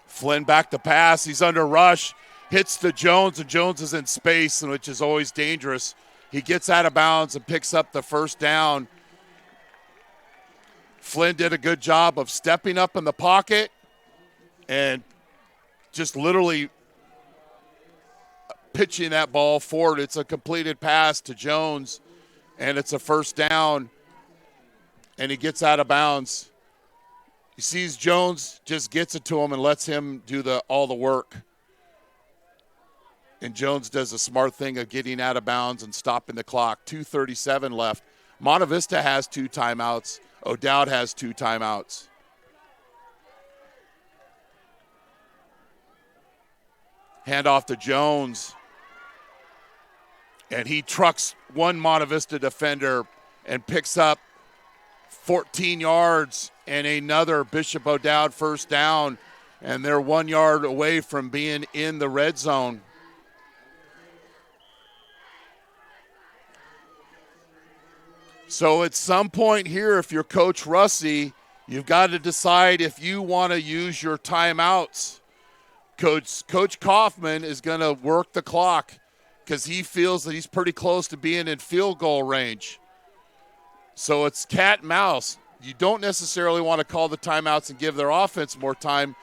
Flynn back to pass. He's under rush. Hits to Jones, and Jones is in space, which is always dangerous. He gets out of bounds and picks up the first down. Flynn did a good job of stepping up in the pocket and just literally pitching that ball forward. It's a completed pass to Jones, and it's a first down, and he gets out of bounds. He sees Jones, just gets it to him and lets him do all the work. And Jones does a smart thing of getting out of bounds and stopping the clock. 2:37 left. Monte Vista has 2 timeouts. O'Dowd has 2 timeouts. Handoff to Jones. And he trucks one Monte Vista defender and picks up 14 yards and another Bishop O'Dowd first down. And they're 1 yard away from being in the red zone. So at some point here, if you're Coach Russi, you've got to decide if you want to use your timeouts. Coach Kaufman is going to work the clock because he feels that he's pretty close to being in field goal range. So it's cat and mouse. You don't necessarily want to call the timeouts and give their offense more time,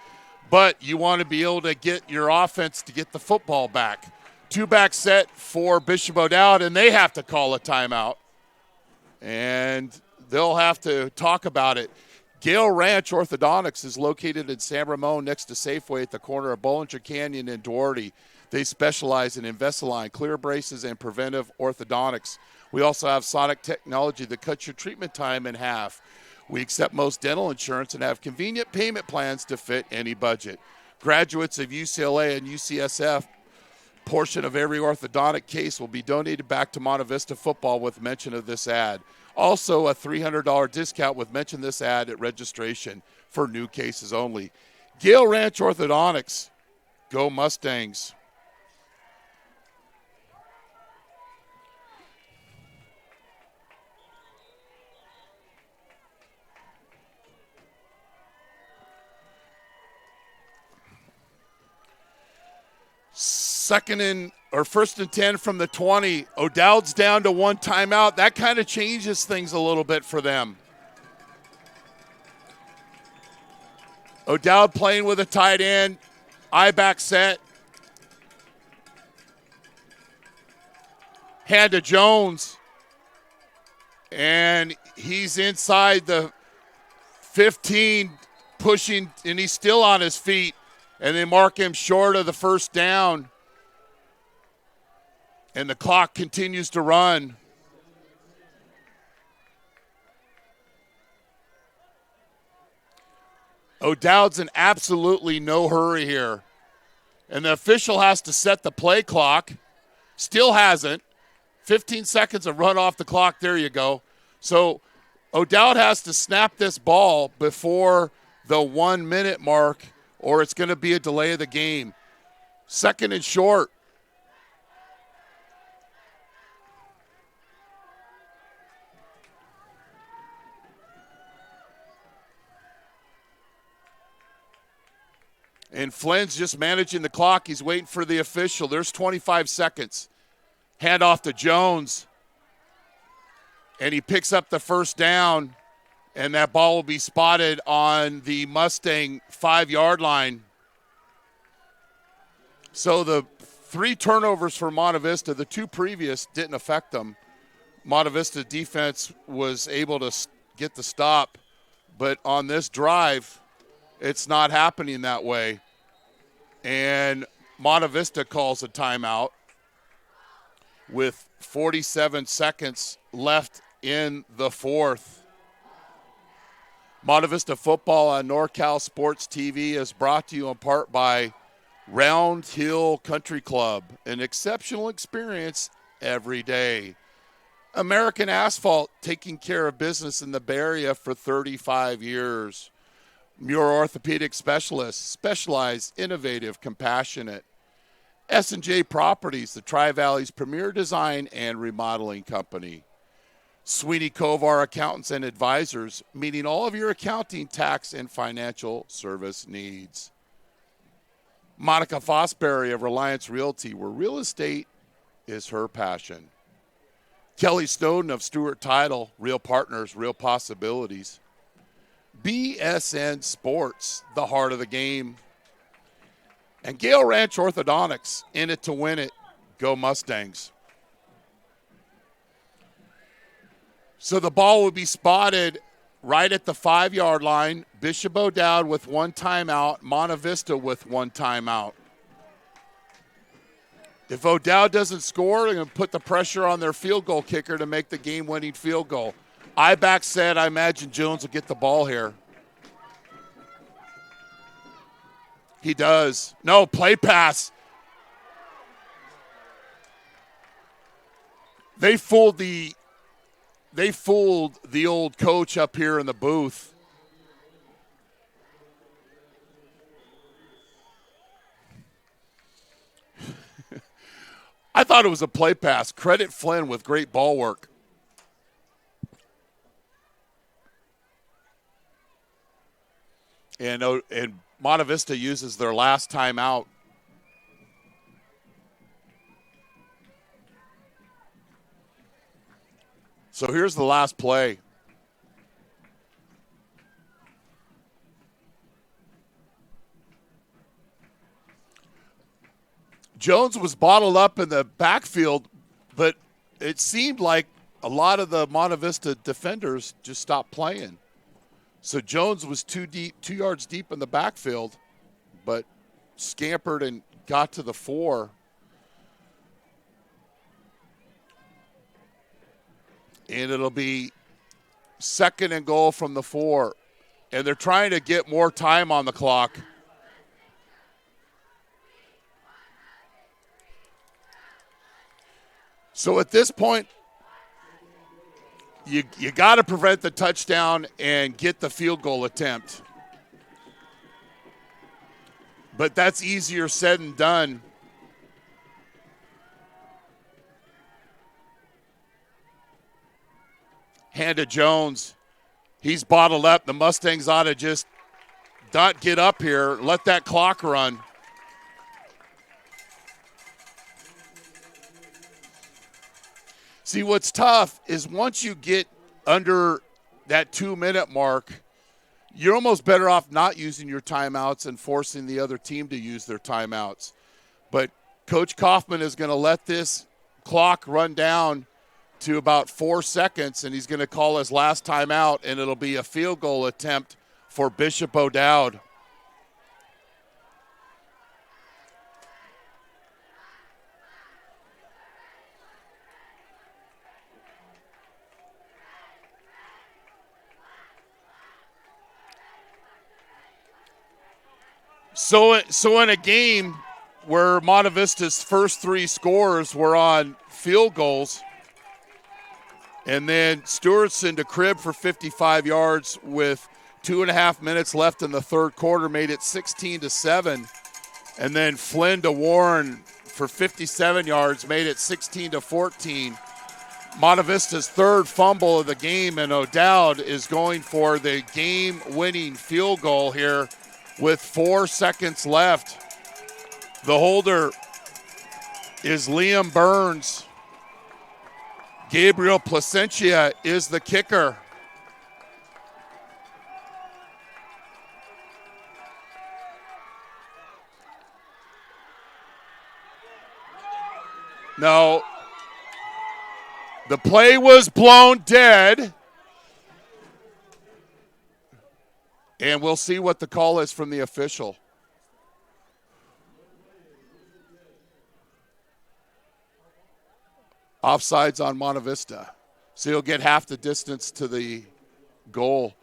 but you want to be able to get your offense to get the football back. 2-back set for Bishop O'Dowd, and they have to call a timeout. And they'll have to talk about it. Gale Ranch Orthodontics is located in San Ramon next to Safeway at the corner of Bollinger Canyon and Duarte. They specialize in Invisalign, clear braces, and preventive orthodontics. We also have Sonic technology that cuts your treatment time in half. We accept most dental insurance and have convenient payment plans to fit any budget. Graduates of UCLA and UCSF, portion of every orthodontic case will be donated back to Monte Vista football with mention of this ad. Also, a $300 discount with mention this ad at registration for new cases only. Gale Ranch Orthodontics. Go Mustangs. First and 10 from the 20. O'Dowd's down to 1 timeout. That kind of changes things a little bit for them. O'Dowd playing with a tight end. I-back set. Hand to Jones. And he's inside the 15, pushing, and he's still on his feet. And they mark him short of the first down. And the clock continues to run. O'Dowd's in absolutely no hurry here. And the official has to set the play clock. Still hasn't. 15 seconds of run off the clock. There you go. So O'Dowd has to snap this ball before the 1 minute mark, or it's going to be a delay of the game. 2nd and short. And Flynn's just managing the clock. He's waiting for the official. There's 25 seconds. Hand off to Jones. And he picks up the first down. And that ball will be spotted on the Mustang 5-yard line. So the 3 turnovers for Monte Vista, the 2 previous didn't affect them. Monte Vista defense was able to get the stop. But on this drive, it's not happening that way. And Monte Vista calls a timeout with 47 seconds left in the 4th. Monte Vista football on NorCal SportsTV is brought to you in part by Round Hill Country Club, an exceptional experience every day. American Asphalt, taking care of business in the Bay Area for 35 years. Muir Orthopedic Specialists, specialized, innovative, compassionate. S&J Properties, the Tri-Valley's premier design and remodeling company. Sweeney Kovar Accountants and Advisors, meeting all of your accounting, tax, and financial service needs. Monica Fosbury of Reliance Realty, where real estate is her passion. Kelly.Snowden of Stewart Title, real partners, real possibilities. BSN Sports, the heart of the game. And Gale Ranch Orthodontics, in it to win it. Go Mustangs. So the ball will be spotted right at the 5-yard line. Bishop O'Dowd with 1 timeout. Monte Vista with 1 timeout. If O'Dowd doesn't score, they're going to put the pressure on their field goal kicker to make the game-winning field goal. Ibach said, I imagine Jones will get the ball here. He does. No, play pass. They fooled the old coach up here in the booth. I thought it was a play pass. Credit Flynn with great ball work. And Monte Vista uses their last timeout. So here's the last play. Jones was bottled up in the backfield, but it seemed like a lot of the Monte Vista defenders just stopped playing. So Jones was 2 yards deep in the backfield, but scampered and got to the 4. And it'll be 2nd and goal from the 4. And they're trying to get more time on the clock. So at this point, you got to prevent the touchdown and get the field goal attempt. But that's easier said than done. Hand to Jones. He's bottled up. The Mustangs ought to just not get up here. Let that clock run. See, what's tough is once you get under that 2-minute mark, you're almost better off not using your timeouts and forcing the other team to use their timeouts. But Coach Kaufman is going to let this clock run down to about 4 seconds, and he's going to call his last timeout, and it'll be a field goal attempt for Bishop O'Dowd. So in a game where Monte Vista's first 3 scores were on field goals, and then Stewartson to Cribb for 55 yards with 2.5 minutes left in the third quarter made it 16-7, and then Flynn to Warren for 57 yards made it 16-14. Monte Vista's third fumble of the game, and O'Dowd is going for the game-winning field goal here with 4 seconds left. The holder is Liam Burns. Gabriel Placentia is the kicker. No, the play was blown dead. And we'll see what the call is from the official. Offsides on Monte Vista. So he'll get half the distance to the goal.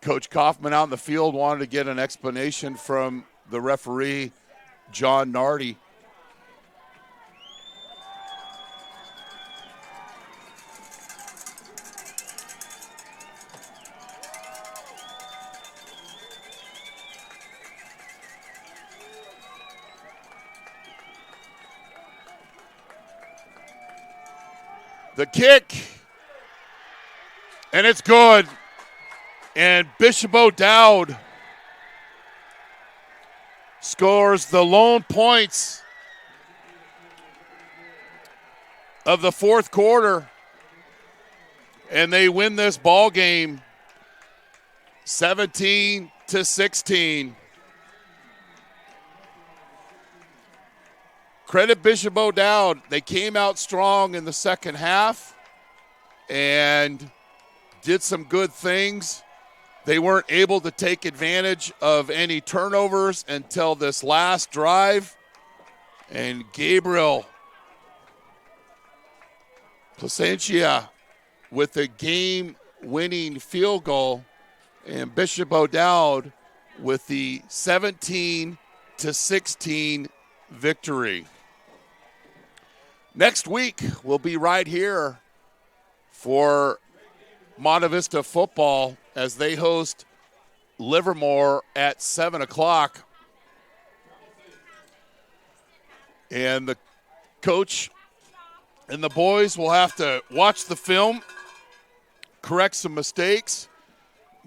Coach Kaufman out in the field wanted to get an explanation from the referee, John Nardi. The kick, and it's good. And Bishop O'Dowd scores the lone points of the fourth quarter, and they win this ball game 17-16. Credit Bishop O'Dowd. They came out strong in the second half. and did some good things. They weren't able to take advantage of any turnovers until this last drive. And Gabriel Placentia with a game-winning field goal, and Bishop O'Dowd with the 17-16 victory. Next week, we'll be right here for Monte Vista football as they host Livermore at 7 o'clock. And the coach and the boys will have to watch the film, correct some mistakes,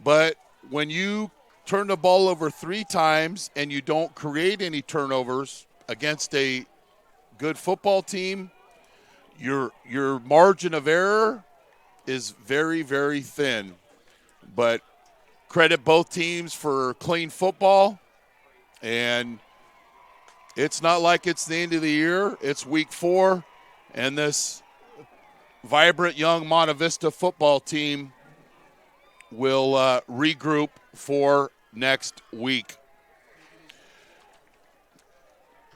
but when you turn the ball over 3 times and you don't create any turnovers against a good football team, your margin of error is very, very thin. But credit both teams for clean football, and it's not like it's the end of the year. It's week 4, and this vibrant young Monte Vista football team will regroup for next week.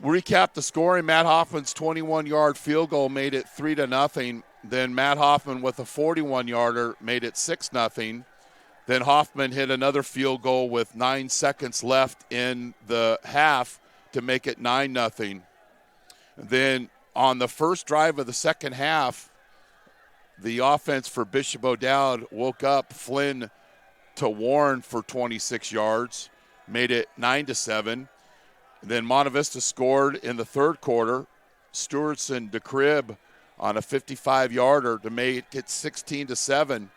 Recap the scoring. Matt Hoffman's 21-yard field goal made it 3-0. Then Matt Hoffman with a 41-yarder made it 6-0. Then Hoffman hit another field goal with 9 seconds left in the half to make it 9-0. Then on the first drive of the second half, the offense for Bishop O'Dowd woke up Flynn to Warren for 26 yards, made it 9-7. Then Monte Vista scored in the third quarter. Stewartson DeCrib on a 55-yarder to make it 16-7.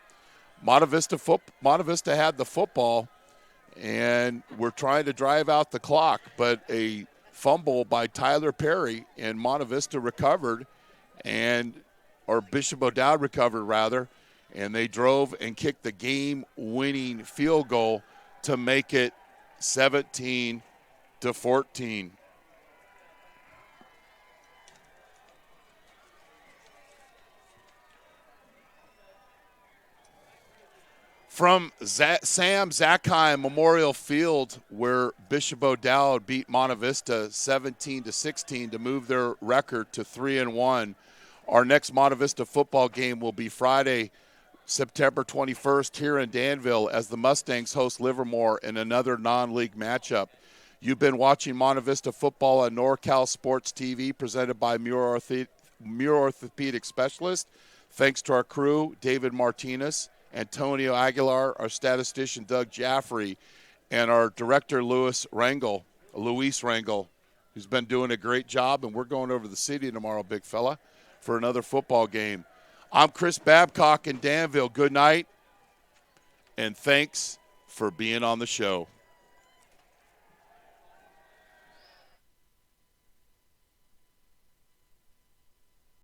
Monte Vista had the football, and we're trying to drive out the clock, but a fumble by Tyler Perry, and Monte Vista recovered, or Bishop O'Dowd recovered rather, and they drove and kicked the game-winning field goal to make it 17-14. From Sam Zackheim Memorial Field, where Bishop O'Dowd beat Monte Vista 17-16 to move their record to 3-1. Our next Monte Vista football game will be Friday, September 21st here in Danville as the Mustangs host Livermore in another non-league matchup. You've been watching Monte Vista football on NorCal Sports TV, presented by Muir Orthopedic Specialist. Thanks to our crew, David Martinez, Antonio Aguilar, our statistician Doug Jaffrey, and our director Luis Rangel, who's been doing a great job. And we're going over to the city tomorrow, big fella, for another football game. I'm Chris Babcock in Danville. Good night, and thanks for being on the show.